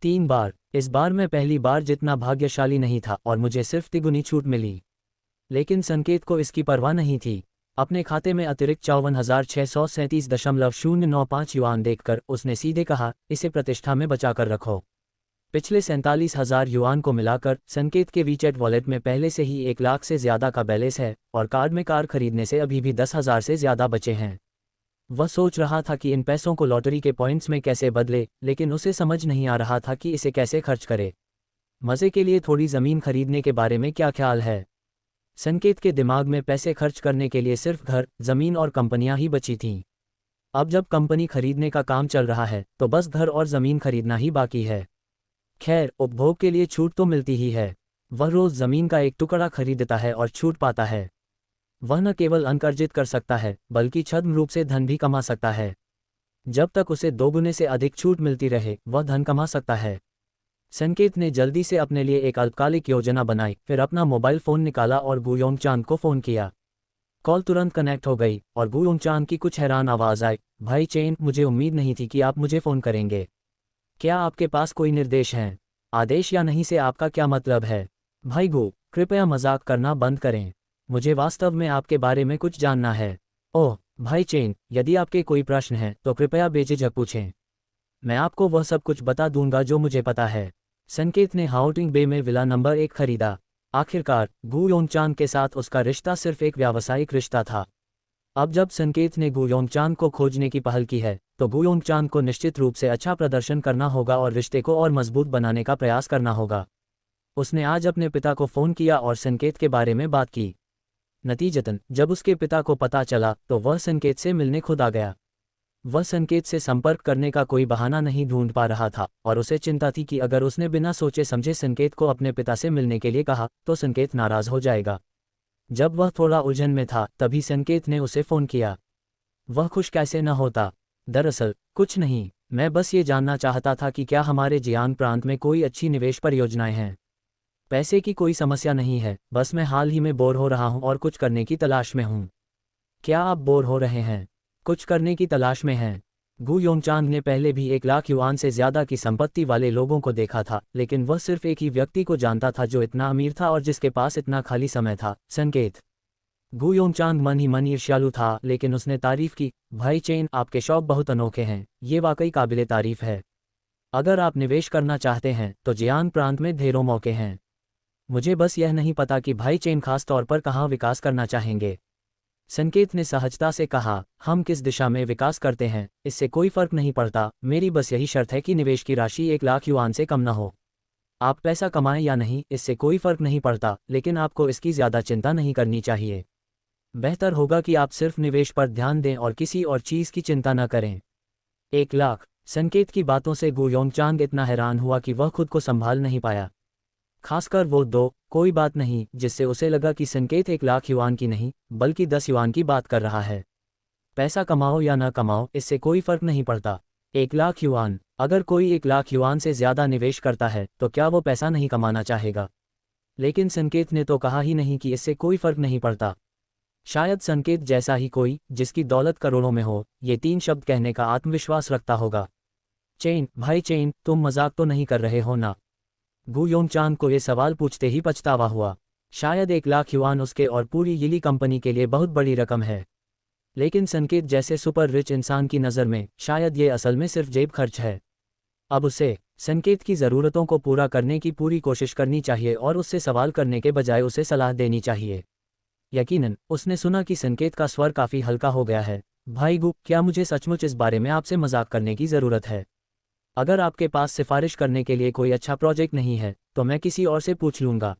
3 बार। इस बार मैं पहली बार जितना भाग्यशाली नहीं था और मुझे सिर्फ तिगुनी छूट मिली। लेकिन संकेत को इसकी परवाह नहीं थी। अपने खाते में अतिरिक्त 54,637.095 युआन देखकर उसने सीधे कहा, इसे प्रतिष्ठा में बचाकर रखो। पिछले 47,000 युआन को मिलाकर संकेत के वीचेट वॉलेट में पहले से ही 1 लाख से ज़्यादा का बैलेंस है और कार्ड में कार खरीदने से अभी भी 10,000 से ज़्यादा बचे हैं। वह सोच रहा था कि इन पैसों को लॉटरी के पॉइंट्स में कैसे बदले, लेकिन उसे समझ नहीं आ रहा था कि इसे कैसे खर्च करे। मज़े के लिए थोड़ी ज़मीन खरीदने के बारे में क्या ख्याल है? संकेत के दिमाग में पैसे खर्च करने के लिए सिर्फ घर, ज़मीन और कंपनियां ही बची थीं। अब जब कंपनी खरीदने का काम चल रहा है तो बस घर और ज़मीन खरीदना ही बाकी है। खैर, उपभोग के लिए छूट तो मिलती ही है। वह रोज़ ज़मीन का एक टुकड़ा खरीदता है और छूट पाता है। वह न केवल धन अर्जित कर सकता है बल्कि छद्म रूप से धन भी कमा सकता है। जब तक उसे 2 गुने से अधिक छूट मिलती रहे वह धन कमा सकता है। संकेत ने जल्दी से अपने लिए एक अल्पकालिक योजना बनाई, फिर अपना मोबाइल फ़ोन निकाला और गुयोंग चांद को फ़ोन किया। कॉल तुरंत कनेक्ट हो गई और गुयोंग चांद की कुछ हैरान आवाज़ आई, भाई चेन, मुझे उम्मीद नहीं थी कि आप मुझे फ़ोन करेंगे। क्या आपके पास कोई निर्देश हैं? आदेश या नहीं से आपका क्या मतलब है? भाई गु, कृपया मजाक करना बंद करें। मुझे वास्तव में आपके बारे में कुछ जानना है। ओह भाई चेन, यदि आपके कोई प्रश्न हैं तो कृपया बेझिझक पूछें। मैं आपको वह सब कुछ बता दूंगा जो मुझे पता है। संकेत ने हाओटिंग बे में विला नंबर 1 खरीदा। आखिरकार गु योंगचान के साथ उसका रिश्ता सिर्फ एक व्यावसायिक रिश्ता था। अब जब संकेत ने गु योंगचान को खोजने की पहल की है तो गु योंगचान को निश्चित रूप से अच्छा प्रदर्शन करना होगा और रिश्ते को और मजबूत बनाने का प्रयास करना होगा। उसने आज अपने पिता को फ़ोन किया और संकेत के बारे में बात की। नतीजतन जब उसके पिता को पता चला तो वह संकेत से मिलने खुद आ गया। वह संकेत से संपर्क करने का कोई बहाना नहीं ढूंढ पा रहा था और उसे चिंता थी कि अगर उसने बिना सोचे समझे संकेत को अपने पिता से मिलने के लिए कहा तो संकेत नाराज हो जाएगा। जब वह थोड़ा उलझन में था तभी संकेत ने उसे फ़ोन किया। वह खुश कैसे न होता। दरअसल कुछ नहीं, मैं बस ये जानना चाहता था कि क्या हमारे जियांग प्रांत में कोई अच्छी निवेश परियोजनाएं हैं। पैसे की कोई समस्या नहीं है, बस मैं हाल ही में बोर हो रहा हूं और कुछ करने की तलाश में हूं। क्या आप बोर हो रहे हैं? कुछ करने की तलाश में हैं? गु योंगचांग ने पहले भी 1 लाख युआन से ज़्यादा की संपत्ति वाले लोगों को देखा था, लेकिन वह सिर्फ एक ही व्यक्ति को जानता था जो इतना अमीर था और जिसके पास इतना खाली समय था, संकेत। गु योंगचांग मन ही मन ईर्ष्यालु था, लेकिन उसने तारीफ की, भाई चेन, आपके शौक बहुत अनोखे हैं, ये वाकई काबिले तारीफ है। अगर आप निवेश करना चाहते हैं तो जियांग प्रांत में ढेरों मौके हैं। मुझे बस यह नहीं पता कि भाई चेन खास तौर पर कहाँ विकास करना चाहेंगे। संकेत ने सहजता से कहा, हम किस दिशा में विकास करते हैं इससे कोई फर्क नहीं पड़ता, मेरी बस यही शर्त है कि निवेश की राशि 1 लाख युआन से कम न हो। आप पैसा कमाएं या नहीं इससे कोई फर्क नहीं पड़ता, लेकिन आपको इसकी ज़्यादा चिंता नहीं करनी चाहिए। बेहतर होगा कि आप सिर्फ निवेश पर ध्यान दें और किसी और चीज़ की चिंता न करें। 1 लाख। संकेत की बातों से गु योंगचांग इतना हैरान हुआ कि वह खुद को संभाल नहीं पाया। खासकर वो 2 कोई बात नहीं, जिससे उसे लगा कि संकेत 1 लाख युआन की नहीं बल्कि 10 युआन की बात कर रहा है। पैसा कमाओ या ना कमाओ इससे कोई फर्क नहीं पड़ता। 1 लाख युआन, अगर कोई 1 लाख युआन से ज़्यादा निवेश करता है तो क्या वो पैसा नहीं कमाना चाहेगा? लेकिन संकेत ने तो कहा ही नहीं कि इससे कोई फर्क नहीं पड़ता। शायद संकेत जैसा ही कोई जिसकी दौलत करोड़ों में हो ये 3 शब्द कहने का आत्मविश्वास रखता होगा। चेन, भाई चेन, तुम मजाक तो नहीं कर रहे हो ना? गु योंगचांग को ये सवाल पूछते ही पछतावा हुआ। शायद 1 लाख युआन उसके और पूरी यिली कंपनी के लिए बहुत बड़ी रकम है, लेकिन संकेत जैसे सुपर रिच इंसान की नज़र में शायद ये असल में सिर्फ जेब खर्च है। अब उसे संकेत की ज़रूरतों को पूरा करने की पूरी कोशिश करनी चाहिए और उससे सवाल करने के बजाय उसे सलाह देनी चाहिए। यकीनन उसने सुना कि संकेत का स्वर काफ़ी हल्का हो गया है। भाई गु, क्या मुझे सचमुच इस बारे में आपसे मजाक करने की ज़रूरत है? अगर आपके पास सिफारिश करने के लिए कोई अच्छा प्रोजेक्ट नहीं है तो मैं किसी और से पूछ लूँगा।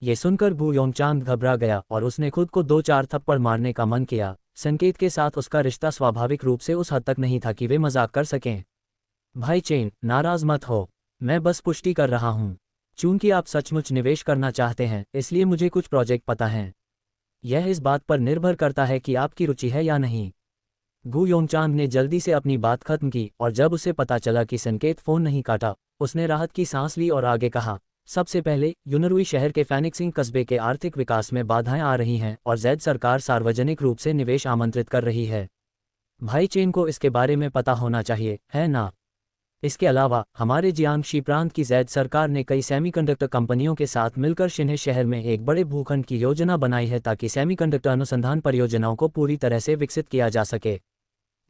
ये सुनकर गु योंगचांग घबरा गया और उसने खुद को 2-4 थप्पड़ मारने का मन किया। संकेत के साथ उसका रिश्ता स्वाभाविक रूप से उस हद तक नहीं था कि वे मजाक कर सकें। भाई चेन, नाराज मत हो, मैं बस पुष्टि कर रहा हूँ। चूंकि आप सचमुच निवेश करना चाहते हैं इसलिए मुझे कुछ प्रोजेक्ट पता हैं। यह इस बात पर निर्भर करता है कि आपकी रुचि है या नहीं। गु योंगचांग ने जल्दी से अपनी बात खत्म की और जब उसे पता चला कि संकेत फ़ोन नहीं काटा उसने राहत की सांस ली और आगे कहा, सबसे पहले यूनरुई शहर के फैनिक्सिंग कस्बे के आर्थिक विकास में बाधाएं आ रही हैं और जैद सरकार सार्वजनिक रूप से निवेश आमंत्रित कर रही है। भाई चेन को इसके बारे में पता होना चाहिए, है ना? इसके अलावा हमारे जियांगशी प्रांत की जैद सरकार ने कई सेमीकंडक्टर कंपनियों के साथ मिलकर शिन्हे शहर में एक बड़े भूखंड की योजना बनाई है ताकि सेमीकंडक्टर अनुसंधान परियोजनाओं को पूरी तरह से विकसित किया जा सके।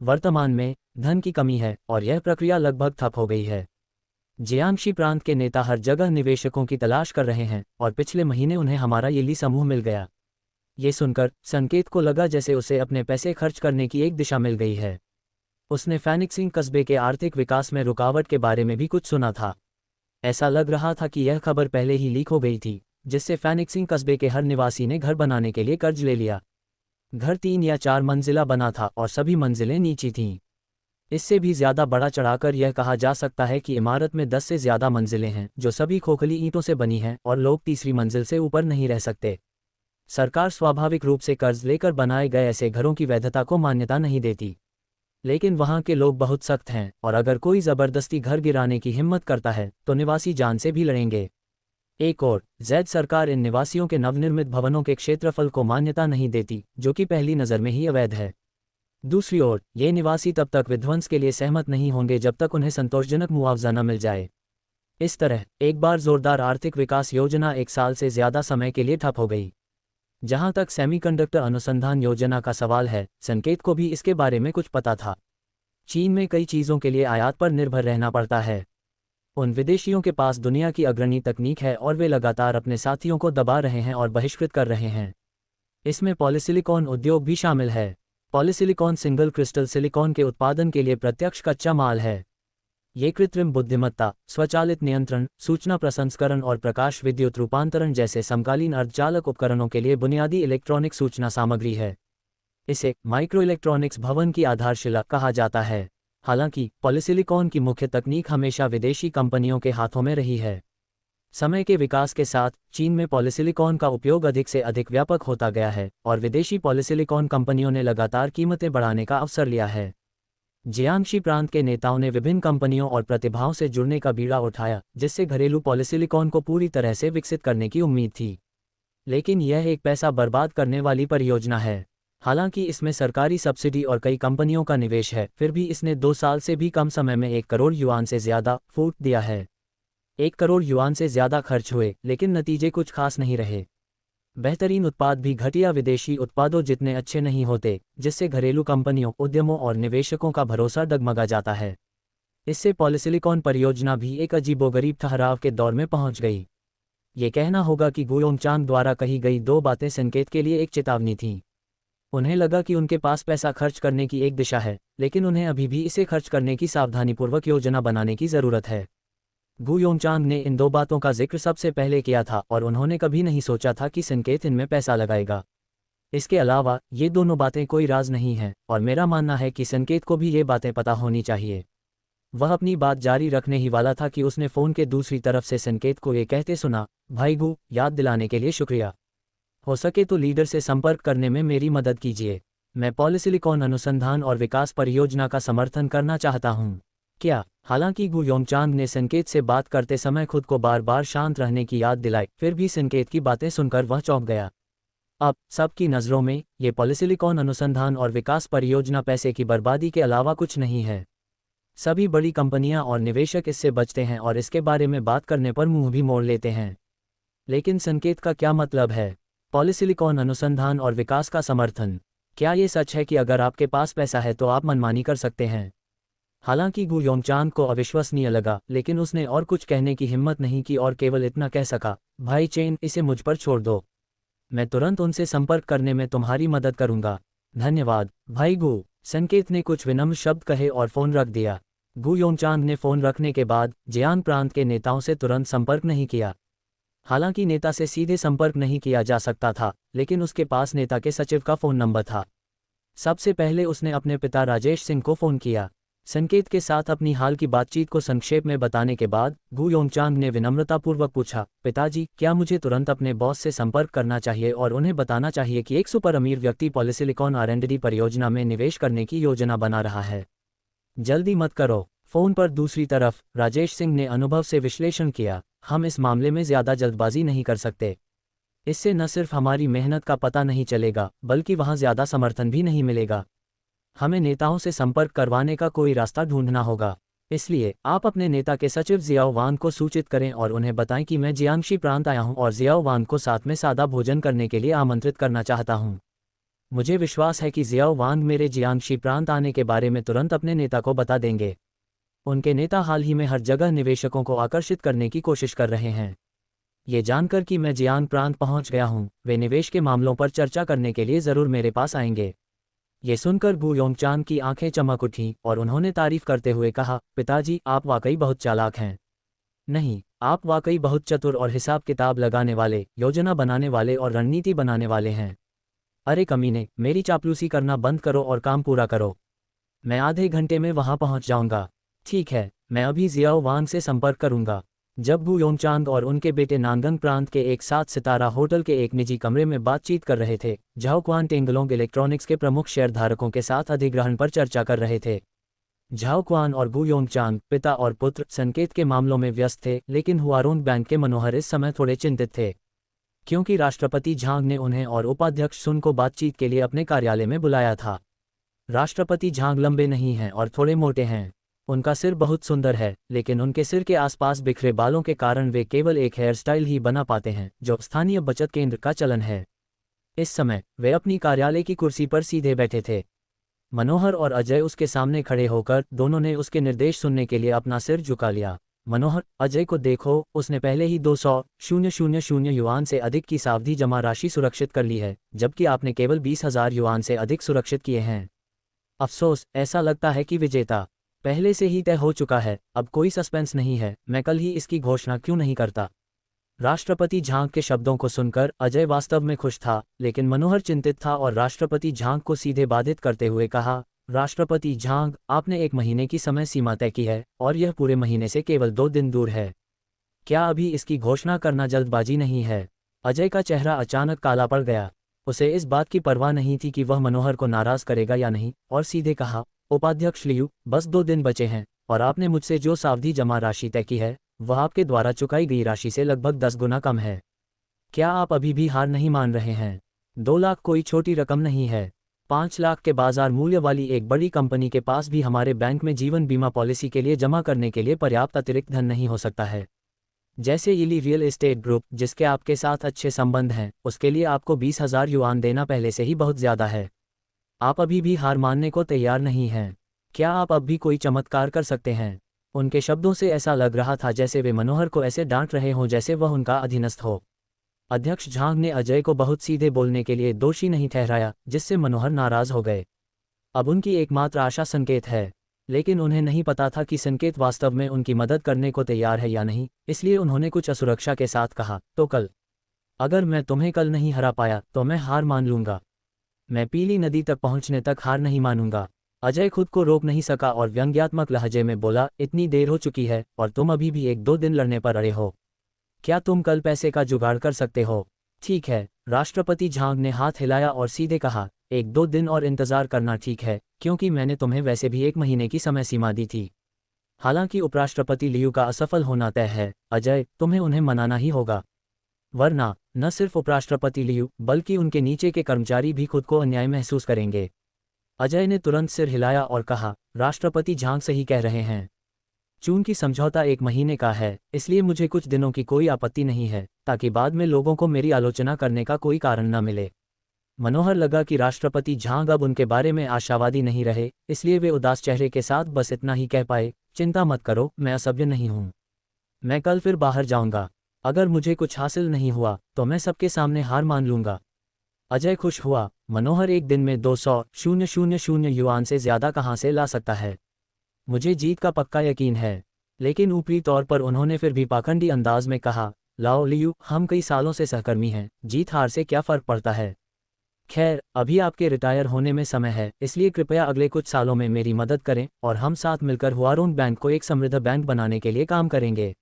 वर्तमान में धन की कमी है और यह प्रक्रिया लगभग ठप हो गई है। जियांगशी प्रांत के नेता हर जगह निवेशकों की तलाश कर रहे हैं और पिछले महीने उन्हें हमारा येली समूह मिल गया। ये सुनकर संकेत को लगा जैसे उसे अपने पैसे खर्च करने की एक दिशा मिल गई है। उसने फैनिक्सिंग कस्बे के आर्थिक विकास में रुकावट के बारे में भी कुछ सुना था। ऐसा लग रहा था कि यह खबर पहले ही लीक हो गई थी, जिससे फैनिक्सिंग कस्बे के हर निवासी ने घर बनाने के लिए कर्ज ले लिया। घर 3 या 4 मंजिला बना था और सभी मंजिलें नीची थीं। इससे भी ज़्यादा बड़ा चढ़ाकर यह कहा जा सकता है कि इमारत में 10 से ज़्यादा मंजिलें हैं जो सभी खोखली ईंटों से बनी हैं और लोग तीसरी मंजिल से ऊपर नहीं रह सकते। सरकार स्वाभाविक रूप से कर्ज लेकर बनाए गए ऐसे घरों की वैधता को मान्यता नहीं देती, लेकिन वहाँ के लोग बहुत सख्त हैं और अगर कोई ज़बरदस्ती घर गिराने की हिम्मत करता है तो निवासी जान से भी लड़ेंगे। एक और जैद सरकार इन निवासियों के नवनिर्मित भवनों के क्षेत्रफल को मान्यता नहीं देती, जो कि पहली नज़र में ही अवैध है। दूसरी ओर ये निवासी तब तक विध्वंस के लिए सहमत नहीं होंगे जब तक उन्हें संतोषजनक मुआवजा न मिल जाए। इस तरह एक बार जोरदार आर्थिक विकास योजना 1 साल से ज़्यादा समय के लिए ठप हो गई। जहां तक सेमीकंडक्टर अनुसंधान योजना का सवाल है, संकेत को भी इसके बारे में कुछ पता था। चीन में कई चीज़ों के लिए आयात पर निर्भर रहना पड़ता है। उन विदेशियों के पास दुनिया की अग्रणी तकनीक है और वे लगातार अपने साथियों को दबा रहे हैं और बहिष्कृत कर रहे हैं। इसमें पॉलीसिलिकॉन उद्योग भी शामिल है। पॉलीसिलिकॉन सिंगल क्रिस्टल सिलिकॉन के उत्पादन के लिए प्रत्यक्ष कच्चा माल है। ये कृत्रिम बुद्धिमत्ता, स्वचालित नियंत्रण, सूचना प्रसंस्करण और प्रकाश विद्युत रूपांतरण जैसे समकालीन अर्धचालक उपकरणों के लिए बुनियादी इलेक्ट्रॉनिक सूचना सामग्री है। इसे माइक्रोइलेक्ट्रॉनिक्स भवन की आधारशिला कहा जाता है। हालांकि पॉलीसिलिकॉन की मुख्य तकनीक हमेशा विदेशी कंपनियों के हाथों में रही है। समय के विकास के साथ चीन में पॉलीसिलिकॉन का उपयोग अधिक से अधिक व्यापक होता गया है और विदेशी पॉलीसिलिकॉन कंपनियों ने लगातार कीमतें बढ़ाने का अवसर लिया है। जियांगशी प्रांत के नेताओं ने विभिन्न कंपनियों और प्रतिभाओं से जुड़ने का बीड़ा उठाया, जिससे घरेलू पॉलीसिलिकॉन को पूरी तरह से विकसित करने की उम्मीद थी। लेकिन यह एक पैसा बर्बाद करने वाली परियोजना है। हालांकि इसमें सरकारी सब्सिडी और कई कंपनियों का निवेश है, फिर भी इसने 2 साल से भी कम समय में 1 करोड़ युआन से ज़्यादा फूट दिया है। 1 करोड़ युआन से ज़्यादा खर्च हुए, लेकिन नतीजे कुछ खास नहीं रहे। बेहतरीन उत्पाद भी घटिया विदेशी उत्पादों जितने अच्छे नहीं होते, जिससे घरेलू कंपनियों, उद्यमों और निवेशकों का भरोसा डगमगा जाता है। इससे पॉलीसिलिकॉन परियोजना भी एक अजीबोगरीब ठहराव के दौर में पहुंच गई। ये कहना होगा कि गुयोंगचांग द्वारा कही गई 2 बातें संकेत के लिए एक चेतावनी थीं। उन्हें लगा कि उनके पास पैसा खर्च करने की एक दिशा है, लेकिन उन्हें अभी भी इसे खर्च करने की सावधानीपूर्वक योजना बनाने की ज़रूरत है। गुयोंगचांग ने इन 2 बातों का जिक्र सबसे पहले किया था और उन्होंने कभी नहीं सोचा था कि संकेत इनमें पैसा लगाएगा। इसके अलावा ये दोनों बातें कोई राज नहीं हैं और मेरा मानना है कि संकेत को भी ये बातें पता होनी चाहिए। वह अपनी बात जारी रखने ही वाला था कि उसने फ़ोन के दूसरी तरफ से संकेत को ये कहते सुना, भाई गु, याद दिलाने के लिए शुक्रिया। हो सके तो लीडर से संपर्क करने में मेरी मदद कीजिए। मैं पॉलीसिलिकॉन अनुसंधान और विकास परियोजना का समर्थन करना चाहता हूँ। क्या? हालांकि गुयोंगचांग ने संकेत से बात करते समय खुद को बार बार शांत रहने की याद दिलाई, फिर भी संकेत की बातें सुनकर वह चौंक गया। अब सबकी नज़रों में ये पॉलीसिलिकॉन अनुसंधान और विकास परियोजना पैसे की बर्बादी के अलावा कुछ नहीं है। सभी बड़ी कंपनियां और निवेशक इससे बचते हैं और इसके बारे में बात करने पर मुंह भी मोड़ लेते हैं। लेकिन संकेत का क्या मतलब है? पॉलीसिलिकॉन अनुसंधान और विकास का समर्थन। क्या ये सच है कि अगर आपके पास पैसा है तो आप मनमानी कर सकते हैं? हालांकि गुयोंगचांग को अविश्वसनीय लगा, लेकिन उसने और कुछ कहने की हिम्मत नहीं की और केवल इतना कह सका, भाई चेन, इसे मुझ पर छोड़ दो। मैं तुरंत उनसे संपर्क करने में तुम्हारी मदद करूंगा। धन्यवाद भाई गु। संकेत ने कुछ विनम्र शब्द कहे और फ़ोन रख दिया। गुयोंगचांग ने फ़ोन रखने के बाद जियांग प्रांत के नेताओं से तुरंत संपर्क नहीं किया। हालांकि नेता से सीधे संपर्क नहीं किया जा सकता था, लेकिन उसके पास नेता के सचिव का फ़ोन नंबर था। सबसे पहले उसने अपने पिता राजेश सिंह को फ़ोन किया। संकेत के साथ अपनी हाल की बातचीत को संक्षेप में बताने के बाद गुयोंगचांग ने विनम्रतापूर्वक पूछा, पिताजी, क्या मुझे तुरंत अपने बॉस से संपर्क करना चाहिए और उन्हें बताना चाहिए कि एक सुपर अमीर व्यक्ति पॉलीसिलिकॉन R&D परियोजना में निवेश करने की योजना बना रहा है? जल्दी मत करो। फ़ोन पर दूसरी तरफ राजेश सिंह ने अनुभव से विश्लेषण किया, हम इस मामले में ज़्यादा जल्दबाजी नहीं कर सकते। इससे न सिर्फ हमारी मेहनत का पता नहीं चलेगा, बल्कि वहाँ ज़्यादा समर्थन भी नहीं मिलेगा। हमें नेताओं से संपर्क करवाने का कोई रास्ता ढूंढना होगा। इसलिए आप अपने नेता के सचिव जियाओ वांग को सूचित करें और उन्हें बताएं कि मैं जियांगशी प्रांत आया हूं और जियाओ वांग को साथ में सादा भोजन करने के लिए आमंत्रित करना चाहता हूं। मुझे विश्वास है कि जियाओ वांग मेरे जियांगशी प्रांत आने के बारे में तुरंत अपने नेता को बता देंगे। उनके नेता हाल ही में हर जगह निवेशकों को आकर्षित करने की कोशिश कर रहे हैं। ये जानकर कि मैं जियांग प्रांत पहुंच गया हूं, वे निवेश के मामलों पर चर्चा करने के लिए ज़रूर मेरे पास आएंगे। ये सुनकर गु योंगचान की आंखें चमक उठीं और उन्होंने तारीफ करते हुए कहा, पिताजी आप वाकई बहुत चालाक हैं। नहीं, आप वाकई बहुत चतुर और हिसाब किताब लगाने वाले, योजना बनाने वाले और रणनीति बनाने वाले हैं। अरे कमीने, मेरी चापलूसी करना बंद करो और काम पूरा करो। मैं आधे घंटे में वहां पहुंच जाऊंगा। ठीक है, मैं अभी जियाओ वांग से संपर्क करूंगा। जब गु योंगचांग और उनके बेटे नानगंग प्रांत के एक 7 सितारा होटल के एक निजी कमरे में बातचीत कर रहे थे, झाओ क्वान टेंगलोंग इलेक्ट्रॉनिक्स के प्रमुख शेयरधारकों के साथ अधिग्रहण पर चर्चा कर रहे थे। झाओ क्वान और गु योंगचांग, पिता और पुत्र, संकेत के मामलों में व्यस्त थे, लेकिन हुआरोंग बैंक के मनोहर इस समय थोड़े चिंतित थे, क्योंकि राष्ट्रपति झांग ने उन्हें और उपाध्यक्ष सुन को बातचीत के लिए अपने कार्यालय में बुलाया था। राष्ट्रपति झांग लंबे नहीं हैं और थोड़े मोटे हैं। उनका सिर बहुत सुंदर है, लेकिन उनके सिर के आसपास बिखरे बालों के कारण वे केवल एक हेयर स्टाइल ही बना पाते हैं, जो स्थानीय बचत केंद्र का चलन है। इस समय वे अपनी कार्यालय की कुर्सी पर सीधे बैठे थे। मनोहर और अजय उसके सामने खड़े होकर दोनों ने उसके निर्देश सुनने के लिए अपना सिर झुका लिया। मनोहर, अजय को देखो, उसने पहले ही 200,000 युआन से अधिक की सावधि जमा राशि सुरक्षित कर ली है, जबकि आपने केवल 20,000 युआन से अधिक सुरक्षित किए हैं। अफसोस, ऐसा लगता है कि विजेता पहले से ही तय हो चुका है, अब कोई सस्पेंस नहीं है। मैं कल ही इसकी घोषणा क्यों नहीं करता। राष्ट्रपति झांग के शब्दों को सुनकर अजय वास्तव में खुश था, लेकिन मनोहर चिंतित था और राष्ट्रपति झांग को सीधे बाधित करते हुए कहा, राष्ट्रपति झांग, आपने 1 महीने की समय सीमा तय की है और यह पूरे महीने से केवल 2 दिन दूर है। क्या अभी इसकी घोषणा करना जल्दबाजी नहीं है? अजय का चेहरा अचानक काला पड़ गया। उसे इस बात की परवाह नहीं थी कि वह मनोहर को नाराज करेगा या नहीं, और सीधे कहा, उपाध्यक्ष लियू, बस 2 दिन बचे हैं और आपने मुझसे जो सावधि जमा राशि तय की है वह आपके द्वारा चुकाई गई राशि से लगभग 10 गुना कम है। क्या आप अभी भी हार नहीं मान रहे हैं? 2 लाख कोई छोटी रकम नहीं है। 5 लाख के बाजार मूल्य वाली एक बड़ी कंपनी के पास भी हमारे बैंक में जीवन बीमा पॉलिसी के लिए जमा करने के लिए पर्याप्त अतिरिक्त धन नहीं हो सकता है। जैसे इली रियल एस्टेट ग्रुप, जिसके आपके साथ अच्छे संबंध हैं, उसके लिए आपको 20,000 युआन देना पहले से ही बहुत ज़्यादा है। आप अभी भी हार मानने को तैयार नहीं हैं। क्या आप अब भी कोई चमत्कार कर सकते हैं? उनके शब्दों से ऐसा लग रहा था जैसे वे मनोहर को ऐसे डांट रहे हों जैसे वह उनका अधीनस्थ हो। अध्यक्ष झांग ने अजय को बहुत सीधे बोलने के लिए दोषी नहीं ठहराया, जिससे मनोहर नाराज हो गए। अब उनकी एकमात्र आशा संकेत है, लेकिन उन्हें नहीं पता था कि संकेत वास्तव में उनकी मदद करने को तैयार है या नहीं, इसलिए उन्होंने कुछ असुरक्षा के साथ कहा, तो कल? अगर मैं तुम्हें कल नहीं हरा पाया तो मैं हार मान लूंगा। मैं पीली नदी तक पहुंचने तक हार नहीं मानूंगा। अजय खुद को रोक नहीं सका और व्यंग्यात्मक लहजे में बोला, इतनी देर हो चुकी है और तुम अभी भी 1-2 दिन लड़ने पर अड़े हो। क्या तुम कल पैसे का जुगाड़ कर सकते हो? ठीक है। राष्ट्रपति झांग ने हाथ हिलाया और सीधे कहा, 1-2 दिन और इंतजार करना ठीक है, क्योंकि मैंने तुम्हें वैसे भी 1 महीने की समय सीमा दी थी। हालांकि उपराष्ट्रपति लियू का असफल होना तय है, अजय, तुम्हें उन्हें मनाना ही होगा, वरना न सिर्फ उपराष्ट्रपति लियू बल्कि उनके नीचे के कर्मचारी भी खुद को अन्याय महसूस करेंगे। अजय ने तुरंत सिर हिलाया और कहा, राष्ट्रपति झांग सही कह रहे हैं। चूंकि समझौता 1 महीने का है, इसलिए मुझे कुछ दिनों की कोई आपत्ति नहीं है, ताकि बाद में लोगों को मेरी आलोचना करने का कोई कारण न मिले। मनोहर लगा कि राष्ट्रपति झांग अब उनके बारे में आशावादी नहीं रहे, इसलिए वे उदास चेहरे के साथ बस इतना ही कह पाए, चिंता मत करो, मैं असभ्य नहीं हूँ। मैं कल फिर बाहर जाऊंगा। अगर मुझे कुछ हासिल नहीं हुआ तो मैं सबके सामने हार मान लूंगा। अजय खुश हुआ। मनोहर 1 दिन में 200,000 युआन से ज़्यादा कहाँ से ला सकता है? मुझे जीत का पक्का यकीन है। लेकिन ऊपरी तौर पर उन्होंने फिर भी पाखंडी अंदाज में कहा, लाओ लियू, हम कई सालों से सहकर्मी हैं, जीत हार से क्या फ़र्क पड़ता है? खैर, अभी आपके रिटायर होने में समय है, इसलिए कृपया अगले कुछ सालों में मेरी मदद करें और हम साथ मिलकर हुआरोंग बैंक को एक समृद्ध बैंक बनाने के लिए काम करेंगे।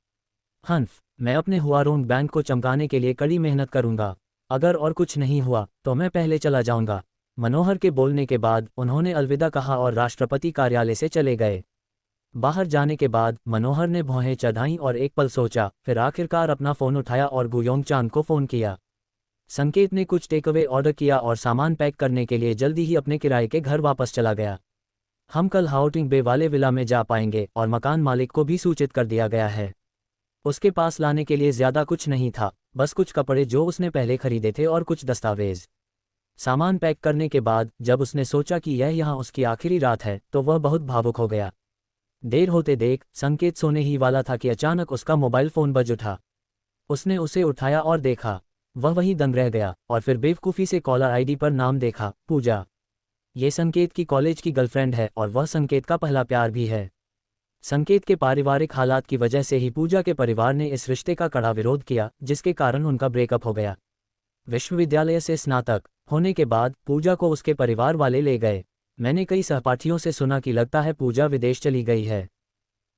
हन्फ, मैं अपने हुआरोंग बैंक को चमकाने के लिए कड़ी मेहनत करूंगा। अगर और कुछ नहीं हुआ तो मैं पहले चला जाऊंगा। मनोहर के बोलने के बाद उन्होंने अलविदा कहा और राष्ट्रपति कार्यालय से चले गए। बाहर जाने के बाद मनोहर ने भौहें चढ़ाईं और एक पल सोचा, फिर आखिरकार अपना फ़ोन उठाया और गु योंगचान को फ़ोन किया। संकेत ने कुछ टेकअवे ऑर्डर किया और सामान पैक करने के लिए जल्दी ही अपने किराए के घर वापस चला गया। हम कल हाउटिंग बे वाले विला में जा पाएंगे और मकान मालिक को भी सूचित कर दिया गया है। उसके पास लाने के लिए ज्यादा कुछ नहीं था, बस कुछ कपड़े जो उसने पहले खरीदे थे और कुछ दस्तावेज। सामान पैक करने के बाद जब उसने सोचा कि यह यहाँ उसकी आखिरी रात है तो वह बहुत भावुक हो गया। देर होते देख संकेत सोने ही वाला था कि अचानक उसका मोबाइल फोन बज उठा। उसने उसे उठाया और देखा, वह वहीं दंग रह गया और फिर बेवकूफ़ी से कॉलर आईडी पर नाम देखा, पूजा। ये संकेत की कॉलेज की गर्लफ्रेंड है और वह संकेत का पहला प्यार भी है। संकेत के पारिवारिक हालात की वजह से ही पूजा के परिवार ने इस रिश्ते का कड़ा विरोध किया, जिसके कारण उनका ब्रेकअप हो गया। विश्वविद्यालय से स्नातक होने के बाद पूजा को उसके परिवार वाले ले गए। मैंने कई सहपाठियों से सुना कि लगता है पूजा विदेश चली गई है।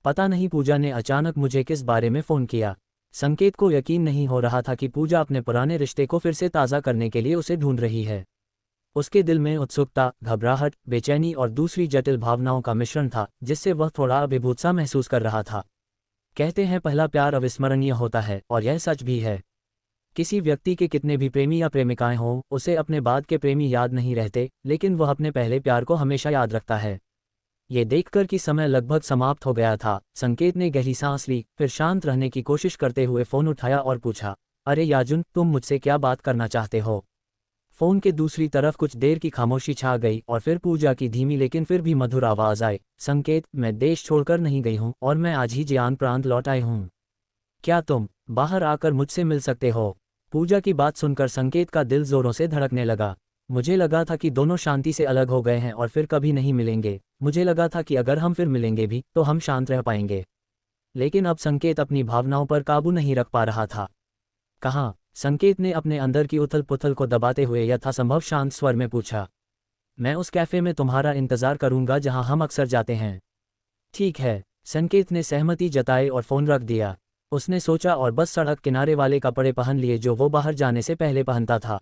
पता नहीं पूजा ने अचानक मुझे किस बारे में फ़ोन किया। संकेत को यकीन नहीं हो रहा था कि पूजा अपने पुराने रिश्ते को फिर से ताज़ा करने के लिए उसे ढूंढ रही है। उसके दिल में उत्सुकता, घबराहट, बेचैनी और दूसरी जटिल भावनाओं का मिश्रण था, जिससे वह थोड़ा अभिभूत सा महसूस कर रहा था। कहते हैं पहला प्यार अविस्मरणीय होता है, और यह सच भी है। किसी व्यक्ति के कितने भी प्रेमी या प्रेमिकाएं हों, उसे अपने बाद के प्रेमी याद नहीं रहते, लेकिन वह अपने पहले प्यार को हमेशा याद रखता है। ये देखकर कि समय लगभग समाप्त हो गया था, संकेत ने गहरी सांस ली, फिर शांत रहने की कोशिश करते हुए फ़ोन उठाया और पूछा, अरे याजुन, तुम मुझसे क्या बात करना चाहते हो? फ़ोन के दूसरी तरफ कुछ देर की खामोशी छा गई और फिर पूजा की धीमी लेकिन फिर भी मधुर आवाज़ आई, संकेत, मैं देश छोड़कर नहीं गई हूँ और मैं आज ही जियान प्रांत लौट आई हूँ। क्या तुम बाहर आकर मुझसे मिल सकते हो? पूजा की बात सुनकर संकेत का दिल जोरों से धड़कने लगा। मुझे लगा था कि दोनों शांति से अलग हो गए हैं और फिर कभी नहीं मिलेंगे। मुझे लगा था कि अगर हम फिर मिलेंगे भी तो हम शांत रह पाएंगे। लेकिन अब संकेत अपनी भावनाओं पर काबू नहीं रख पा रहा था। कहाँ? संकेत ने अपने अंदर की उथल पुथल को दबाते हुए यथासंभव शांत स्वर में पूछा। मैं उस कैफ़े में तुम्हारा इंतज़ार करूंगा जहां हम अक्सर जाते हैं। ठीक है, संकेत ने सहमति जताई और फ़ोन रख दिया। उसने सोचा और बस सड़क किनारे वाले कपड़े पहन लिए जो वो बाहर जाने से पहले पहनता था।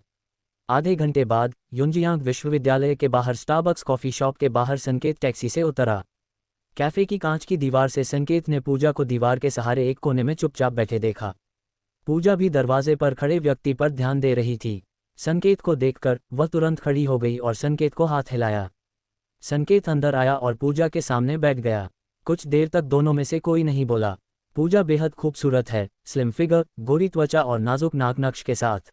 आधे घंटे बाद युंजियांग विश्वविद्यालय के बाहर स्टारबक्स कॉफ़ी शॉप के बाहर संकेत टैक्सी से उतरा। कैफ़े की कांच की दीवार से संकेत ने पूजा को दीवार के सहारे एक कोने में चुपचाप बैठे देखा। पूजा भी दरवाजे पर खड़े व्यक्ति पर ध्यान दे रही थी। संकेत को देखकर वह तुरंत खड़ी हो गई और संकेत को हाथ हिलाया। संकेत अंदर आया और पूजा के सामने बैठ गया। कुछ देर तक दोनों में से कोई नहीं बोला। पूजा बेहद खूबसूरत है, स्लिम फिगर, गोरी त्वचा और नाजुक नाक नक्श के साथ।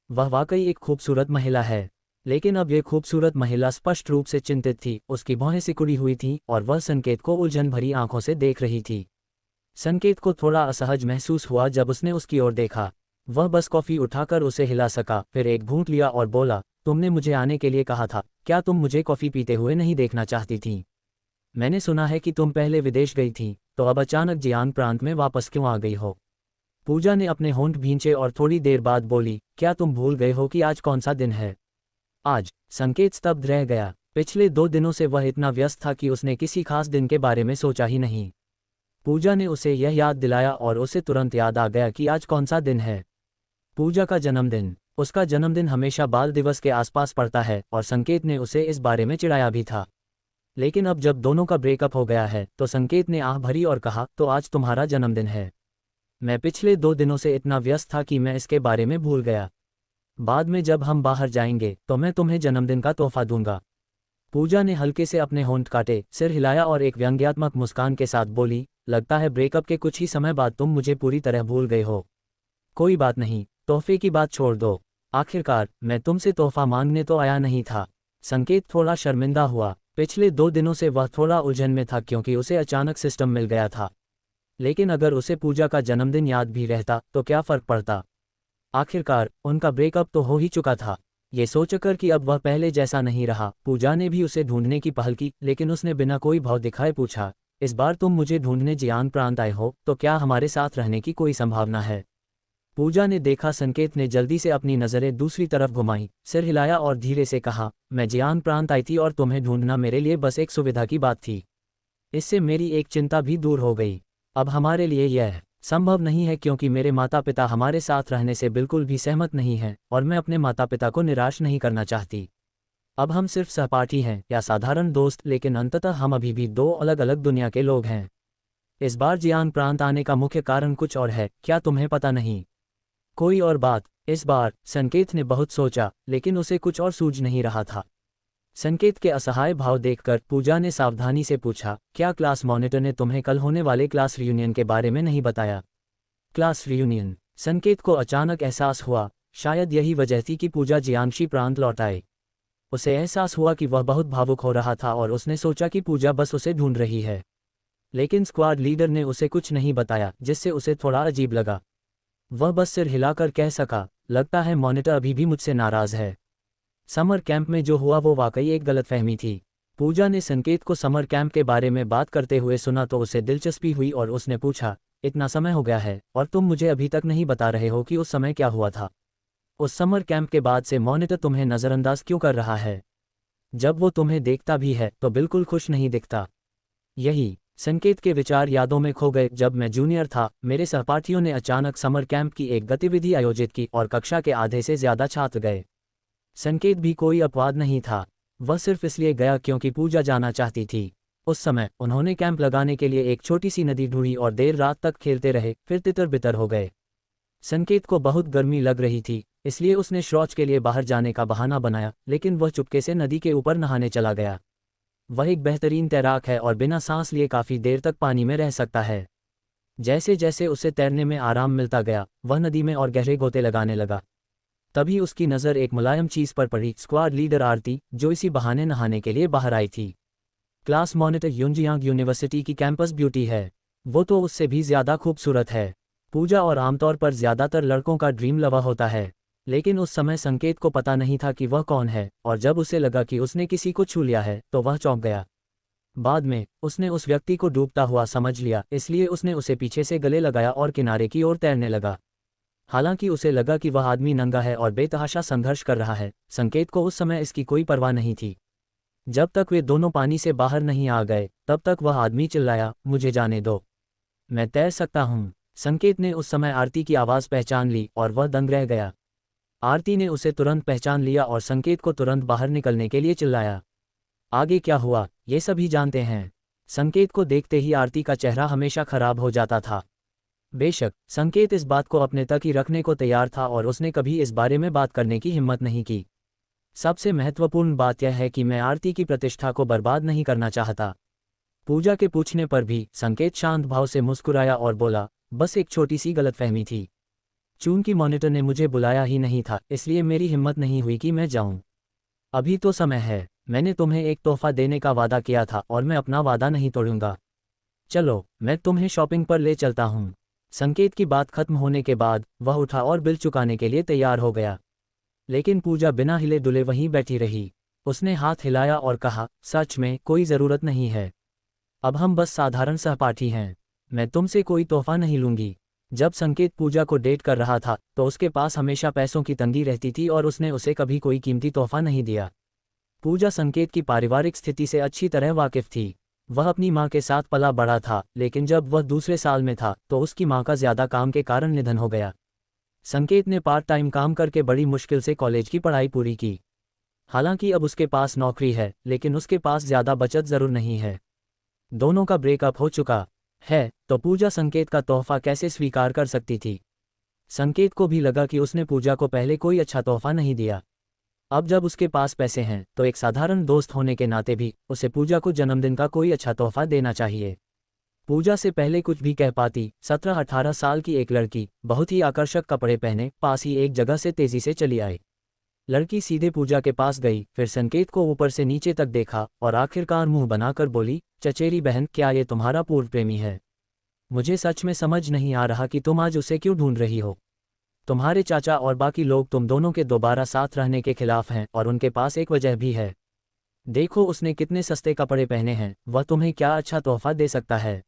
वह वाकई एक खूबसूरत महिला है। लेकिन अब यह खूबसूरत महिला स्पष्ट रूप से चिंतित थी, उसकी भौहें सिकुड़ी हुई थीं और वह संकेत को उलझन भरी आंखों से देख रही थी। संकेत को थोड़ा असहज महसूस हुआ जब उसने उसकी ओर देखा। वह बस कॉफ़ी उठाकर उसे हिला सका, फिर एक घूंट लिया और बोला, तुमने मुझे आने के लिए कहा था, क्या तुम मुझे कॉफ़ी पीते हुए नहीं देखना चाहती थी? मैंने सुना है कि तुम पहले विदेश गई थी, तो अब अचानक जियान प्रांत में वापस क्यों आ गई हो? पूजा ने अपने होंठ भींचे और थोड़ी देर बाद बोली, क्या तुम भूल गए हो कि आज कौन सा दिन है? आज? संकेत स्तब्ध रह गया। पिछले 2 दिनों से वह इतना व्यस्त था कि उसने किसी खास दिन के बारे में सोचा ही नहीं। पूजा ने उसे यह याद दिलाया और उसे तुरंत याद आ गया कि आज कौन सा दिन है। पूजा का जन्मदिन। उसका जन्मदिन हमेशा बाल दिवस के आसपास पड़ता है और संकेत ने उसे इस बारे में चिढ़ाया भी था। लेकिन अब जब दोनों का ब्रेकअप हो गया है तो संकेत ने आह भरी और कहा, तो आज तुम्हारा जन्मदिन है। मैं पिछले 2 दिनों से इतना व्यस्त था कि मैं इसके बारे में भूल गया। बाद में जब हम बाहर जाएंगे तो मैं तुम्हें जन्मदिन का तोहफा दूंगा। पूजा ने हल्के से अपने होंठ काटे, सिर हिलाया और एक व्यंग्यात्मक मुस्कान के साथ बोली, लगता है ब्रेकअप के कुछ ही समय बाद तुम मुझे पूरी तरह भूल गए हो। कोई बात नहीं, तोहफे की बात छोड़ दो। आखिरकार मैं तुमसे तोहफा मांगने तो आया नहीं था। संकेत थोड़ा शर्मिंदा हुआ। पिछले 2 दिनों से वह थोड़ा उलझन में था क्योंकि उसे अचानक सिस्टम मिल गया था। लेकिन अगर उसे पूजा का जन्मदिन याद भी रहता तो क्या फ़र्क पड़ता? आखिरकार उनका ब्रेकअप तो हो ही चुका था। ये सोचकर कि अब वह पहले जैसा नहीं रहा, पूजा ने भी उसे ढूंढने की पहल की, लेकिन उसने बिना कोई भाव दिखाए पूछा, इस बार तुम मुझे ढूंढने जियान प्रांत आए हो, तो क्या हमारे साथ रहने की कोई संभावना है? पूजा ने देखा संकेत ने जल्दी से अपनी नज़रें दूसरी तरफ घुमाई, सिर हिलाया और धीरे से कहा, मैं जियान प्रांत आई थी और तुम्हें ढूंढना मेरे लिए बस एक सुविधा की बात थी। इससे मेरी एक चिंता भी दूर हो गई। अब हमारे लिए यह संभव नहीं है क्योंकि मेरे माता पिता हमारे साथ रहने से बिल्कुल भी सहमत नहीं हैं और मैं अपने माता पिता को निराश नहीं करना चाहती। अब हम सिर्फ सहपाठी हैं या साधारण दोस्त, लेकिन अंततः हम अभी भी 2 अलग अलग दुनिया के लोग हैं। इस बार जियान प्रांत आने का मुख्य कारण कुछ और है, क्या तुम्हें पता नहीं? कोई और बात? इस बार संकेत ने बहुत सोचा, लेकिन उसे कुछ और सूझ नहीं रहा था। संकेत के असहाय भाव देखकर पूजा ने सावधानी से पूछा, क्या क्लास मॉनिटर ने तुम्हें कल होने वाले क्लास रियूनियन के बारे में नहीं बताया? Class reunion? संकेत को अचानक एहसास हुआ, शायद यही वजह थी कि पूजा जियांशी प्रांत लौट आए। उसे एहसास हुआ कि वह बहुत भावुक हो रहा था और उसने सोचा कि पूजा बस उसे ढूंढ रही है। लेकिन स्क्वाड लीडर ने उसे कुछ नहीं बताया, जिससे उसे थोड़ा अजीब लगा। वह बस सिर हिलाकर कह सका, लगता है मॉनिटर अभी भी मुझसे नाराज है। समर कैंप में जो हुआ वो वाकई एक गलतफहमी थी। पूजा ने संकेत को समर कैंप के बारे में बात करते हुए सुना तो उसे दिलचस्पी हुई और उसने पूछा, इतना समय हो गया है और तुम मुझे अभी तक नहीं बता रहे हो कि उस समय क्या हुआ था? उस समर कैंप के बाद से मॉनिटर तुम्हें नज़रअंदाज क्यों कर रहा है? जब वो तुम्हें देखता भी है तो बिल्कुल खुश नहीं दिखता। यही संकेत के विचार यादों में खो गए। जब मैं जूनियर था, मेरे सहपाठियों ने अचानक समर कैंप की एक गतिविधि आयोजित की और कक्षा के आधे से ज्यादा छात्र गए। संकेत भी कोई अपवाद नहीं था। वह सिर्फ इसलिए गया क्योंकि पूजा जाना चाहती थी। उस समय उन्होंने कैंप लगाने के लिए एक छोटी सी नदी ढूंढी और देर रात तक खेलते रहे, फिर तितर बितर हो गए। संकेत को बहुत गर्मी लग रही थी, इसलिए उसने शौच के लिए बाहर जाने का बहाना बनाया, लेकिन वह चुपके से नदी के ऊपर नहाने चला गया। वह एक बेहतरीन तैराक है और बिना सांस लिए काफ़ी देर तक पानी में रह सकता है। जैसे जैसे उसे तैरने में आराम मिलता गया, वह नदी में और गहरे गोते लगाने लगा। तभी उसकी नज़र एक मुलायम चीज़ पर पड़ी, स्क्वाड लीडर आरती, जो इसी बहाने नहाने के लिए बाहर आई थी। क्लास मॉनिटर युंजियांग यूनिवर्सिटी की कैंपस ब्यूटी है। वो तो उससे भी ज़्यादा खूबसूरत है। पूजा और आमतौर पर ज़्यादातर लड़कों का ड्रीम लवर होता है, लेकिन उस समय संकेत को पता नहीं था कि वह कौन है, और जब उसे लगा कि उसने किसी को छू लिया है तो वह चौंक गया। बाद में उसने उस व्यक्ति को डूबता हुआ समझ लिया, इसलिए उसने उसे पीछे से गले लगाया और किनारे की ओर तैरने लगा। हालांकि उसे लगा कि वह आदमी नंगा है और बेतहाशा संघर्ष कर रहा है, संकेत को उस समय इसकी कोई परवाह नहीं थी। जब तक वे दोनों पानी से बाहर नहीं आ गए, तब तक वह आदमी चिल्लाया, मुझे जाने दो, मैं तैर सकता हूँ। संकेत ने उस समय आरती की आवाज़ पहचान ली और वह दंग रह गया। आरती ने उसे तुरंत पहचान लिया और संकेत को तुरंत बाहर निकलने के लिए चिल्लाया। आगे क्या हुआ ये सभी जानते हैं। संकेत को देखते ही आरती का चेहरा हमेशा खराब हो जाता था। बेशक संकेत इस बात को अपने तक ही रखने को तैयार था और उसने कभी इस बारे में बात करने की हिम्मत नहीं की। सबसे महत्वपूर्ण बात यह है कि मैं आरती की प्रतिष्ठा को बर्बाद नहीं करना चाहता। पूजा के पूछने पर भी संकेत शांत भाव से मुस्कुराया और बोला, बस एक छोटी सी गलतफहमी थी। चूंकि मॉनिटर ने मुझे बुलाया ही नहीं था, इसलिए मेरी हिम्मत नहीं हुई कि मैं जाऊं। अभी तो समय है, मैंने तुम्हें एक तोहफा देने का वादा किया था और मैं अपना वादा नहीं तोड़ूंगा। चलो मैं तुम्हें शॉपिंग पर ले चलता हूं। संकेत की बात खत्म होने के बाद वह उठा और बिल चुकाने के लिए तैयार हो गया, लेकिन पूजा बिना हिले डुले वहीं बैठी रही। उसने हाथ हिलाया और कहा, सच में कोई ज़रूरत नहीं है। अब हम बस साधारण सहपाठी हैं। मैं तुमसे कोई तोहफा नहीं लूंगी। जब संकेत पूजा को डेट कर रहा था तो उसके पास हमेशा पैसों की तंगी रहती थी और उसने उसे कभी कोई कीमती तोहफा नहीं दिया। पूजा संकेत की पारिवारिक स्थिति से अच्छी तरह वाकिफ थी। वह अपनी मां के साथ पला बड़ा था, लेकिन जब वह दूसरे साल में था तो उसकी मां का ज्यादा काम के कारण निधन हो गया। संकेत ने पार्ट टाइम काम करके बड़ी मुश्किल से कॉलेज की पढ़ाई पूरी की। हालांकि अब उसके पास नौकरी है, लेकिन उसके पास ज्यादा बचत जरूर नहीं है। दोनों का ब्रेकअप हो चुका है, तो पूजा संकेत का तोहफा कैसे स्वीकार कर सकती थी। संकेत को भी लगा कि उसने पूजा को पहले कोई अच्छा तोहफा नहीं दिया। अब जब उसके पास पैसे हैं तो एक साधारण दोस्त होने के नाते भी उसे पूजा को जन्मदिन का कोई अच्छा तोहफा देना चाहिए। पूजा से पहले कुछ भी कह पाती 17-18 साल की एक लड़की बहुत ही आकर्षक कपड़े पहने पास ही एक जगह से तेजी से चली आई। लड़की सीधे पूजा के पास गई, फिर संकेत को ऊपर से नीचे तक देखा और आखिरकार मुंह बनाकर बोली, चचेरी बहन, क्या ये तुम्हारा पूर्व प्रेमी है? मुझे सच में समझ नहीं आ रहा कि तुम आज उसे क्यों ढूंढ रही हो। तुम्हारे चाचा और बाकी लोग तुम दोनों के दोबारा साथ रहने के खिलाफ हैं और उनके पास एक वजह भी है। देखो उसने कितने सस्ते कपड़े पहने हैं, वह तुम्हें क्या अच्छा तोहफा दे सकता है।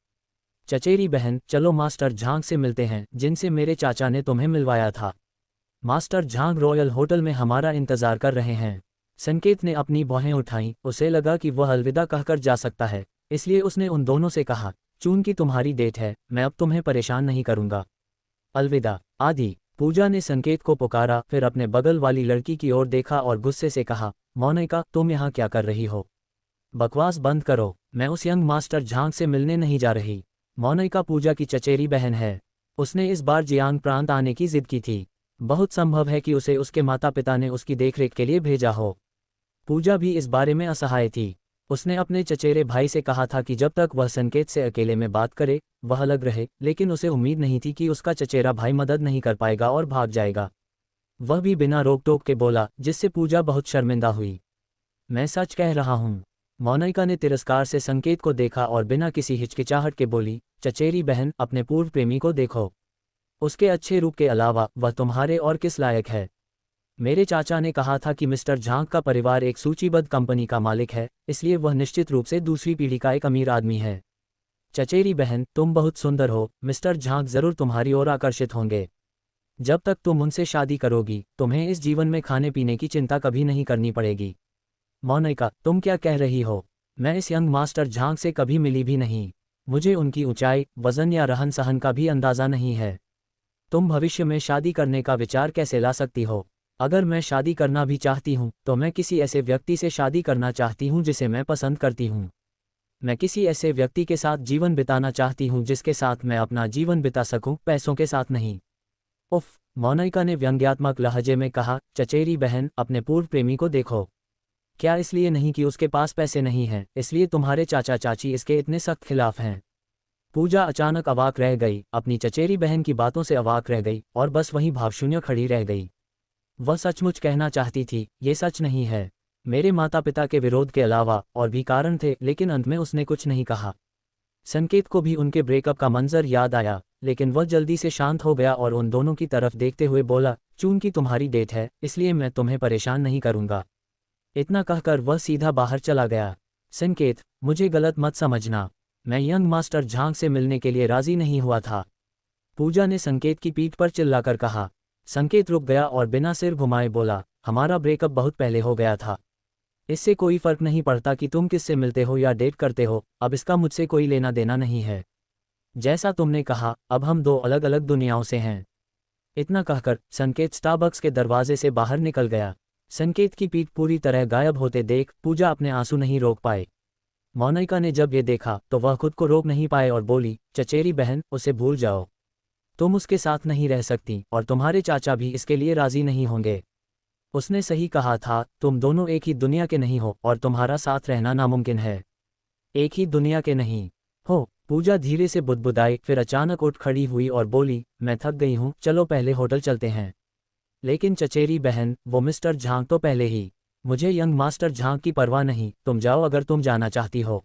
चचेरी बहन, चलो मास्टर झांग से मिलते हैं, जिनसे मेरे चाचा ने तुम्हें मिलवाया था। मास्टर झांग रॉयल होटल में हमारा इंतजार कर रहे हैं। संकेत ने अपनी भौहें उठाईं। उसे लगा कि वह अलविदा कहकर जा सकता है, इसलिए उसने उन दोनों से कहा, चूंकि तुम्हारी डेट है, मैं अब तुम्हें परेशान नहीं करूंगा। अलविदा। आदि। पूजा ने संकेत को पुकारा, फिर अपने बगल वाली लड़की की ओर देखा और गुस्से से कहा, मोनिका, तुम यहाँ क्या कर रही हो? बकवास बंद करो, मैं उस यंग मास्टर झांग से मिलने नहीं जा रही। मोनिका पूजा की चचेरी बहन है। उसने इस बार जियांग प्रांत आने की जिद की थी। बहुत संभव है कि उसे उसके माता पिता ने उसकी देखरेख के लिए भेजा हो। पूजा भी इस बारे में असहाय थी। उसने अपने चचेरे भाई से कहा था कि जब तक वह संकेत से अकेले में बात करे वह अलग रहे, लेकिन उसे उम्मीद नहीं थी कि उसका चचेरा भाई मदद नहीं कर पाएगा और भाग जाएगा। वह भी बिना रोक टोक के बोला, जिससे पूजा बहुत शर्मिंदा हुई। मैं सच कह रहा हूँ। मोनिका ने तिरस्कार से संकेत को देखा और बिना किसी हिचकिचाहट के बोली, चचेरी बहन, अपने पूर्व प्रेमी को देखो। उसके अच्छे रूप के अलावा वह तुम्हारे और किस लायक है? मेरे चाचा ने कहा था कि मिस्टर झांग का परिवार एक सूचीबद्ध कंपनी का मालिक है, इसलिए वह निश्चित रूप से दूसरी पीढ़ी का एक अमीर आदमी है। चचेरी बहन, तुम बहुत सुंदर हो, मिस्टर झांग जरूर तुम्हारी ओर आकर्षित होंगे। जब तक तुम उनसे शादी करोगी, तुम्हें इस जीवन में खाने पीने की चिंता कभी नहीं करनी पड़ेगी। मोनिका, तुम क्या कह रही हो? मैं इस यंग मास्टर झांग से कभी मिली भी नहीं। मुझे उनकी ऊंचाई, वजन या रहन सहन का भी अंदाजा नहीं है। तुम भविष्य में शादी करने का विचार कैसे ला सकती हो? अगर मैं शादी करना भी चाहती हूँ तो मैं किसी ऐसे व्यक्ति से शादी करना चाहती हूँ जिसे मैं पसंद करती हूँ। मैं किसी ऐसे व्यक्ति के साथ जीवन बिताना चाहती हूँ जिसके साथ मैं अपना जीवन बिता सकूँ, पैसों के साथ नहीं। उफ, मोनिका ने व्यंग्यात्मक लहजे में कहा, चचेरी बहन, अपने पूर्व प्रेमी को देखो। क्या इसलिए नहीं कि उसके पास पैसे नहीं हैं, इसलिए तुम्हारे चाचा चाची इसके इतने सख्त खिलाफ हैं? पूजा अचानक अवाक रह गई, अपनी चचेरी बहन की बातों से अवाक रह गई और बस वहीं भावशून्य खड़ी रह गई। वह सचमुच कहना चाहती थी, ये सच नहीं है। मेरे माता पिता के विरोध के अलावा और भी कारण थे, लेकिन अंत में उसने कुछ नहीं कहा। संकेत को भी उनके ब्रेकअप का मंजर याद आया, लेकिन वह जल्दी से शांत हो गया और उन दोनों की तरफ देखते हुए बोला, चूंकि तुम्हारी डेट है इसलिए मैं तुम्हें परेशान नहीं करूंगा। इतना कहकर वह सीधा बाहर चला गया। संकेत, मुझे गलत मत समझना, मैं यंग मास्टर झांग से मिलने के लिए राजी नहीं हुआ था। पूजा ने संकेत की पीठ पर चिल्लाकर कहा। संकेत रुक गया और बिना सिर घुमाए बोला, हमारा ब्रेकअप बहुत पहले हो गया था। इससे कोई फर्क नहीं पड़ता कि तुम किससे मिलते हो या डेट करते हो, अब इसका मुझसे कोई लेना देना नहीं है। जैसा तुमने कहा, अब हम दो अलग अलग दुनियाओं से हैं। इतना कहकर संकेत स्टारबक्स के दरवाजे से बाहर निकल गया। संकेत की पीठ पूरी तरह गायब होते देख पूजा अपने आंसू नहीं रोक पाए। मोनिका ने जब ये देखा तो वह खुद को रोक नहीं पाए और बोली, चचेरी बहन, उसे भूल जाओ। तुम उसके साथ नहीं रह सकती और तुम्हारे चाचा भी इसके लिए राजी नहीं होंगे। उसने सही कहा था, तुम दोनों एक ही दुनिया के नहीं हो और तुम्हारा साथ रहना नामुमकिन है। एक ही दुनिया के नहीं हो। पूजा धीरे से बुदबुदाई, फिर अचानक उठ खड़ी हुई और बोली, मैं थक गई हूँ, चलो पहले होटल चलते हैं। लेकिन चचेरी बहन, वो मिस्टर झांग तो पहले ही। मुझे यंग मास्टर झांग की परवाह नहीं, तुम जाओ अगर तुम जाना चाहती हो।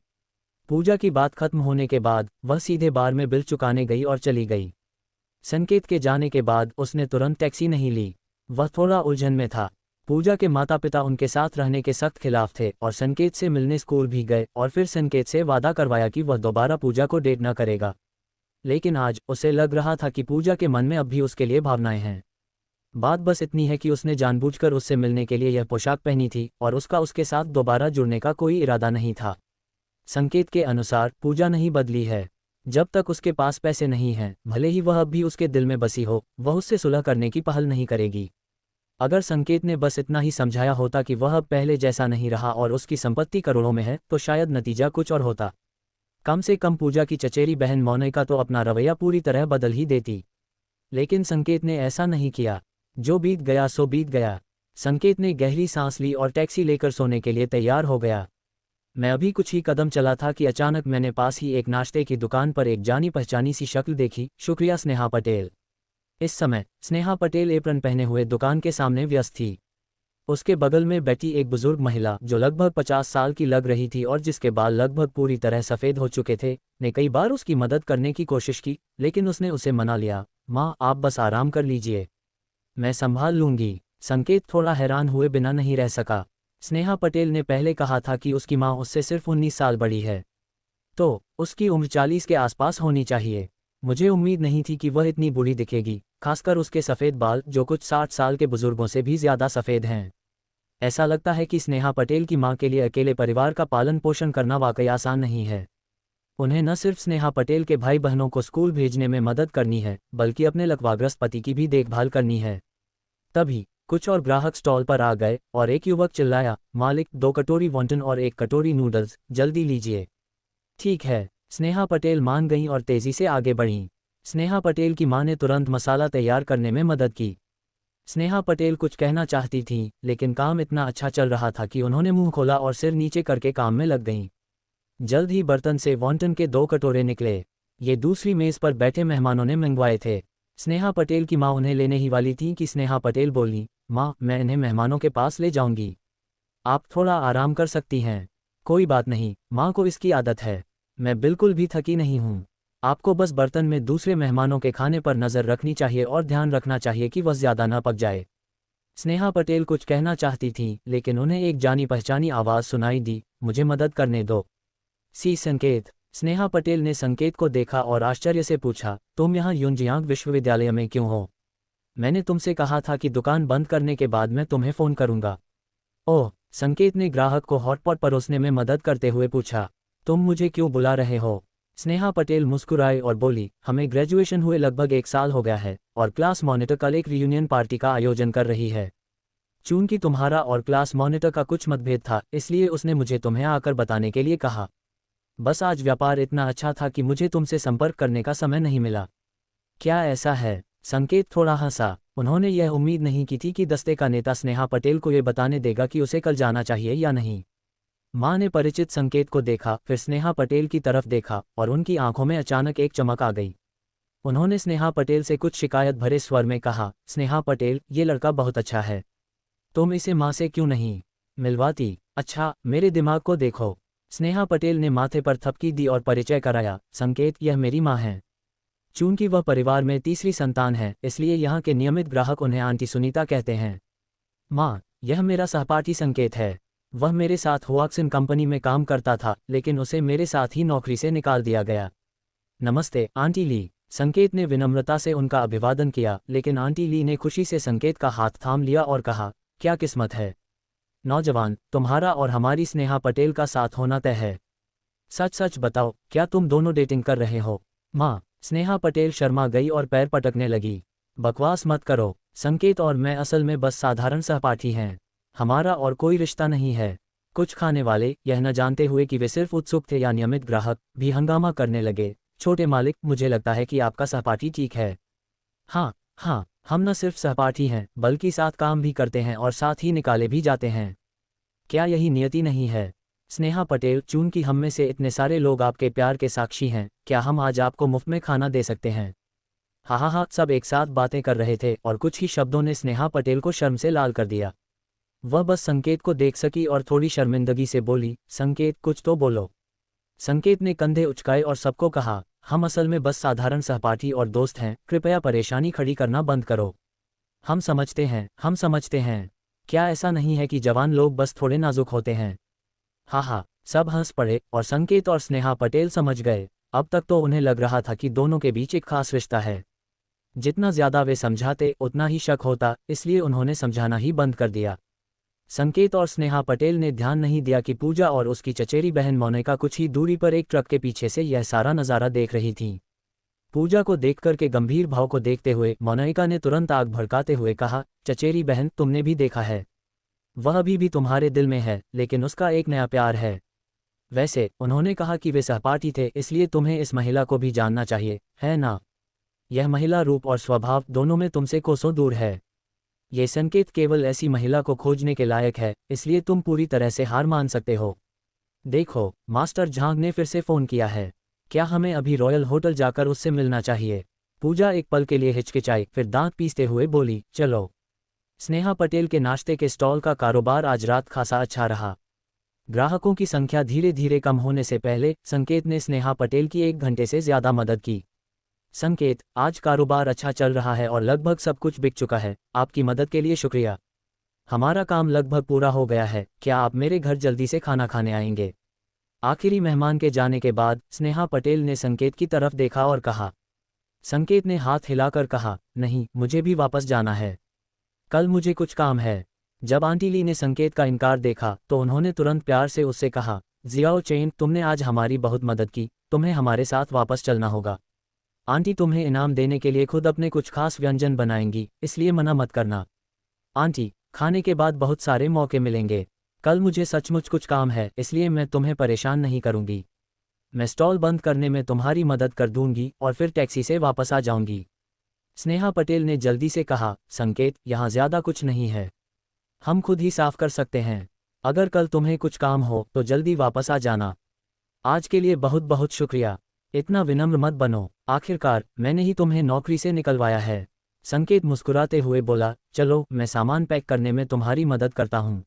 पूजा की बात खत्म होने के बाद वह सीधे बार में बिल चुकाने गई और चली गई। संकेत के जाने के बाद उसने तुरंत टैक्सी नहीं ली। वह थोड़ा उलझन में था। पूजा के माता पिता उनके साथ रहने के सख्त खिलाफ थे और संकेत से मिलने स्कूल भी गए और फिर संकेत से वादा करवाया कि वह दोबारा पूजा को डेट न करेगा। लेकिन आज उसे लग रहा था कि पूजा के मन में अब भी उसके लिए भावनाएं हैं। बात बस इतनी है कि उसने जानबूझकर उससे मिलने के लिए यह पोशाक पहनी थी और उसका उसके साथ दोबारा जुड़ने का कोई इरादा नहीं था। संकेत के अनुसार पूजा नहीं बदली है। जब तक उसके पास पैसे नहीं हैं, भले ही वह अब भी उसके दिल में बसी हो, वह उससे सुलह करने की पहल नहीं करेगी। अगर संकेत ने बस इतना ही समझाया होता कि वह अब पहले जैसा नहीं रहा और उसकी संपत्ति करोड़ों में है, तो शायद नतीजा कुछ और होता। कम से कम पूजा की चचेरी बहन मोनिका तो अपना रवैया पूरी तरह बदल ही देती। लेकिन संकेत ने ऐसा नहीं किया। जो बीत गया सो बीत गया। संकेत ने गहरी सांस ली और टैक्सी लेकर सोने के लिए तैयार हो गया। मैं अभी कुछ ही कदम चला था कि अचानक मैंने पास ही एक नाश्ते की दुकान पर एक जानी पहचानी सी शक्ल देखी। शुक्रिया स्नेहा पटेल। इस समय स्नेहा पटेल एप्रन पहने हुए दुकान के सामने व्यस्त थी। उसके बगल में बैठी एक बुजुर्ग महिला जो लगभग 50 साल की लग रही थी और जिसके बाल लगभग पूरी तरह सफ़ेद हो चुके थे, ने कई बार उसकी मदद करने की कोशिश की, लेकिन उसने उसे मना लिया। माँ, आप बस आराम कर लीजिए, मैं संभाल लूंगी। संकेत थोड़ा हैरान हुए बिना नहीं रह सका। स्नेहा पटेल ने पहले कहा था कि उसकी माँ उससे सिर्फ 19 साल बड़ी है, तो उसकी उम्र 40 के आसपास होनी चाहिए। मुझे उम्मीद नहीं थी कि वह इतनी बूढ़ी दिखेगी, खासकर उसके सफ़ेद बाल जो कुछ 60 साल के बुजुर्गों से भी ज़्यादा सफ़ेद हैं। ऐसा लगता है कि स्नेहा पटेल की मां के लिए अकेले परिवार का पालन पोषण करना वाकई आसान नहीं है। उन्हें न सिर्फ स्नेहा पटेल के भाई बहनों को स्कूल भेजने में मदद करनी है, बल्कि अपने लकवाग्रस्त पति की भी देखभाल करनी है। तभी कुछ और ग्राहक स्टॉल पर आ गए और एक युवक चिल्लाया, मालिक, 2 कटोरी वॉन्टन और 1 कटोरी नूडल्स, जल्दी लीजिए। ठीक है, स्नेहा पटेल मान गईं और तेजी से आगे बढ़ीं। स्नेहा पटेल की मां ने तुरंत मसाला तैयार करने में मदद की। स्नेहा पटेल कुछ कहना चाहती थीं, लेकिन काम इतना अच्छा चल रहा था कि उन्होंने मुंह खोला और सिर नीचे करके काम में लग गईं। जल्द ही बर्तन से वॉन्टन के 2 कटोरे निकले। ये दूसरी मेज़ पर बैठे मेहमानों ने मंगवाए थे। स्नेहा पटेल की माँ उन्हें लेने ही वाली थी कि स्नेहा पटेल बोलीं, माँ, मैं इन्हें मेहमानों के पास ले जाऊंगी। आप थोड़ा आराम कर सकती हैं। कोई बात नहीं, माँ को इसकी आदत है। मैं बिल्कुल भी थकी नहीं हूँ। आपको बस बर्तन में दूसरे मेहमानों के खाने पर नज़र रखनी चाहिए और ध्यान रखना चाहिए कि वह ज़्यादा न पक जाए। स्नेहा पटेल कुछ कहना चाहती थीं, लेकिन उन्हें एक जानी पहचानी आवाज़ सुनाई दी, मुझे मदद करने दो। सी संकेत। स्नेहा पटेल ने संकेत को देखा और आश्चर्य से पूछा, तुम यहाँ युनजियांग विश्वविद्यालय में क्यों हो? मैंने तुमसे कहा था कि दुकान बंद करने के बाद मैं तुम्हें फ़ोन करूंगा। ओह, संकेत ने ग्राहक को हॉटपॉट परोसने में मदद करते हुए पूछा, तुम मुझे क्यों बुला रहे हो? स्नेहा पटेल मुस्कुराई और बोली, हमें ग्रेजुएशन हुए लगभग 1 साल हो गया है और क्लास मॉनिटर कल एक रियूनियन पार्टी का आयोजन कर रही है। चूंकि तुम्हारा और क्लास मॉनिटर का कुछ मतभेद था, इसलिए उसने मुझे तुम्हें आकर बताने के लिए कहा। बस आज व्यापार इतना अच्छा था कि मुझे तुमसे संपर्क करने का समय नहीं मिला। क्या ऐसा है? संकेत थोड़ा हंसा। उन्होंने यह उम्मीद नहीं की थी कि दस्ते का नेता स्नेहा पटेल को ये बताने देगा कि उसे कल जाना चाहिए या नहीं। माँ ने परिचित संकेत को देखा, फिर स्नेहा पटेल की तरफ देखा और उनकी आंखों में अचानक एक चमक आ गई। उन्होंने स्नेहा पटेल से कुछ शिकायत भरे स्वर में कहा, स्नेहा पटेल, ये लड़का बहुत अच्छा है। तुम इसे माँ से क्यों नहीं मिलवाती? अच्छा, मेरे दिमाग को देखो। स्नेहा पटेल ने माथे पर थपकी दी और परिचय कराया, संकेत, यह मेरी माँ है। चूंकि वह परिवार में तीसरी संतान है, इसलिए यहाँ के नियमित ग्राहक उन्हें आंटी सुनीता कहते हैं। माँ, यह मेरा सहपाठी संकेत है। वह मेरे साथ हुआक्सिन कंपनी में काम करता था, लेकिन उसे मेरे साथ ही नौकरी से निकाल दिया गया। नमस्ते, आंटी ली। संकेत ने विनम्रता से उनका अभिवादन किया, लेकिन आंटी ली ने खुशी से संकेत का हाथ थाम लिया और कहा, क्या किस्मत है नौजवान, तुम्हारा और हमारी स्नेहा पटेल का साथ होना तय है। सच सच बताओ, क्या तुम दोनों डेटिंग कर रहे हो? माँ, स्नेहा पटेल शर्मा गई और पैर पटकने लगी। बकवास मत करो, संकेत और मैं असल में बस साधारण सहपाठी हैं। हमारा और कोई रिश्ता नहीं है। कुछ खाने वाले, यह न जानते हुए कि वे सिर्फ उत्सुक थे या नियमित ग्राहक, भी हंगामा करने लगे। छोटे मालिक, मुझे लगता है कि आपका सहपाठी ठीक है। हाँ हाँ, हम न सिर्फ सहपाठी हैं, बल्कि साथ काम भी करते हैं और साथ ही निकाले भी जाते हैं। क्या यही नियति नहीं है? स्नेहा पटेल, चूंकि हम में से इतने सारे लोग आपके प्यार के साक्षी हैं, क्या हम आज आपको मुफ्त में खाना दे सकते हैं? हाँ हाँ हाँ, सब एक साथ बातें कर रहे थे और कुछ ही शब्दों ने स्नेहा पटेल को शर्म से लाल कर दिया। वह बस संकेत को देख सकी और थोड़ी शर्मिंदगी से बोली, संकेत, कुछ तो बोलो। संकेत ने कंधे उचकाए और सबको कहा, हम असल में बस साधारण सहपाठी और दोस्त हैं, कृपया परेशानी खड़ी करना बंद करो। हम समझते हैं, हम समझते हैं। क्या ऐसा नहीं है कि जवान लोग बस थोड़े नाजुक होते हैं? हाँ हाँ, सब हंस पड़े और संकेत और स्नेहा पटेल समझ गए। अब तक तो उन्हें लग रहा था कि दोनों के बीच एक खास रिश्ता है। जितना ज्यादा वे समझाते, उतना ही शक होता, इसलिए उन्होंने समझाना ही बंद कर दिया। संकेत और स्नेहा पटेल ने ध्यान नहीं दिया कि पूजा और उसकी चचेरी बहन मोनिका कुछ ही दूरी पर एक ट्रक के पीछे से यह सारा नज़ारा देख रही थीं। पूजा को देखकर के गंभीर भाव को देखते हुए मोनिका ने तुरंत आग भड़काते हुए कहा, चचेरी बहन, तुमने भी देखा है। वह अभी भी तुम्हारे दिल में है, लेकिन उसका एक नया प्यार है। वैसे उन्होंने कहा कि वे सहपाठी थे, इसलिए तुम्हें इस महिला को भी जानना चाहिए, है ना? यह महिला रूप और स्वभाव दोनों में तुमसे कोसों दूर है। ये संकेत केवल ऐसी महिला को खोजने के लायक है, इसलिए तुम पूरी तरह से हार मान सकते हो। देखो, मास्टर झांग ने फिर से फ़ोन किया है। क्या हमें अभी रॉयल होटल जाकर उससे मिलना चाहिए? पूजा एक पल के लिए हिचकिचाई, फिर दांत पीसते हुए बोली, चलो। स्नेहा पटेल के नाश्ते के स्टॉल का कारोबार आज रात खासा अच्छा रहा। ग्राहकों की संख्या धीरे धीरे कम होने से पहले संकेत ने स्नेहा पटेल की 1 घंटे से ज़्यादा मदद की। संकेत, आज कारोबार अच्छा चल रहा है और लगभग सब कुछ बिक चुका है। आपकी मदद के लिए शुक्रिया। हमारा काम लगभग पूरा हो गया है। क्या आप मेरे घर जल्दी से खाना खाने आएंगे? आखिरी मेहमान के जाने के बाद स्नेहा पटेल ने संकेत की तरफ देखा और कहा। संकेत ने हाथ हिलाकर कहा, नहीं, मुझे भी वापस जाना है। कल मुझे कुछ काम है। जब आंटी ली ने संकेत का इनकार देखा तो उन्होंने तुरंत प्यार से उससे कहा, जियाओ चेन, तुमने आज हमारी बहुत मदद की, तुम्हें हमारे साथ वापस चलना होगा। आंटी तुम्हें इनाम देने के लिए खुद अपने कुछ खास व्यंजन बनाएंगी, इसलिए मना मत करना। आंटी, खाने के बाद बहुत सारे मौके मिलेंगे। कल मुझे सचमुच कुछ काम है, इसलिए मैं तुम्हें परेशान नहीं करूंगी। मैं स्टॉल बंद करने में तुम्हारी मदद कर दूंगी और फिर टैक्सी से वापस आ जाऊंगी। स्नेहा पटेल ने जल्दी से कहा, संकेत, यहाँ ज़्यादा कुछ नहीं है, हम खुद ही साफ कर सकते हैं। अगर कल तुम्हें कुछ काम हो तो जल्दी वापस आ जाना। आज के लिए बहुत बहुत शुक्रिया। इतना विनम्र मत बनो, आखिरकार मैंने ही तुम्हें नौकरी से निकलवाया है। संकेत मुस्कुराते हुए बोला, चलो मैं सामान पैक करने में तुम्हारी मदद करता हूँ।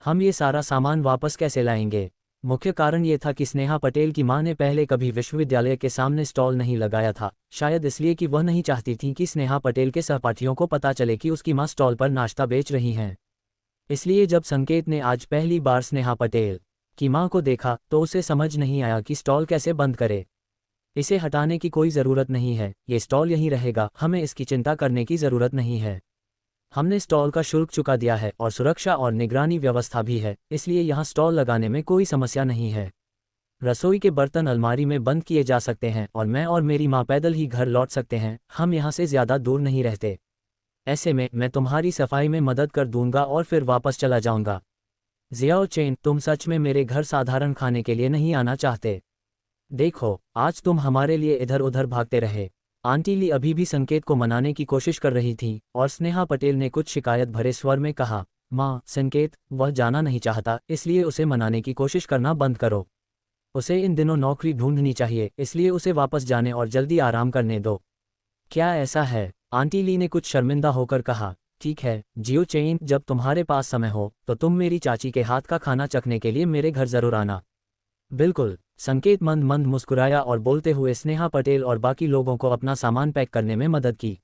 हम ये सारा सामान वापस कैसे लाएंगे? मुख्य कारण ये था कि स्नेहा पटेल की मां ने पहले कभी विश्वविद्यालय के सामने स्टॉल नहीं लगाया था, शायद इसलिए कि वह नहीं चाहती थी कि स्नेहा पटेल के सहपाठियों को पता चले कि उसकी मां स्टॉल पर नाश्ता बेच रही हैं। इसलिए जब संकेत ने आज पहली बार स्नेहा पटेल की मां को देखा तो उसे समझ नहीं आया कि स्टॉल कैसे बंद करे। इसे हटाने की कोई ज़रूरत नहीं है, ये स्टॉल यहीं रहेगा, हमें इसकी चिंता करने की ज़रूरत नहीं है। हमने स्टॉल का शुल्क चुका दिया है और सुरक्षा और निगरानी व्यवस्था भी है, इसलिए यहाँ स्टॉल लगाने में कोई समस्या नहीं है। रसोई के बर्तन अलमारी में बंद किए जा सकते हैं और मैं और मेरी माँ पैदल ही घर लौट सकते हैं, हम यहाँ से ज़्यादा दूर नहीं रहते। ऐसे में मैं तुम्हारी सफाई में मदद कर दूंगा और फिर वापस चला जाऊंगा। जियाओ चेन, तुम सच में मेरे घर साधारण खाने के लिए नहीं आना चाहते? देखो, आज तुम हमारे लिए इधर उधर भागते रहे। आंटी ली अभी भी संकेत को मनाने की कोशिश कर रही थी और स्नेहा पटेल ने कुछ शिकायत भरे स्वर में कहा, माँ, संकेत वह जाना नहीं चाहता, इसलिए उसे मनाने की कोशिश करना बंद करो। उसे इन दिनों नौकरी ढूंढनी चाहिए, इसलिए उसे वापस जाने और जल्दी आराम करने दो। क्या ऐसा है? आंटी ली ने कुछ शर्मिंदा होकर कहा, ठीक है जियो चेन, जब तुम्हारे पास समय हो तो तुम मेरी चाची के हाथ का खाना चखने के लिए मेरे घर जरूर आना। बिल्कुल। संकेत मंद मंद मुस्कुराया और बोलते हुए स्नेहा पटेल और बाकी लोगों को अपना सामान पैक करने में मदद की।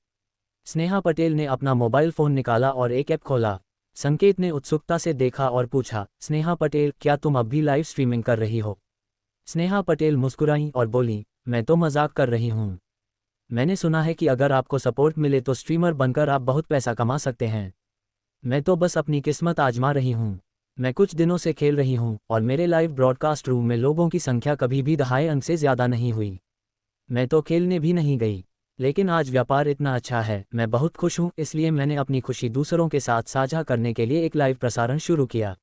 स्नेहा पटेल ने अपना मोबाइल फ़ोन निकाला और एक ऐप खोला। संकेत ने उत्सुकता से देखा और पूछा, स्नेहा पटेल, क्या तुम अब भी लाइव स्ट्रीमिंग कर रही हो? स्नेहा पटेल मुस्कुराईं और बोली, मैं तो मजाक कर रही हूँ। मैंने सुना है कि अगर आपको सपोर्ट मिले तो स्ट्रीमर बनकर आप बहुत पैसा कमा सकते हैं। मैं तो बस अपनी किस्मत आजमा रही हूँ। मैं कुछ दिनों से खेल रही हूँ और मेरे लाइव ब्रॉडकास्ट रूम में लोगों की संख्या कभी भी 2.5 अंक से ज़्यादा नहीं हुई। मैं तो खेलने भी नहीं गई, लेकिन आज व्यापार इतना अच्छा है, मैं बहुत खुश हूँ, इसलिए मैंने अपनी खुशी दूसरों के साथ साझा करने के लिए एक लाइव प्रसारण शुरू किया।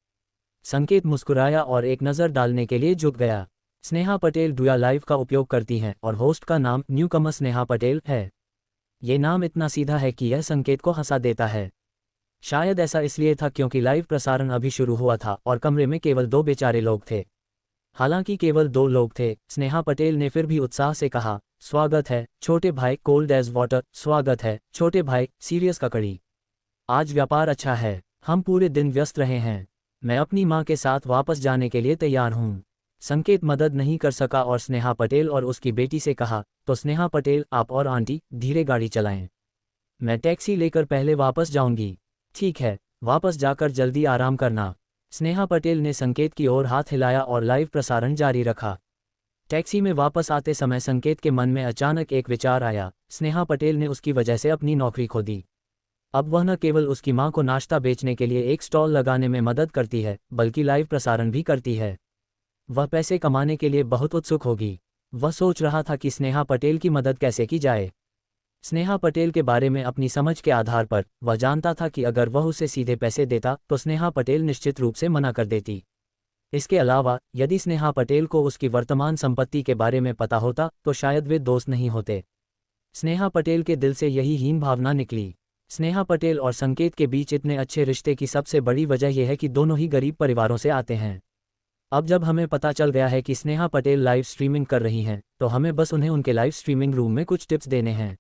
संकेत मुस्कुराया और एक नज़र डालने के लिए झुक गया। स्नेहा पटेल डुया लाइव का उपयोग करती हैं और होस्ट का नाम न्यूकमर स्नेहा पटेल है। ये नाम इतना सीधा है कि यह संकेत को हंसा देता है। शायद ऐसा इसलिए था क्योंकि लाइव प्रसारण अभी शुरू हुआ था और कमरे में केवल 2 बेचारे लोग थे। हालांकि केवल 2 लोग थे, स्नेहा पटेल ने फिर भी उत्साह से कहा, स्वागत है छोटे भाई कोल्ड एज वाटर, स्वागत है छोटे भाई सीरियस ककड़ी। आज व्यापार अच्छा है, हम पूरे दिन व्यस्त रहे हैं, मैं अपनी माँ के साथ वापस जाने के लिए तैयार हूँ। संकेत मदद नहीं कर सका और स्नेहा पटेल और उसकी बेटी से कहा, तो स्नेहा पटेल, आप और आंटी धीरे गाड़ी चलाएं, मैं टैक्सी लेकर पहले वापस जाऊंगी। ठीक है, वापस जाकर जल्दी आराम करना। स्नेहा पटेल ने संकेत की ओर हाथ हिलाया और लाइव प्रसारण जारी रखा। टैक्सी में वापस आते समय संकेत के मन में अचानक एक विचार आया, स्नेहा पटेल ने उसकी वजह से अपनी नौकरी खो दी। अब वह न केवल उसकी मां को नाश्ता बेचने के लिए एक स्टॉल लगाने में मदद करती है, बल्कि लाइव प्रसारण भी करती है। वह पैसे कमाने के लिए बहुत उत्सुक होगी। वह सोच रहा था कि स्नेहा पटेल की मदद कैसे की जाए। स्नेहा पटेल के बारे में अपनी समझ के आधार पर वह जानता था कि अगर वह उसे सीधे पैसे देता तो स्नेहा पटेल निश्चित रूप से मना कर देती। इसके अलावा यदि स्नेहा पटेल को उसकी वर्तमान संपत्ति के बारे में पता होता तो शायद वे दोस्त नहीं होते। स्नेहा पटेल के दिल से यही हीन भावना निकली। स्नेहा पटेल और संकेत के बीच इतने अच्छे रिश्ते की सबसे बड़ी वजह यह है कि दोनों ही गरीब परिवारों से आते हैं। अब जब हमें पता चल गया है कि स्नेहा पटेल लाइव स्ट्रीमिंग कर रही हैं, तो हमें बस उन्हें उनके लाइव स्ट्रीमिंग रूम में कुछ टिप्स देने हैं।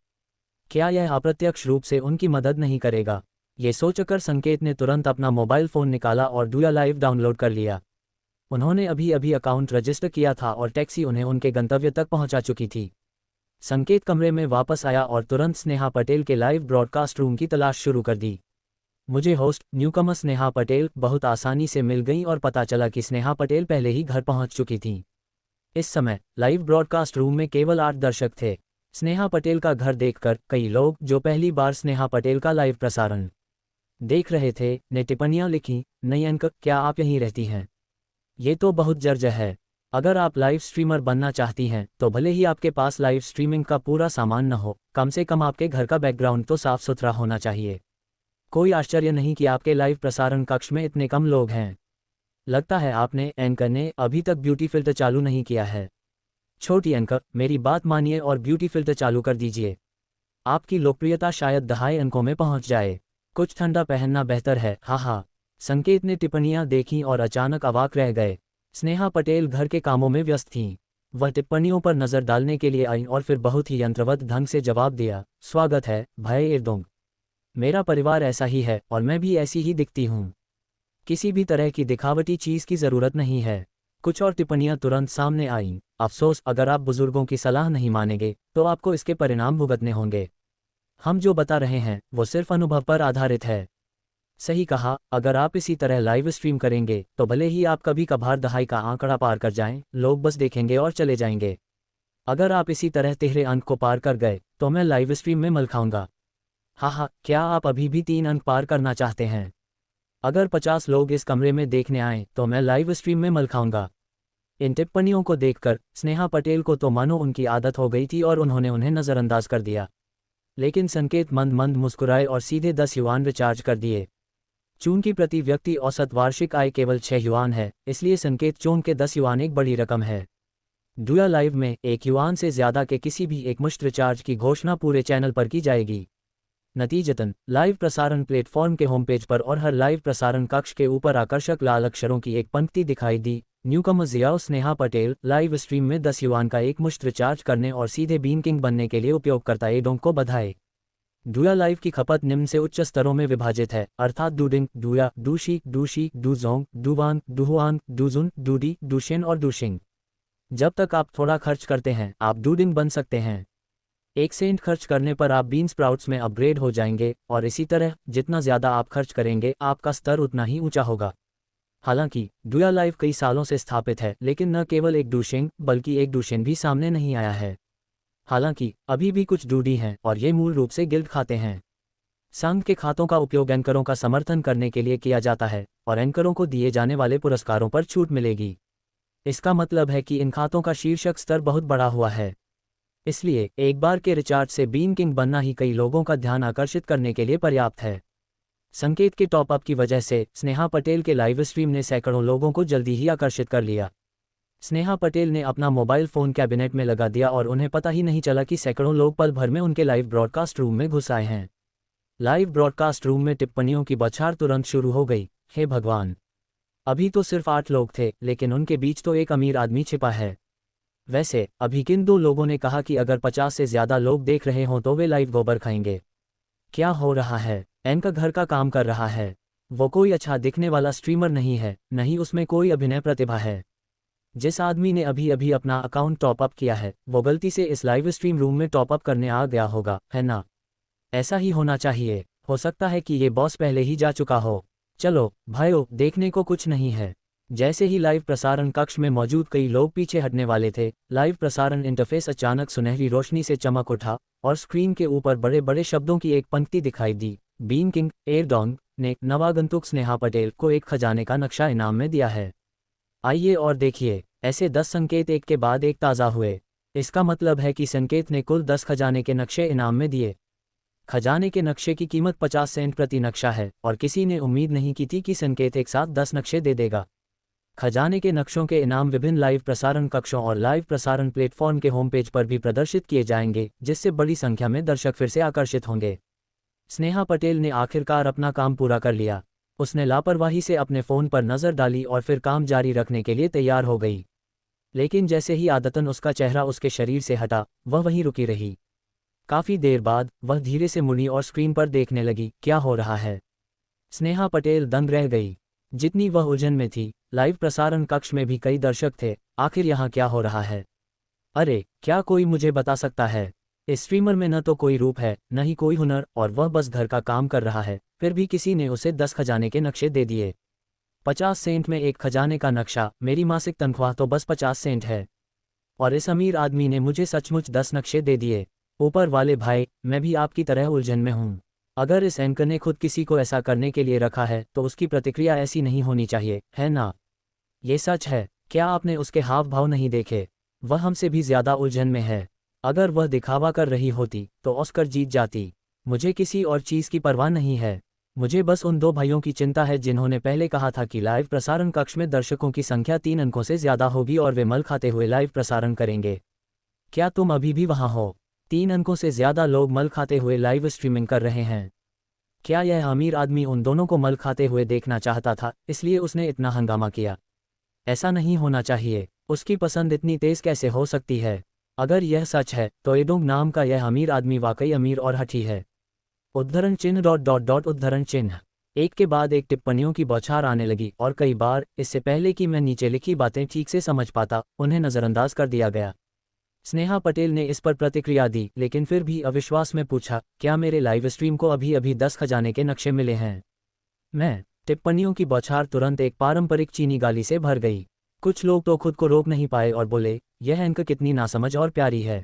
क्या यह अप्रत्यक्ष रूप से उनकी मदद नहीं करेगा? ये सोचकर संकेत ने तुरंत अपना मोबाइल फ़ोन निकाला और डुया लाइव डाउनलोड कर लिया। उन्होंने अभी अभी अकाउंट रजिस्टर किया था और टैक्सी उन्हें उनके गंतव्य तक पहुंचा चुकी थी। संकेत कमरे में वापस आया और तुरंत स्नेहा पटेल के लाइव ब्रॉडकास्ट रूम की तलाश शुरू कर दी। मुझे होस्ट न्यूकमर स्नेहा पटेल बहुत आसानी से मिल गई और पता चला कि स्नेहा पटेल पहले ही घर पहुंच चुकी थीं। इस समय लाइव ब्रॉडकास्ट रूम में केवल 8 दर्शक थे। स्नेहा पटेल का घर देखकर कई लोग जो पहली बार स्नेहा पटेल का लाइव प्रसारण देख रहे थे ने टिप्पणियां लिखी, नई अंक, क्या आप यहीं रहती हैं? ये तो बहुत जर्ज है। अगर आप लाइव स्ट्रीमर बनना चाहती हैं तो भले ही आपके पास लाइव स्ट्रीमिंग का पूरा सामान न हो, कम से कम आपके घर का बैकग्राउंड तो साफ सुथरा होना चाहिए। कोई आश्चर्य नहीं कि आपके लाइव प्रसारण कक्ष में इतने कम लोग हैं। लगता है आपने एंकर ने अभी तक ब्यूटी फिल्टर चालू नहीं किया है। छोटी एंकर, मेरी बात मानिए और ब्यूटी फिल्टर चालू कर दीजिए। आपकी लोकप्रियता शायद दहाई अंकों में पहुंच जाए। कुछ ठंडा पहनना बेहतर है, हाँ। संकेत ने टिप्पणियां देखीं और अचानक अवाक रह गए। स्नेहा पटेल घर के कामों में व्यस्त थीं। वह टिप्पणियों पर नजर डालने के लिए आईं और फिर बहुत ही यंत्रवत ढंग से जवाब दिया, स्वागत है, भाई इरदोंग। मेरा परिवार ऐसा ही है और मैं भी ऐसी ही दिखती हूँ। किसी भी तरह की दिखावटी चीज की जरूरत नहीं है। कुछ और टिप्पणियां तुरंत सामने आईं। अफसोस, अगर आप बुजुर्गों की सलाह नहीं मानेंगे तो आपको इसके परिणाम भुगतने होंगे। हम जो बता रहे हैं वो सिर्फ अनुभव पर आधारित है। सही कहा, अगर आप इसी तरह लाइव स्ट्रीम करेंगे तो भले ही आप कभी कभार दहाई का आंकड़ा पार कर जाएं, लोग बस देखेंगे और चले जाएंगे। अगर आप इसी तरह तिहरे अंक को पार कर गए तो मैं लाइव स्ट्रीम में मल खाऊंगा। हाँ, क्या आप अभी भी 3 अंक पार करना चाहते हैं? अगर 50 लोग इस कमरे में देखने आएं तो मैं लाइव स्ट्रीम में मल खाऊंगा। इन टिप्पणियों को देखकर स्नेहा पटेल को तो मानो उनकी आदत हो गई थी और उन्होंने उन्हें नज़रअंदाज कर दिया। लेकिन संकेत मंद मंद मुस्कुराए और सीधे 10 युआन रिचार्ज कर दिए। चूंकि प्रति व्यक्ति औसत वार्षिक आय केवल 6 युआन है, इसलिए संकेत चोन के 10 युआन एक बड़ी रकम है। डुया लाइव में 1 युआन से ज्यादा के किसी भी एक मुश्त रिचार्ज की घोषणा पूरे चैनल पर की जाएगी। नतीजतन लाइव प्रसारण प्लेटफॉर्म के होम पेज पर और हर लाइव प्रसारण कक्ष के ऊपर आकर्षक लाल अक्षरों की एक पंक्ति दिखाई दी, newcomer Xiao Sneha Patel live stream में 10 युआन का एक मुश्त रिचार्ज करने और सीधे बीन किंग बनने के लिए उपयोगकर्ता एडोंग को बधाई। डुया लाइव की खपत निम्न से उच्च स्तरों में विभाजित है, अर्थात डूडिंग, डुया, डूशी, डूशी, डूजोंग, डुवान, डुहुआन, डूजुन, डूडी, डूशेन और डूशिंग। जब तक आप थोड़ा खर्च करते हैं आप डूडिंग बन सकते हैं। 1 सेंट खर्च करने पर आप बीन स्प्राउट्स में अपग्रेड हो जाएंगे और इसी तरह जितना ज़्यादा आप खर्च करेंगे आपका स्तर उतना ही ऊंचा होगा। हालांकि डुया लाइव कई सालों से स्थापित है, लेकिन न केवल एक डूशिंग बल्कि एक डूशेन भी सामने नहीं आया है। हालांकि अभी भी कुछ डूडी हैं और ये मूल रूप से गिल्ड खाते हैं। संघ के खातों का उपयोग एंकरों का समर्थन करने के लिए किया जाता है और एंकरों को दिए जाने वाले पुरस्कारों पर छूट मिलेगी। इसका मतलब है कि इन खातों का शीर्षक स्तर बहुत बड़ा हुआ है। इसलिए एक बार के रिचार्ज से बीन किंग बनना ही कई लोगों का ध्यान आकर्षित करने के लिए पर्याप्त है। संकेत के टॉपअप की वजह से स्नेहा पटेल के लाइव स्ट्रीम ने सैकड़ों लोगों को जल्दी ही आकर्षित कर लिया। स्नेहा पटेल ने अपना मोबाइल फ़ोन कैबिनेट में लगा दिया और उन्हें पता ही नहीं चला कि सैकड़ों लोग पल भर में उनके लाइव ब्रॉडकास्ट रूम में घुस आए हैं। लाइव ब्रॉडकास्ट रूम में टिप्पणियों की बौछार तुरंत शुरू हो गई। हे भगवान, अभी तो सिर्फ 8 लोग थे, लेकिन उनके बीच तो एक अमीर आदमी छिपा है। वैसे अभी किन 2 लोगों ने कहा कि अगर 50 से ज़्यादा लोग देख रहे हों तो वे लाइव गोबर खाएंगे। क्या हो रहा है? एंकर घर का काम कर रहा है। वो कोई अच्छा दिखने वाला स्ट्रीमर नहीं है, नहीं उसमें कोई अभिनय प्रतिभा है। जिस आदमी ने अभी अभी अपना अकाउंट टॉपअप किया है वो गलती से इस लाइव स्ट्रीम रूम में टॉपअप करने आ गया होगा, है ना? ऐसा ही होना चाहिए। हो सकता है कि ये बॉस पहले ही जा चुका हो। चलो भाइयों, देखने को कुछ नहीं है। जैसे ही लाइव प्रसारण कक्ष में मौजूद कई लोग पीछे हटने वाले थे, लाइव प्रसारण इंटरफेस अचानक सुनहरी रोशनी से चमक उठा और स्क्रीन के ऊपर बड़े बड़े शब्दों की एक पंक्ति दिखाई दी। बीन किंग एयरडोंग ने नवागंतुक स्नेहा पटेल को एक खजाने का नक्शा इनाम में दिया है। आइए और देखिए। ऐसे 10 संकेत एक के बाद एक ताज़ा हुए। इसका मतलब है कि संकेत ने कुल 10 खजाने के नक्शे इनाम में दिए। खजाने के नक्शे की कीमत 50 सेंट प्रति नक्शा है और किसी ने उम्मीद नहीं की थी कि संकेत एक साथ 10 नक्शे दे देगा। खजाने के नक्शों के इनाम विभिन्न लाइव प्रसारण कक्षों और लाइव प्रसारण प्लेटफॉर्म के होम पेज पर भी प्रदर्शित किए जाएंगे, जिससे बड़ी संख्या में दर्शक फिर से आकर्षित होंगे। स्नेहा पटेल ने आखिरकार अपना काम पूरा कर लिया। उसने लापरवाही से अपने फ़ोन पर नज़र डाली और फिर काम जारी रखने के लिए तैयार हो गई। लेकिन जैसे ही आदतन उसका चेहरा उसके शरीर से हटा, वह वहीं रुकी रही। काफ़ी देर बाद वह धीरे से मुड़ी और स्क्रीन पर देखने लगी। क्या हो रहा है? स्नेहा पटेल दंग रह गई। जितनी वह उलझन में थी, लाइव प्रसारण कक्ष में भी कई दर्शक थे। आखिर यहाँ क्या हो रहा है? अरे, क्या कोई मुझे बता सकता है? इस स्ट्रीमर में न तो कोई रूप है, न ही कोई हुनर, और वह बस घर का काम कर रहा है। फिर भी किसी ने उसे 10 खजाने के नक्शे दे दिए। 50 सेंट में एक खजाने का नक्शा। मेरी मासिक तनख्वाह तो बस 50 सेंट है। और इस अमीर आदमी ने मुझे सचमुच 10 नक्शे दे दिए। ऊपर वाले भाई, मैं भी आपकी तरह उलझन में हूँ। अगर इस एंकर ने खुद किसी को ऐसा करने के लिए रखा है तो उसकी प्रतिक्रिया ऐसी नहीं होनी चाहिए, है ना? ये सच है। क्या आपने उसके हाव भाव नहीं देखे? वह हमसे भी ज्यादा उलझन में है। अगर वह दिखावा कर रही होती तो ऑस्कर जीत जाती। मुझे किसी और चीज़ की परवाह नहीं है। मुझे बस उन 2 भाइयों की चिंता है जिन्होंने पहले कहा था कि लाइव प्रसारण कक्ष में दर्शकों की संख्या 3 अंकों से ज्यादा होगी और वे मल खाते हुए लाइव प्रसारण करेंगे। क्या तुम अभी भी वहां हो? 3 अंकों से ज़्यादा लोग मल खाते हुए लाइव स्ट्रीमिंग कर रहे हैं। क्या यह अमीर आदमी उन दोनों को मल खाते हुए देखना चाहता था, इसलिए उसने इतना हंगामा किया? ऐसा नहीं होना चाहिए। उसकी पसंद इतनी तेज़ कैसे हो सकती है? अगर यह सच है तो एडोंग नाम का यह अमीर आदमी वाकई अमीर और हठी है। उद्धरण चिन्ह डॉट डॉट डॉट उद्धरण चिन्ह। एक के बाद एक टिप्पणियों की बौछार आने लगी और कई बार, इससे पहले कि मैं नीचे लिखी बातें ठीक से समझ पाता, उन्हें नज़रअंदाज कर दिया गया। स्नेहा पटेल ने इस पर प्रतिक्रिया दी, लेकिन फिर भी अविश्वास में पूछा, क्या मेरे लाइव स्ट्रीम को अभी अभी 10 खजाने के नक्शे मिले हैं? मैं टिप्पणियों की बौछार तुरंत एक पारंपरिक चीनी गाली से भर गई। कुछ लोग तो खुद को रोक नहीं पाए और बोले, यह अंक कितनी नासमझ और प्यारी है।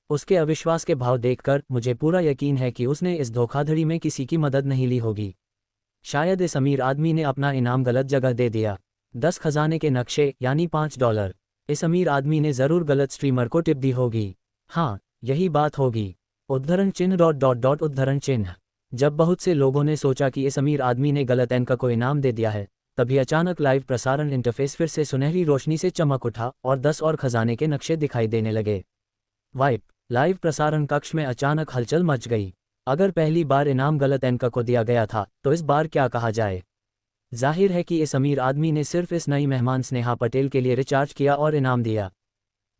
उसके अविश्वास के भाव देखकर मुझे पूरा यकीन है कि उसने इस धोखाधड़ी में किसी की मदद नहीं ली होगी। शायद इस अमीर आदमी ने अपना इनाम गलत जगह दे दिया। 10 खजाने के नक्शे यानी $5। इस अमीर आदमी ने ज़रूर गलत स्ट्रीमर को टिप दी होगी। हाँ, यही बात होगी। उद्धरण चिन्ह डॉट डॉट डॉट उद्धरण चिन्ह। जब बहुत से लोगों ने सोचा कि इस अमीर आदमी ने गलत अंक को इनाम दे दिया है, तभी अचानक लाइव प्रसारण इंटरफेस फिर से सुनहरी रोशनी से चमक उठा और 10 और खजाने के नक्शे दिखाई देने लगे। वाइप लाइव प्रसारण कक्ष में अचानक हलचल मच गई। अगर पहली बार इनाम गलत अंक को दिया गया था, तो इस बार क्या कहा जाए? जाहिर है कि इस अमीर आदमी ने सिर्फ इस नई मेहमान स्नेहा पटेल के लिए रिचार्ज किया और इनाम दिया।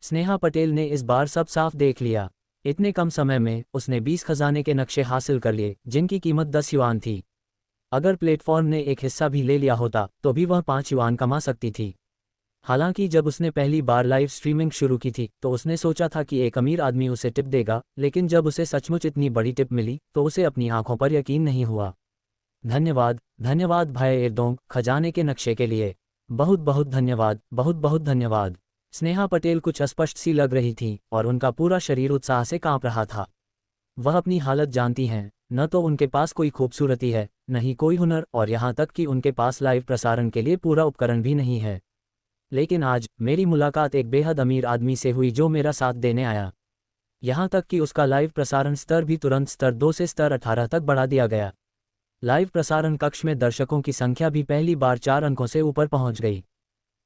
स्नेहा पटेल ने इस बार सब साफ देख लिया। इतने कम समय में उसने 20 खजाने के नक्शे हासिल कर लिए, जिनकी कीमत 10 युआन थी। अगर प्लेटफॉर्म ने एक हिस्सा भी ले लिया होता तो भी वह 5 युआन कमा सकती थी। हालांकि जब उसने पहली बार लाइव स्ट्रीमिंग शुरू की थी तो उसने सोचा था कि एक अमीर आदमी उसे टिप देगा, लेकिन जब उसे सचमुच इतनी बड़ी टिप मिली तो उसे अपनी आंखों पर यकीन नहीं हुआ। धन्यवाद, धन्यवाद भाई एडोंग, खजाने के नक्शे के लिए। बहुत बहुत धन्यवाद, बहुत बहुत धन्यवाद। स्नेहा पटेल कुछ अस्पष्ट सी लग रही थी और उनका पूरा शरीर उत्साह से कांप रहा था। वह अपनी हालत जानती हैं, न तो उनके पास कोई खूबसूरती है, न ही कोई हुनर, और यहाँ तक कि उनके पास लाइव प्रसारण के लिए पूरा उपकरण भी नहीं है। लेकिन आज मेरी मुलाकात एक बेहद अमीर आदमी से हुई जो मेरा साथ देने आया। यहाँ तक कि उसका लाइव प्रसारण स्तर भी तुरंत स्तर 2 से स्तर 18 तक बढ़ा दिया गया। लाइव प्रसारण कक्ष में दर्शकों की संख्या भी पहली बार 4 अंकों से ऊपर पहुंच गई।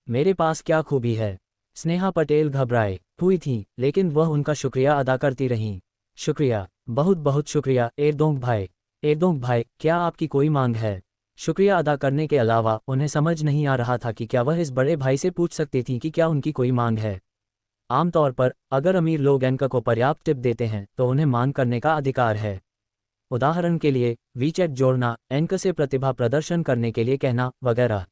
मेरे पास क्या खूबी है? स्नेहा पटेल घबराए हुई थी, लेकिन वह उनका शुक्रिया अदा करती रहीं। शुक्रिया, बहुत बहुत शुक्रिया एडोंग भाई। एडोंग भाई, क्या आपकी कोई मांग है? शुक्रिया अदा करने के अलावा उन्हें समझ नहीं आ रहा था कि क्या वह इस बड़े भाई से पूछ सकती थी कि क्या उनकी कोई मांग है। आमतौर पर अगर अमीर लोग अंक को पर्याप्त टिप देते हैं तो उन्हें मांग करने का अधिकार है। उदाहरण के लिए, वीचैट जोड़ना, अंक से प्रतिभा प्रदर्शन करने के लिए कहना, वगैरह।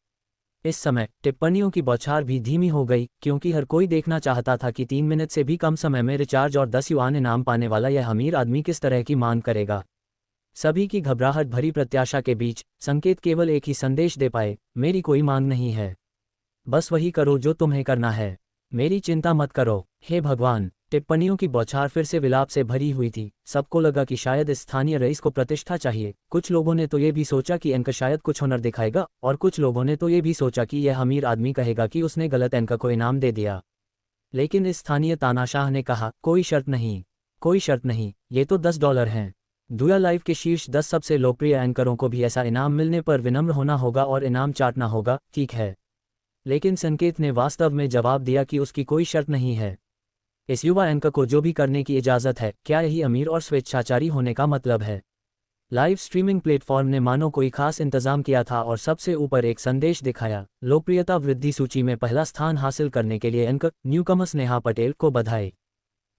इस समय टिप्पणियों की बौछार भी धीमी हो गई, क्योंकि हर कोई देखना चाहता था कि 3 मिनट से भी कम समय में रिचार्ज और 10 युआन इनाम पाने वाला यह अमीर आदमी किस तरह की मांग करेगा। सभी की घबराहट भरी प्रत्याशा के बीच संकेत केवल एक ही संदेश दे पाए, मेरी कोई मांग नहीं है। बस वही करो जो तुम्हें करना है। मेरी चिंता मत करो। हे भगवान। टिप्पणियों की बौछार फिर से विलाप से भरी हुई थी। सबको लगा कि शायद इस स्थानीय रईस को प्रतिष्ठा चाहिए। कुछ लोगों ने तो ये भी सोचा कि अंक शायद कुछ हुनर दिखाएगा, और कुछ लोगों ने तो ये भी सोचा कि यह अमीर आदमी कहेगा कि उसने गलत अंक को इनाम दे दिया। लेकिन इस स्थानीय तानाशाह ने कहा, कोई शर्त नहीं, कोई शर्त नहीं, ये तो $10 हैं। दुआ लाइव के शीर्ष 10 सबसे लोकप्रिय एंकरों को भी ऐसा इनाम मिलने पर विनम्र होना होगा और इनाम चाटना होगा, ठीक है। लेकिन संकेत ने वास्तव में जवाब दिया कि उसकी कोई शर्त नहीं है। इस युवा एंकर को जो भी करने की इजाज़त है, क्या यही अमीर और स्वेच्छाचारी होने का मतलब है? लाइव स्ट्रीमिंग प्लेटफॉर्म ने मानो कोई खास इंतजाम किया था और सबसे ऊपर एक संदेश दिखाया, लोकप्रियता वृद्धि सूची में पहला स्थान हासिल करने के लिए एंकर न्यूकमर स्नेहा पटेल को बधाई।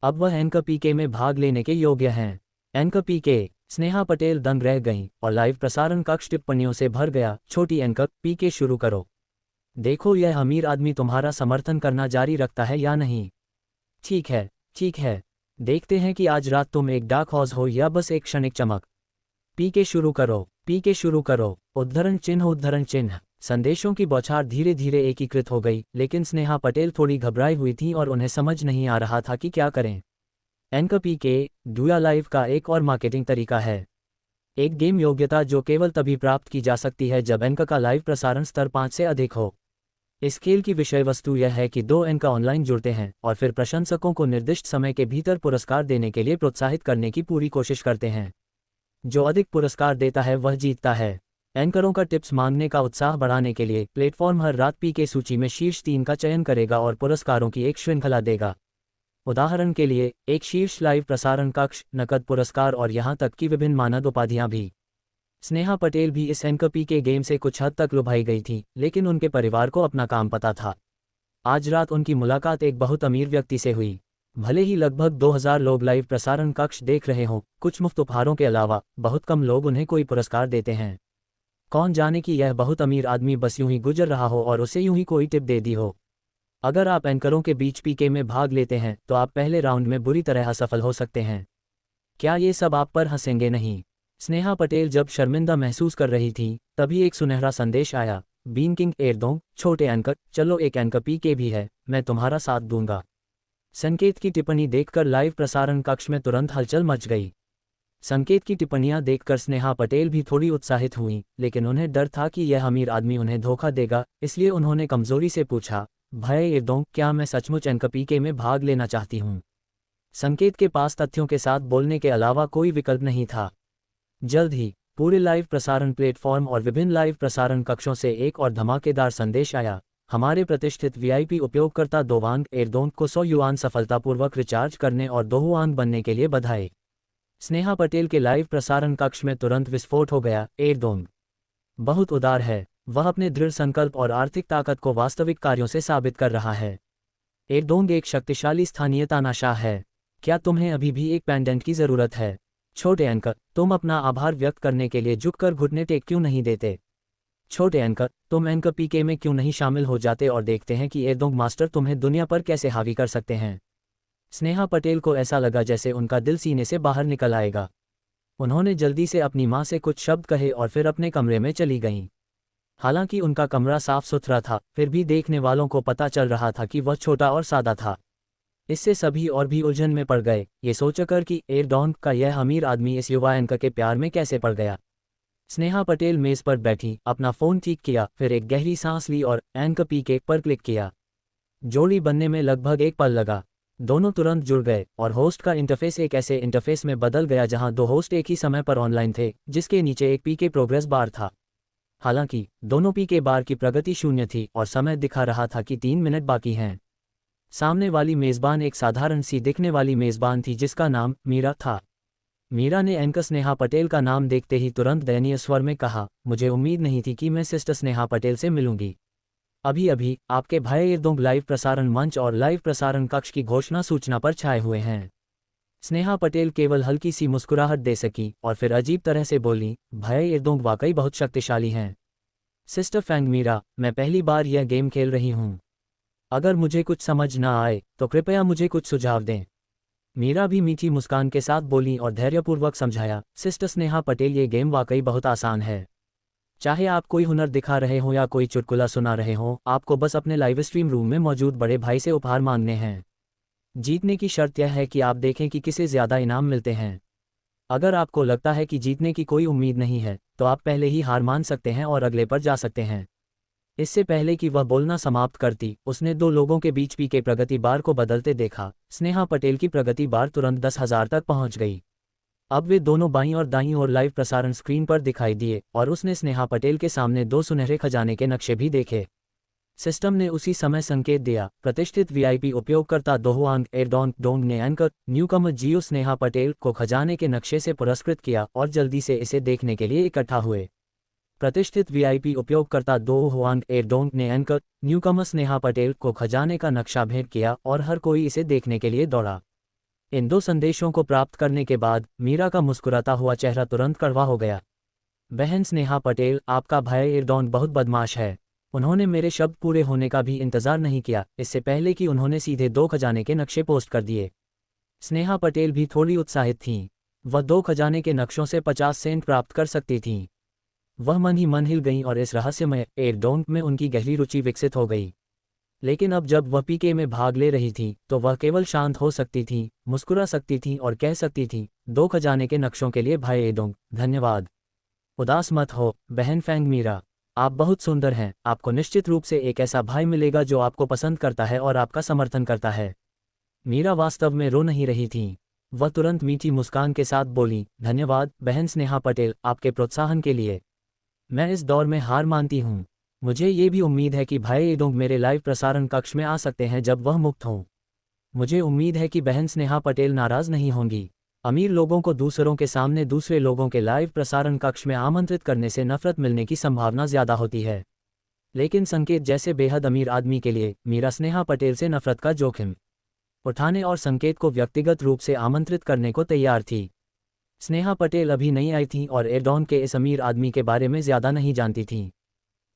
अब वह एंकर पीके में भाग लेने के योग्य हैं। एंकर पीके। स्नेहा पटेल दंग रह गईं और लाइव प्रसारण कक्ष टिप्पणियों से भर गया। छोटी एंकर पीके शुरू करो। देखो यह अमीर आदमी तुम्हारा समर्थन करना जारी रखता है या नहीं। ठीक है, ठीक है। देखते हैं कि आज रात तुम एक डार्क हॉर्स हो या बस एक क्षणिक चमक। पीके शुरू करो, पीके शुरू करो। उद्धरण चिन्ह, उद्धरण चिन्ह। संदेशों की बौछार धीरे धीरे एकीकृत हो गई, लेकिन स्नेहा पटेल थोड़ी घबराई हुई थी और उन्हें समझ नहीं आ रहा था कि क्या करें। एंकर पीके डुआ लाइव का एक और मार्केटिंग तरीका है। एक गेम योग्यता जो केवल तभी प्राप्त की जा सकती है जब एंकर का लाइव प्रसारण स्तर 5 से अधिक हो। इस खेल की विषय वस्तु यह है कि 2 एंकर ऑनलाइन जुड़ते हैं और फिर प्रशंसकों को निर्दिष्ट समय के भीतर पुरस्कार देने के लिए प्रोत्साहित करने की पूरी कोशिश करते हैं। जो अधिक पुरस्कार देता है वह जीतता है। एंकरों का टिप्स मांगने का उत्साह बढ़ाने के लिए प्लेटफॉर्म हर रात पीके सूची में शीर्ष 3 का चयन करेगा और पुरस्कारों की एक श्रृंखला देगा। उदाहरण के लिए एक शीर्ष लाइव प्रसारण कक्ष, नकद पुरस्कार और यहाँ तक कि विभिन्न मानद उपाधियाँ भी। स्नेहा पटेल भी इस एंकर पीके गेम से कुछ हद तक लुभाई गई थी, लेकिन उनके परिवार को अपना काम पता था। आज रात उनकी मुलाकात एक बहुत अमीर व्यक्ति से हुई। भले ही लगभग 2000 लोग लाइव प्रसारण कक्ष देख रहे हों, कुछ मुफ्त उपहारों के अलावा बहुत कम लोग उन्हें कोई पुरस्कार देते हैं। कौन जाने कि यह बहुत अमीर आदमी बस यूं ही गुजर रहा हो और उसे यूं ही कोई टिप दे दी हो। अगर आप एंकरों के बीच पीके में भाग लेते हैं तो आप पहले राउंड में बुरी तरह असफल हो सकते हैं। क्या ये सब आप पर हंसेंगे नहीं? स्नेहा पटेल जब शर्मिंदा महसूस कर रही थी, तभी एक सुनहरा संदेश आया। बीन किंग एरदोंग, छोटे एंकर, चलो एक एंकर पीके भी है, मैं तुम्हारा साथ दूंगा। संकेत की टिप्पणी देखकर लाइव प्रसारण कक्ष में तुरंत हलचल मच गई। संकेत की टिप्पणियां देखकर स्नेहा पटेल भी थोड़ी उत्साहित हुईं, लेकिन उन्हें डर था कि यह अमीर आदमी उन्हें धोखा देगा, इसलिए उन्होंने कमजोरी से पूछा, भाई एरदोंग, क्या मैं सचमुच एंकर पीके में भाग लेना चाहती हूँ? संकेत के पास तथ्यों के साथ बोलने के अलावा कोई विकल्प नहीं था। जल्द ही पूरे लाइव प्रसारण प्लेटफॉर्म और विभिन्न लाइव प्रसारण कक्षों से एक और धमाकेदार संदेश आया। हमारे प्रतिष्ठित वीआईपी उपयोगकर्ता दोवांग एरदोंग को 100 युआन सफलतापूर्वक रिचार्ज करने और दोहुआंग बनने के लिए बधाई। स्नेहा पटेल के लाइव प्रसारण कक्ष में तुरंत विस्फोट हो गया। एरदोंग बहुत उदार है, वह अपने दृढ़ संकल्प और आर्थिक ताकत को वास्तविक कार्यों से साबित कर रहा है। एरदोंग एक शक्तिशाली स्थानीय तानाशाह है। क्या तुम्हें अभी भी एक पेंडेंट की जरूरत है? छोटे एंकर, तुम अपना आभार व्यक्त करने के लिए झुककर घुटने टेक क्यों नहीं देते? छोटे एंकर, तुम एंकर पीके में क्यों नहीं शामिल हो जाते और देखते हैं कि एरदोंग मास्टर तुम्हें दुनिया पर कैसे हावी कर सकते हैं? स्नेहा पटेल को ऐसा लगा जैसे उनका दिल सीने से बाहर निकल आएगा। उन्होंने जल्दी से अपनी मां से कुछ शब्द कहे और फिर अपने कमरे में चली गईं। हालांकि उनका कमरा साफ सुथरा था, फिर भी देखने वालों को पता चल रहा था कि वह छोटा और सादा था। इससे सभी और भी उलझन में पड़ गए, ये सोचकर कि एरदोंग का यह अमीर आदमी इस युवा एंकर के प्यार में कैसे पड़ गया। स्नेहा पटेल मेज पर बैठी, अपना फ़ोन ठीक किया, फिर एक गहरी सांस ली और एंकर पीके पर क्लिक किया। जोड़ी बनने में लगभग एक पल लगा। दोनों तुरंत जुड़ गए और होस्ट का इंटरफेस एक ऐसे इंटरफेस में बदल गया जहां दो होस्ट एक ही समय पर ऑनलाइन थे, जिसके नीचे एक पीके प्रोग्रेस बार था। हालांकि दोनों पीके बार की प्रगति 0 थी और समय दिखा रहा था कि 3 मिनट बाकी हैं। सामने वाली मेज़बान एक साधारण सी दिखने वाली मेज़बान थी जिसका नाम मीरा था। मीरा ने एंकर स्नेहा पटेल का नाम देखते ही तुरंत दयनीय स्वर में कहा, मुझे उम्मीद नहीं थी कि मैं सिस्टर स्नेहा पटेल से मिलूंगी। अभी अभी आपके भाई एरदोंग लाइव प्रसारण मंच और लाइव प्रसारण कक्ष की घोषणा सूचना पर छाए हुए हैं। स्नेहा पटेल केवल हल्की सी मुस्कुराहट दे सकी और फिर अजीब तरह से बोली, भाई एरदोंग वाकई बहुत शक्तिशाली हैं। सिस्टर फैंग मीरा, मैं पहली बार यह गेम खेल रही हूँ। अगर मुझे कुछ समझ ना आए तो कृपया मुझे कुछ सुझाव दें। मीरा भी मीठी मुस्कान के साथ बोली और धैर्यपूर्वक समझाया, सिस्टर स्नेहा पटेल, ये गेम वाकई बहुत आसान है। चाहे आप कोई हुनर दिखा रहे हो या कोई चुटकुला सुना रहे हो, आपको बस अपने लाइव स्ट्रीम रूम में मौजूद बड़े भाई से उपहार मांगने हैं। जीतने की शर्त यह है कि आप देखें कि किसे ज़्यादा इनाम मिलते हैं। अगर आपको लगता है कि जीतने की कोई उम्मीद नहीं है, तो आप पहले ही हार मान सकते हैं और अगले पर जा सकते हैं। इससे पहले कि वह बोलना समाप्त करती, उसने दो लोगों के बीच पीके प्रगति बार को बदलते देखा। स्नेहा पटेल की प्रगति बार तुरंत 10,000 तक पहुंच गई। अब वे दोनों बाईं और दाईं ओर लाइव प्रसारण स्क्रीन पर दिखाई दिए और उसने स्नेहा पटेल के सामने 2 सुनहरे खजाने के नक्शे भी देखे। सिस्टम ने उसी समय संकेत दिया, प्रतिष्ठित वीआईपी उपयोगकर्ता दोहुआंग एरदोंग ने एंकर न्यूकमर जियो स्नेहा पटेल को खजाने के नक्शे से पुरस्कृत किया और जल्दी से इसे देखने के लिए इकट्ठा हुए। प्रतिष्ठित वीआईपी उपयोगकर्ता दोहुआंग एरदोंग ने एंकर न्यूकमर स्नेहा पटेल को खजाने का नक्शा भेंट किया और हर कोई इसे देखने के लिए दौड़ा। इन 2 संदेशों को प्राप्त करने के बाद मीरा का मुस्कुराता हुआ चेहरा तुरंत कड़वा हो गया। बहन स्नेहा पटेल, आपका भाई एरदोंग बहुत बदमाश है। उन्होंने मेरे शब्द पूरे होने का भी इंतजार नहीं किया, इससे पहले कि उन्होंने सीधे 2 खजाने के नक्शे पोस्ट कर दिए। स्नेहा पटेल भी थोड़ी उत्साहित थीं। वह 2 खजाने के नक्शों से 50 सेंट प्राप्त कर सकती थीं। वह मन ही मन हिल गईं और इस रहस्यमय एरदोंग में उनकी गहरी रुचि विकसित हो गई। लेकिन अब जब वह पीके में भाग ले रही थी, तो वह केवल शांत हो सकती थी, मुस्कुरा सकती थी और कह सकती थी, 2 खजाने के नक्शों के लिए भाई एरदोंग, धन्यवाद। उदास मत हो बहन फैंग मीरा, आप बहुत सुंदर हैं। आपको निश्चित रूप से एक ऐसा भाई मिलेगा जो आपको पसंद करता है और आपका समर्थन करता है। मीरा वास्तव में रो नहीं रही थी। वह तुरंत मीठी मुस्कान के साथ बोली, धन्यवाद बहन स्नेहा पटेल, आपके प्रोत्साहन के लिए। मैं इस दौर में हार मानती हूँ। मुझे ये भी उम्मीद है कि भाई एरदोंग मेरे लाइव प्रसारण कक्ष में आ सकते हैं जब वह मुक्त हों। मुझे उम्मीद है कि बहन स्नेहा पटेल नाराज नहीं होंगी। अमीर लोगों को दूसरों के सामने दूसरे लोगों के लाइव प्रसारण कक्ष में आमंत्रित करने से नफरत मिलने की संभावना ज्यादा होती है। लेकिन संकेत जैसे बेहद अमीर आदमी के लिए मीरा स्नेहा पटेल से नफरत का जोखिम उठाने और संकेत को व्यक्तिगत रूप से आमंत्रित करने को तैयार थी। स्नेहा पटेल अभी नई आई थीं और एर्डोगन के इस अमीर आदमी के बारे में ज्यादा नहीं जानती थीं।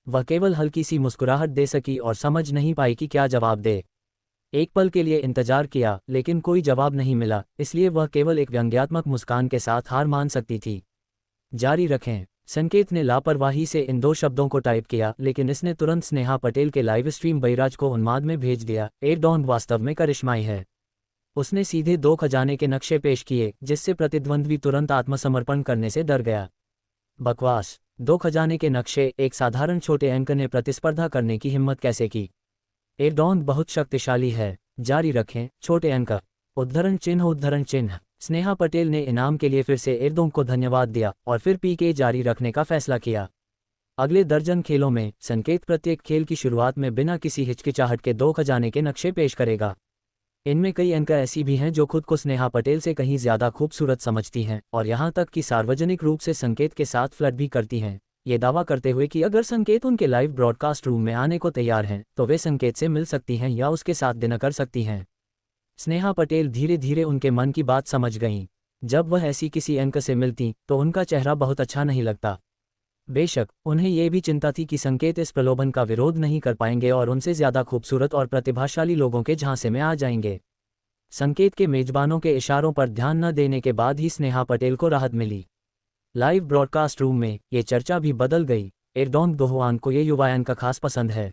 वह केवल हल्की सी मुस्कुराहट दे सकी और समझ नहीं पाई कि क्या जवाब दे। एक पल के लिए इंतजार किया लेकिन कोई जवाब नहीं मिला, इसलिए वह केवल एक व्यंग्यात्मक मुस्कान के साथ हार मान सकती थी। जारी रखें। संकेत ने लापरवाही से इन 2 शब्दों को टाइप किया लेकिन इसने तुरंत स्नेहा पटेल के लाइव स्ट्रीम बैराज को उन्माद में भेज दिया। एर्डोगन वास्तव में करिश्माई है। उसने सीधे 2 खजाने के नक्शे पेश किए जिससे प्रतिद्वंद्वी तुरंत आत्मसमर्पण करने से डर गया। बकवास। 2 खजाने के नक्शे, एक साधारण छोटे एंकर ने प्रतिस्पर्धा करने की हिम्मत कैसे की? एर्डोगन बहुत शक्तिशाली है। जारी रखें। छोटे एंकर उद्धरण चिन्ह। स्नेहा पटेल ने इनाम के लिए फिर से एर्डोगन को धन्यवाद दिया और फिर पीके जारी रखने का फैसला किया। अगले दर्जन खेलों में संकेत प्रत्येक खेल की शुरुआत में बिना किसी हिचकिचाहट के 2 खजाने के नक्शे पेश करेगा। इनमें कई एंकर ऐसी भी हैं जो खुद को स्नेहा पटेल से कहीं ज्यादा खूबसूरत समझती हैं और यहां तक कि सार्वजनिक रूप से संकेत के साथ फ्लर्ट भी करती हैं, ये दावा करते हुए कि अगर संकेत उनके लाइव ब्रॉडकास्ट रूम में आने को तैयार हैं तो वे संकेत से मिल सकती हैं या उसके साथ डिनर कर सकती हैं। स्नेहा पटेल धीरे धीरे उनके मन की बात समझ गईं। जब वह ऐसी किसी एंकर से मिलती तो उनका चेहरा बहुत अच्छा नहीं लगता। बेशक उन्हें यह भी चिंता थी कि संकेत इस प्रलोभन का विरोध नहीं कर पाएंगे और उनसे ज्यादा खूबसूरत और प्रतिभाशाली लोगों के झांसे में आ जाएंगे। संकेत के मेजबानों के इशारों पर ध्यान न देने के बाद ही स्नेहा पटेल को राहत मिली। लाइव ब्रॉडकास्ट रूम में ये चर्चा भी बदल गई। एर्डोगन दोहुआन को ये युवा एंकर खास पसंद है।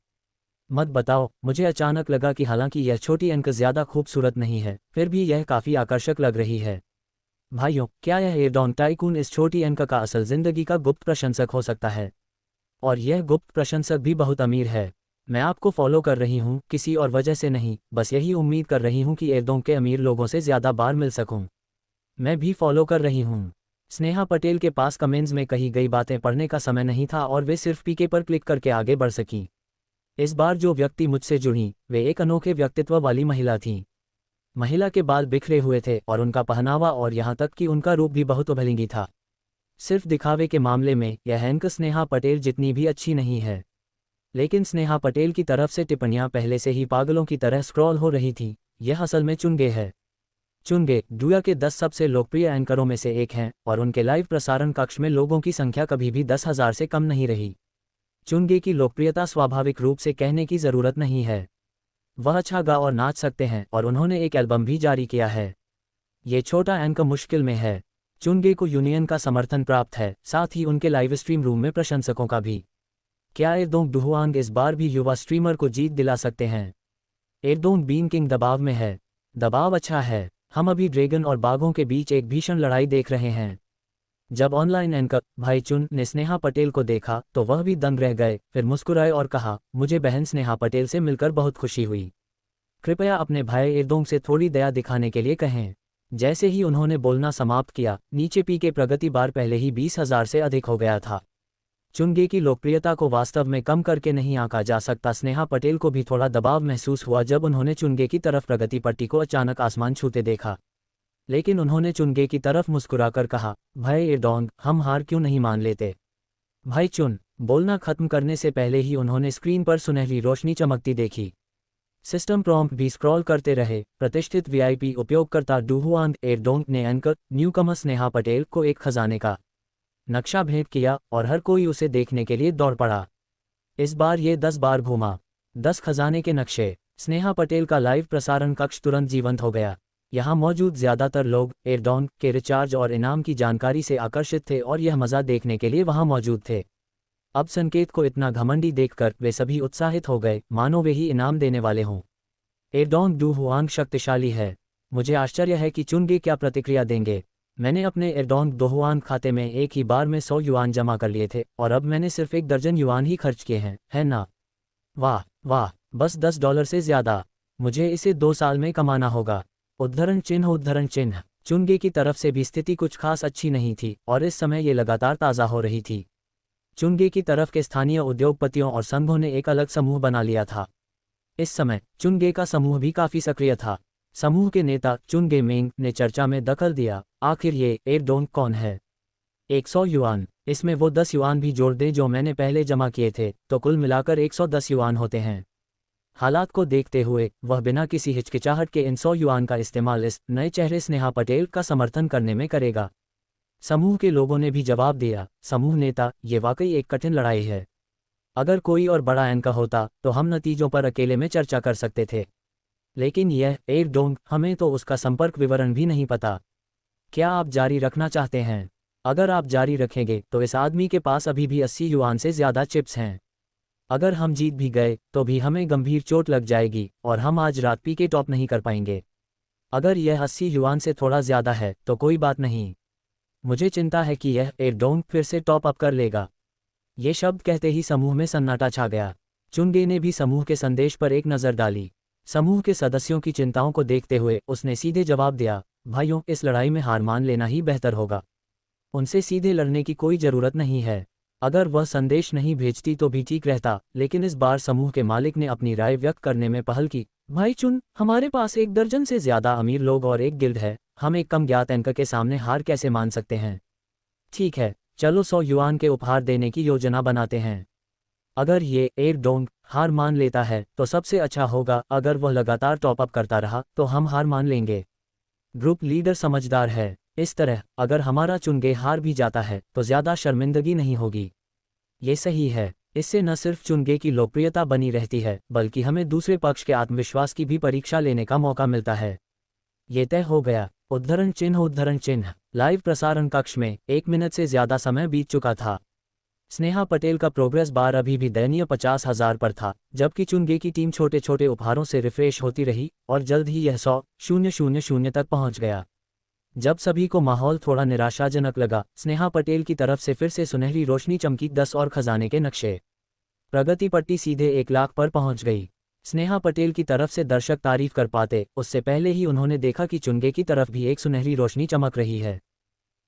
मत बताओ, मुझे अचानक लगा कि हालांकि यह छोटी एंकर ज्यादा खूबसूरत नहीं है, फिर भी यह काफी आकर्षक लग रही है। भाइयों, क्या यह एर्डोगन टाइकून इस छोटी एंकर का असल जिंदगी का गुप्त प्रशंसक हो सकता है? और यह गुप्त प्रशंसक भी बहुत अमीर है। मैं आपको फॉलो कर रही हूँ, किसी और वजह से नहीं, बस यही उम्मीद कर रही हूँ कि एर्डोगन के अमीर लोगों से ज्यादा बार मिल सकूं। मैं भी फॉलो कर रही हूँ। स्नेहा पटेल के पास कमेंट्स में कही गई बातें पढ़ने का समय नहीं था और वे सिर्फ पीके पर क्लिक करके आगे बढ़ सकीं। इस बार जो व्यक्ति मुझसे जुड़ी वे एक अनोखे व्यक्तित्व वाली महिला थीं। महिला के बाल बिखरे हुए थे और उनका पहनावा और यहाँ तक कि उनका रूप भी बहुत उभलिंगी था। सिर्फ दिखावे के मामले में यह एंकर स्नेहा पटेल जितनी भी अच्छी नहीं है। लेकिन स्नेहा पटेल की तरफ से टिप्पणियां पहले से ही पागलों की तरह स्क्रॉल हो रही थीं। यह असल में चुनगे है। चुनगे दुनिया के 10 सबसे लोकप्रिय एंकरों में से एक हैं और उनके लाइव प्रसारण कक्ष में लोगों की संख्या कभी भी 10,000 से कम नहीं रही। चुनगे की लोकप्रियता स्वाभाविक रूप से कहने की जरूरत नहीं है। वह अच्छा गा और नाच सकते हैं और उन्होंने एक एल्बम भी जारी किया है। ये छोटा एंकर मुश्किल में है। चुनगे को यूनियन का समर्थन प्राप्त है, साथ ही उनके लाइव स्ट्रीम रूम में प्रशंसकों का भी। क्या एर्डोगन दोहुआन इस बार भी युवा स्ट्रीमर को जीत दिला सकते हैं? एर्डोगन बीन किंग दबाव में है। दबाव अच्छा है। हम अभी ड्रैगन और बाघों के बीच एक भीषण लड़ाई देख रहे हैं। जब ऑनलाइन एंकर भाई चुन ने स्नेहा पटेल को देखा तो वह भी दंग रह गए, फिर मुस्कुराए और कहा, मुझे बहन स्नेहा पटेल से मिलकर बहुत खुशी हुई। कृपया अपने भाई एर्डोगन से थोड़ी दया दिखाने के लिए कहें। जैसे ही उन्होंने बोलना समाप्त किया, नीचे पीके प्रगति बार पहले ही 20,000 से अधिक हो गया था। चुनगे की लोकप्रियता को वास्तव में कम करके नहीं आंका जा सकता। स्नेहा पटेल को भी थोड़ा दबाव महसूस हुआ जब उन्होंने चुनगे की तरफ प्रगति पट्टी को अचानक आसमान छूते देखा। लेकिन उन्होंने चुनगे की तरफ मुस्कुराकर कहा, भाई एर्डोगन, हम हार क्यों नहीं मान लेते? भाई चुन बोलना खत्म करने से पहले ही उन्होंने स्क्रीन पर सुनहरी रोशनी चमकती देखी। सिस्टम प्रॉम्प्ट भी स्क्रॉल करते रहे। प्रतिष्ठित वीआईपी उपयोगकर्ता दोहुआन एर्डोगन ने एंकर न्यूकमर स्नेहा पटेल को एक खजाने का नक्शा भेंट किया और हर कोई उसे देखने के लिए दौड़ पड़ा। इस बार ये 10 बार घूमा। 10 खजाने के नक्शे। स्नेहा पटेल का लाइव प्रसारण कक्ष तुरंत जीवंत हो गया। यहाँ मौजूद ज्यादातर लोग एर्डोगन के रिचार्ज और इनाम की जानकारी से आकर्षित थे और यह मजा देखने के लिए वहां मौजूद थे। अब संकेत को इतना घमंडी देखकर वे सभी उत्साहित हो गए, मानो वे ही इनाम देने वाले हों। एर्डोगन दोहुआन शक्तिशाली है। मुझे आश्चर्य है कि चुनगे क्या प्रतिक्रिया देंगे। मैंने अपने एर्डोगन दोहुआन खाते में एक ही बार में 100 युआन जमा कर लिए थे और अब मैंने सिर्फ 1 दर्जन युआन ही खर्च किए हैं, है ना? वाह वाह, बस $10 से ज्यादा। मुझे इसे 2 साल में कमाना होगा। उद्धरण चिन्ह। चुनगे की तरफ से भी स्थिति कुछ खास अच्छी नहीं थी और इस समय ये लगातार ताज़ा हो रही थी। चुनगे की तरफ के स्थानीय उद्योगपतियों और संघों ने एक अलग समूह बना लिया था। इस समय चुनगे का समूह भी काफी सक्रिय था। समूह के नेता चुन गे मेंग ने चर्चा में दखल दिया, आखिर ये एरडोन कौन है? 100 युआन, इसमें वो 10 युआन भी जोड़ दे जो मैंने पहले जमा किए थे, तो कुल मिलाकर 110 युआन होते हैं। हालात को देखते हुए वह बिना किसी हिचकिचाहट के इन 100 युआन का इस्तेमाल इस नए चेहरे स्नेहा पटेल का समर्थन करने में करेगा। समूह के लोगों ने भी जवाब दिया, समूह नेता, ये वाकई एक कठिन लड़ाई है। अगर कोई और बड़ा एंकर होता तो हम नतीजों पर अकेले में चर्चा कर सकते थे, लेकिन यह एरडोंग, हमें तो उसका संपर्क विवरण भी नहीं पता। क्या आप जारी रखना चाहते हैं? अगर आप जारी रखेंगे तो इस आदमी के पास अभी भी 80 युआन से ज़्यादा चिप्स हैं। अगर हम जीत भी गए तो भी हमें गंभीर चोट लग जाएगी और हम आज रात पी के टॉप नहीं कर पाएंगे। अगर यह 80 युआन से थोड़ा ज़्यादा है तो कोई बात नहीं, मुझे चिंता है कि यह एरडोंग फिर से टॉप अप कर लेगा। ये शब्द कहते ही समूह में सन्नाटा छा गया। चुनगे ने भी समूह के संदेश पर एक नज़र डाली। समूह के सदस्यों की चिंताओं को देखते हुए उसने सीधे जवाब दिया, भाइयों, इस लड़ाई में हार मान लेना ही बेहतर होगा। उनसे सीधे लड़ने की कोई ज़रूरत नहीं है। अगर वह संदेश नहीं भेजती तो भी ठीक रहता, लेकिन इस बार समूह के मालिक ने अपनी राय व्यक्त करने में पहल की। भाई चुन, हमारे पास 1 दर्जन से ज़्यादा अमीर लोग और एक गिल्ड है, हम एक कम ज्ञात एंकर के सामने हार कैसे मान सकते हैं? ठीक है, चलो 100 युआन के उपहार देने की योजना बनाते हैं। अगर ये एरडोंग हार मान लेता है तो सबसे अच्छा होगा, अगर वह लगातार टॉप अप करता रहा तो हम हार मान लेंगे। ग्रुप लीडर समझदार है, इस तरह अगर हमारा चुनगे हार भी जाता है तो ज़्यादा शर्मिंदगी नहीं होगी। ये सही है, इससे न सिर्फ चुनगे की लोकप्रियता बनी रहती है बल्कि हमें दूसरे पक्ष के आत्मविश्वास की भी परीक्षा लेने का मौका मिलता है। ये तय हो गया। उद्धरण चिन्ह। लाइव प्रसारण कक्ष में 1 मिनट से ज़्यादा समय बीत चुका था। स्नेहा पटेल का प्रोग्रेस बार अभी भी दयनीय 50,000 पर था, जबकि चुनगे की टीम छोटे छोटे उपहारों से रिफ्रेश होती रही और जल्द ही यह 100,000 तक पहुंच गया। जब सभी को माहौल थोड़ा निराशाजनक लगा, स्नेहा पटेल की तरफ से फिर से सुनहरी रोशनी चमकी। 10 और खजाने के नक्शे। प्रगति पट्टी सीधे 1 लाख पर पहुंच गई। स्नेहा पटेल की तरफ से दर्शक तारीफ कर पाते उससे पहले ही उन्होंने देखा कि चुनगे की तरफ भी एक सुनहरी रोशनी चमक रही है।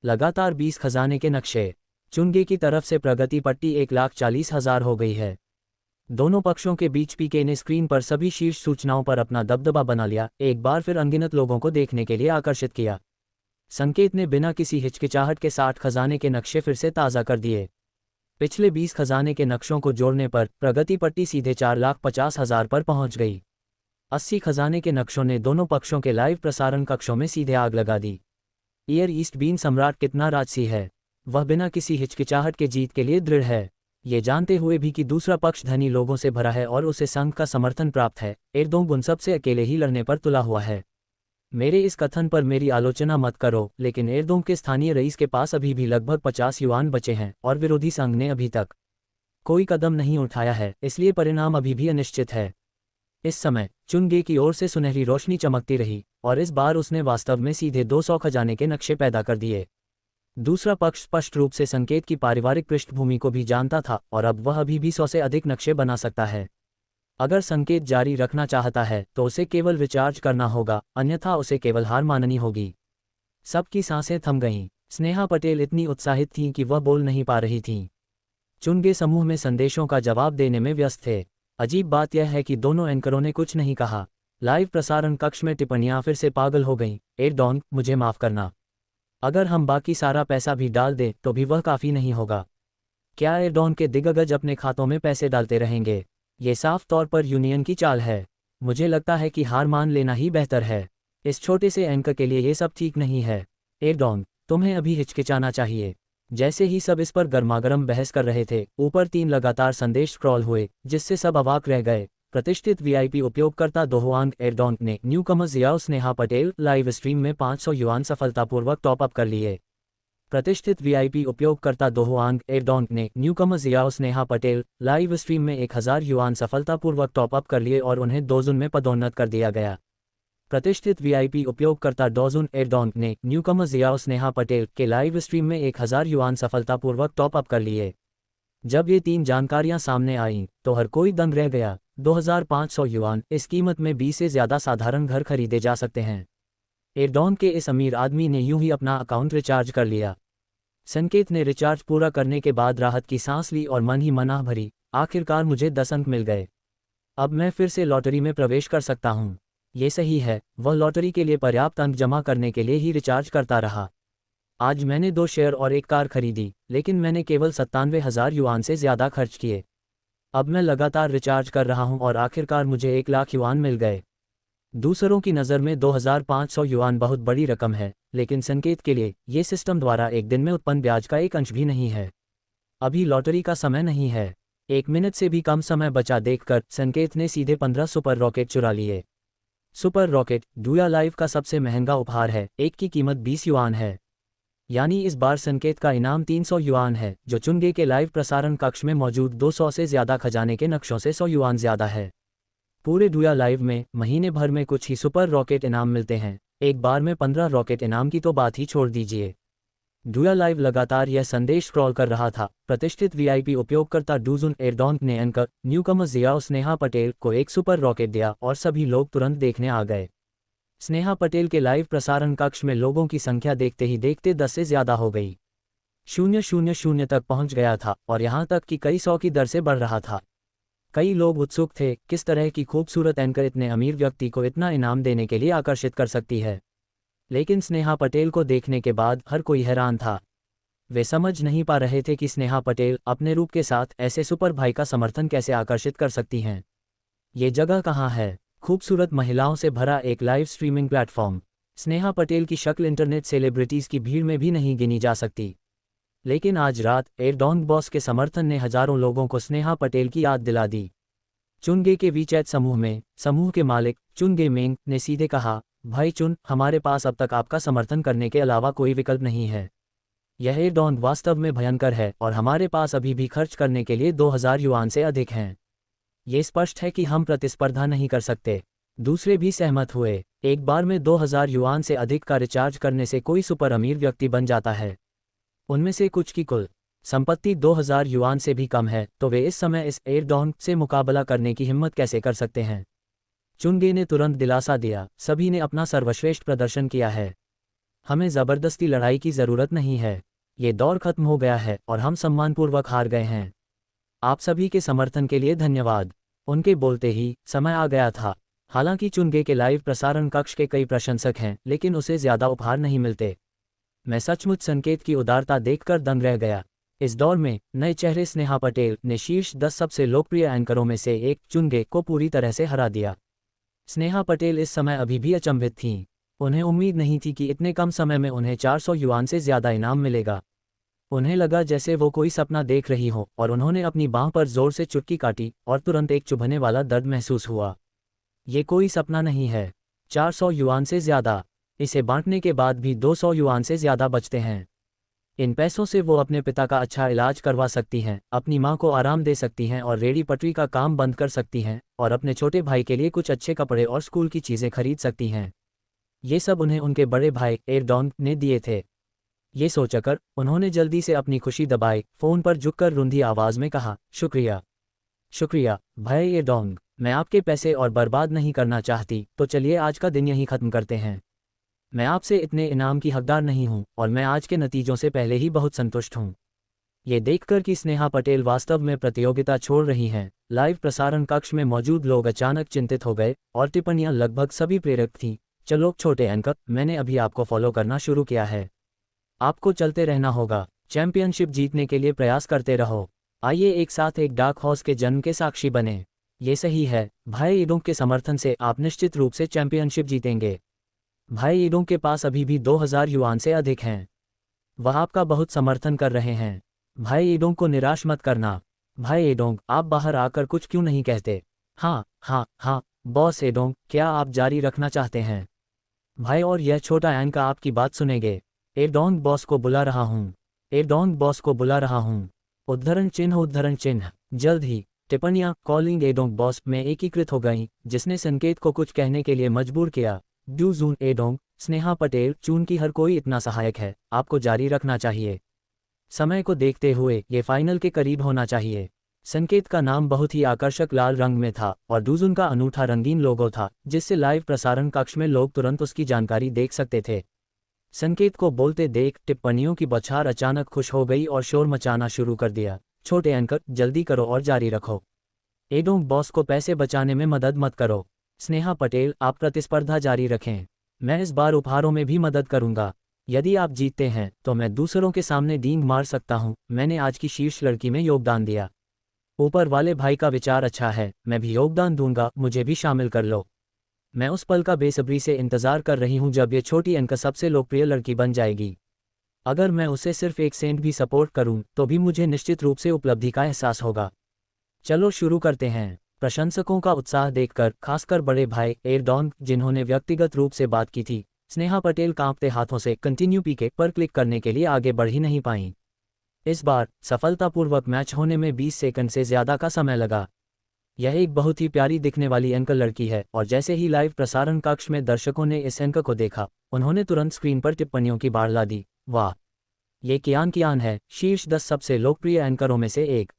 लगातार 20 खजाने के नक्शे। चुनगे की तरफ से प्रगति पट्टी 1,40,000 हो गई है। दोनों पक्षों के बीच पीके ने स्क्रीन पर सभी शीर्ष सूचनाओं पर अपना दबदबा बना लिया, एक बार फिर अनगिनत लोगों को देखने के लिए आकर्षित किया। संकेत ने बिना किसी हिचकिचाहट के 60 खजाने के नक्शे फिर से ताज़ा कर दिए। पिछले 20 खजाने के नक्शों को जोड़ने पर प्रगति पट्टी सीधे 4,50,000 पर पहुंच गई। 80 खजाने के नक्शों ने दोनों पक्षों के लाइव प्रसारण कक्षों में सीधे आग लगा दी। ईयर ईस्ट बीन सम्राट कितना राजसी है, वह बिना किसी हिचकिचाहट के जीत के लिए दृढ़ है। ये जानते हुए भी कि दूसरा पक्ष धनी लोगों से भरा है और उसे संघ का समर्थन प्राप्त है, एरडोंग उन सबसे अकेले ही लड़ने पर तुला हुआ है। मेरे इस कथन पर मेरी आलोचना मत करो, लेकिन एरडोंग के स्थानीय रईस के पास अभी भी लगभग 50 युआन बचे हैं और विरोधी संघ ने अभी तक कोई कदम नहीं उठाया है, इसलिए परिणाम अभी भी अनिश्चित है। इस समय चुनगे की ओर से सुनहरी रोशनी चमकती रही और इस बार उसने वास्तव में सीधे 200 खजाने के नक्शे पैदा कर दिए। दूसरा पक्ष स्पष्ट रूप से संकेत की पारिवारिक पृष्ठभूमि को भी जानता था और अब वह अभी भी 100 से अधिक नक्शे बना सकता है। अगर संकेत जारी रखना चाहता है तो उसे केवल रिचार्ज करना होगा, अन्यथा उसे केवल हार माननी होगी। सबकी सांसें थम गईं। स्नेहा पटेल इतनी उत्साहित थीं कि वह बोल नहीं पा रही थीं। चुनगे समूह में संदेशों का जवाब देने में व्यस्त थे। अजीब बात यह है कि दोनों एंकरों ने कुछ नहीं कहा। लाइव प्रसारण कक्ष में टिप्पणियां फिर से पागल हो गईं। एरडोंग, मुझे माफ़ करना, अगर हम बाकी सारा पैसा भी डाल दें तो भी वह काफ़ी नहीं होगा। क्या एरडोंग के दिग्गज अपने खातों में पैसे डालते रहेंगे? ये साफ तौर पर यूनियन की चाल है। मुझे लगता है कि हार मान लेना ही बेहतर है। इस छोटे से एंकर के लिए ये सब ठीक नहीं है। एरडोंग, तुम्हें अभी हिचकिचाना चाहिए। जैसे ही सब इस पर गर्मागर्म बहस कर रहे थे, ऊपर 3 लगातार संदेश स्क्रॉल हुए जिससे सब अवाक रह गए। प्रतिष्ठित वीआईपी उपयोगकर्ता दोहुआंग एरडोंग ने newcomer Xiao Sneha Patel live stream में 500 युआन सफलतापूर्वक टॉप अप कर लिए। प्रतिष्ठित वीआईपी उपयोगकर्ता दोहुआंग एरडोंग ने newcomer Xiao Sneha Patel live stream में 1000 युआन सफलतापूर्वक टॉप अप कर लिए और उन्हें दोजुन में पदोन्नत कर दिया गया। प्रतिष्ठित वीआईपी उपयोगकर्ता डोजुन एरडोंग ने न्यूकमर जियाओ स्नेहा पटेल के लाइव स्ट्रीम में 1000 युआन सफलतापूर्वक टॉप अप कर लिए। जब ये 3 जानकारियां सामने आईं तो हर कोई दंग रह गया। 2500 युआन, इस कीमत में 20 से ज़्यादा साधारण घर खरीदे जा सकते हैं। एरडोंग के इस अमीर आदमी ने यूं ही अपना अकाउंट रिचार्ज कर लिया। संकेत ने रिचार्ज पूरा करने के बाद राहत की सांस ली और मन ही मन आह भरी, आखिरकार मुझे 10 अंक मिल गए। अब मैं फिर से लॉटरी में प्रवेश कर सकता हूं। ये सही है, वह लॉटरी के लिए पर्याप्त अंक जमा करने के लिए ही रिचार्ज करता रहा। आज मैंने 2 शेयर और एक कार खरीदी, लेकिन मैंने केवल 97,000 युआन से ज़्यादा खर्च किए। अब मैं लगातार रिचार्ज कर रहा हूं और आखिरकार मुझे 1 लाख युआन मिल गए। दूसरों की नज़र में 2,500 युआन बहुत बड़ी रकम है, लेकिन संकेत के लिए ये सिस्टम द्वारा एक दिन में उत्पन्न ब्याज का एक अंश भी नहीं है। अभी लॉटरी का समय नहीं है। 1 मिनट से भी कम समय बचा देखकर संकेत ने सीधे 15 सुपर रॉकेट चुरा लिए। सुपर रॉकेट डुया लाइव का सबसे महंगा उपहार है, एक की कीमत 20 युआन है। यानी इस बार संकेत का इनाम 300 युआन है, जो चुनगे के लाइव प्रसारण कक्ष में मौजूद 200 से ज़्यादा खजाने के नक्शों से 100 युआन ज़्यादा है। पूरे डुया लाइव में महीने भर में कुछ ही सुपर रॉकेट इनाम मिलते हैं, एक बार में 15 रॉकेट इनाम की तो बात ही छोड़ दीजिए। डुया लाइव लगातार यह संदेश स्क्रॉल कर रहा था। प्रतिष्ठित वीआईपी उपयोगकर्ता डूजुन एरडोंग ने anchor newcomer Xiao Sneha Patel को एक सुपर रॉकेट दिया और सभी लोग तुरंत देखने आ गए। स्नेहा पटेल के लाइव प्रसारण कक्ष में लोगों की संख्या देखते ही देखते 10 से ज़्यादा हो गई। 000 तक पहुंच गया था और यहां तक कि कई 100 की दर से बढ़ रहा था। कई लोग उत्सुक थे, किस तरह की खूबसूरत एंकर इतने अमीर व्यक्ति को इतना इनाम देने के लिए आकर्षित कर सकती है। लेकिन स्नेहा पटेल को देखने के बाद हर कोई हैरान था। वे समझ नहीं पा रहे थे कि स्नेहा पटेल अपने रूप के साथ ऐसे सुपर भाई का समर्थन कैसे आकर्षित कर सकती हैं। ये जगह कहाँ है? खूबसूरत महिलाओं से भरा एक live streaming platform. Sneha Patel की शक्ल इंटरनेट सेलिब्रिटीज़ की भीड़ में भी नहीं गिनी जा सकती। लेकिन आज रात एरडोंग बॉस के समर्थन ने हजारों लोगों को स्नेहा पटेल की याद दिला दी। चुनगे के वीचैट समूह के मालिक चुनगे मेंग ने सीधे कहा, भाई चुन, हमारे पास अब तक आपका समर्थन करने के अलावा कोई विकल्प नहीं है। यह एरडोंग वास्तव में भयंकर है और हमारे पास अभी भी खर्च करने के लिए 2000 युआन से अधिक हैं। ये स्पष्ट है कि हम प्रतिस्पर्धा नहीं कर सकते। दूसरे भी सहमत हुए। एक बार में 2000 युआन से अधिक का रिचार्ज करने से कोई सुपर अमीर व्यक्ति बन जाता है। उनमें से कुछ की कुल संपत्ति 2000 युआन से भी कम है, तो वे इस समय इस एरडोंग से मुकाबला करने की हिम्मत कैसे कर सकते हैं? चुनगे ने तुरंत दिलासा दिया, सभी ने अपना सर्वश्रेष्ठ प्रदर्शन किया है। हमें ज़बरदस्ती लड़ाई की ज़रूरत नहीं है। ये दौर खत्म हो गया है और हम सम्मानपूर्वक हार गए हैं। आप सभी के समर्थन के लिए धन्यवाद। उनके बोलते ही समय आ गया था। हालांकि चुनगे के लाइव प्रसारण कक्ष के कई प्रशंसक हैं, लेकिन उसे ज़्यादा उपहार नहीं मिलते। मैं सचमुच संकेत की उदारता देखकर दंग रह गया। इस दौर में नए चेहरे स्नेहा पटेल ने शीर्ष 10 सबसे लोकप्रिय एंकरों में से एक चुनगे को पूरी तरह से हरा दिया। स्नेहा पटेल इस समय अभी भी अचंभित थीं। उन्हें उम्मीद नहीं थी कि इतने कम समय में उन्हें 400 युआन से ज़्यादा इनाम मिलेगा। उन्हें लगा जैसे वो कोई सपना देख रही हो और उन्होंने अपनी बांह पर जोर से चुटकी काटी और तुरंत एक चुभने वाला दर्द महसूस हुआ। ये कोई सपना नहीं है। 400 युआन से ज़्यादा। इसे बांटने के बाद भी 200 युआन से ज़्यादा बचते हैं। इन पैसों से वो अपने पिता का अच्छा इलाज करवा सकती हैं, अपनी मां को आराम दे सकती हैं और रेडी पटरी का काम बंद कर सकती हैं और अपने छोटे भाई के लिए कुछ अच्छे कपड़े और स्कूल की चीज़ें खरीद सकती हैं। ये सब उन्हें उनके बड़े भाई एरडोंग ने दिए थे। ये सोचकर उन्होंने जल्दी से अपनी खुशी दबाई, फ़ोन पर झुककर रुंधी आवाज़ में कहा, शुक्रिया शुक्रिया भाई एरडोंग, मैं आपके पैसे और बर्बाद नहीं करना चाहती, तो चलिए आज का दिन यहीं ख़त्म करते हैं। मैं आपसे इतने इनाम की हकदार नहीं हूं और मैं आज के नतीजों से पहले ही बहुत संतुष्ट हूं। ये देखकर कि स्नेहा पटेल वास्तव में प्रतियोगिता छोड़ रही हैं, लाइव प्रसारण कक्ष में मौजूद लोग अचानक चिंतित हो गए और टिप्पणियां लगभग सभी प्रेरक थीं। चलो छोटे एंकर, मैंने अभी आपको फॉलो करना शुरू किया है। आपको चलते रहना होगा। चैंपियनशिप जीतने के लिए प्रयास करते रहो। आइए एक साथ एक डार्क हॉर्स के जन्म के साक्षी बने। ये सही है, भाई एडोंग के समर्थन से आप निश्चित रूप से चैंपियनशिप जीतेंगे। भाई एडोंग के पास अभी भी 2000 युआन से अधिक हैं। वह आपका बहुत समर्थन कर रहे हैं। भाई एडोंग को निराश मत करना। भाई एडोंग, आप बाहर आकर कुछ क्यों नहीं कहते? हाँ हाँ हाँ, बॉस एडोंग, क्या आप जारी रखना चाहते हैं? भाई और यह छोटा एंकर आपकी बात सुनेंगे। एडोंग बॉस को बुला रहा हूँ। एडोंग बॉस को बुला रहा हूँ। उद्धरण चिन्ह। जल्द ही टिप्पणियाँ कॉलिंग एडोंग बॉस में एकीकृत हो गईं, जिसने संकेत को कुछ कहने के लिए मजबूर किया। डूजुन एडोंग, स्नेहा पटेल, चून की हर कोई इतना सहायक है, आपको जारी रखना चाहिए। समय को देखते हुए ये फाइनल के करीब होना चाहिए। संकेत का नाम बहुत ही आकर्षक लाल रंग में था और डूजुन का अनूठा रंगीन लोगो था, जिससे लाइव प्रसारण कक्ष में लोग तुरंत उसकी जानकारी देख सकते थे। संकेत को बोलते देख टिप्पणियों की बौछार अचानक खुश हो गई और शोर मचाना शुरू कर दिया। छोटे एंकर, जल्दी करो और जारी रखो। एडोंग बॉस को पैसे बचाने में मदद मत करो। स्नेहा पटेल, आप प्रतिस्पर्धा जारी रखें। मैं इस बार उपहारों में भी मदद करूंगा। यदि आप जीतते हैं तो मैं दूसरों के सामने डींग मार सकता हूं, मैंने आज की शीर्ष लड़की में योगदान दिया। ऊपर वाले भाई का विचार अच्छा है, मैं भी योगदान दूंगा, मुझे भी शामिल कर लो। मैं उस पल का बेसब्री से इंतजार कर रही हूं जब ये छोटी एंकर सबसे लोकप्रिय लड़की बन जाएगी। अगर मैं उसे सिर्फ 1 सेंट भी सपोर्ट करूं तो भी मुझे निश्चित रूप से उपलब्धि का एहसास होगा। चलो शुरू करते हैं। प्रशंसकों का उत्साह देखकर, खासकर बड़े भाई एरडॉन जिन्होंने व्यक्तिगत रूप से बात की थी, स्नेहा पटेल कांपते हाथों से कंटिन्यू पीके पर क्लिक करने के लिए आगे बढ़ ही नहीं पाईं। इस बार सफलतापूर्वक मैच होने में 20 सेकंड से ज़्यादा का समय लगा। यह एक बहुत ही प्यारी दिखने वाली एंकर लड़की है और जैसे ही लाइव प्रसारण कक्ष में दर्शकों ने इस एंकर को देखा, उन्होंने तुरंत स्क्रीन पर टिप्पणियों की बाढ़ ला दी। वाह, ये कियान कियान है, शीर्ष 10 सबसे लोकप्रिय एंकरों में से एक।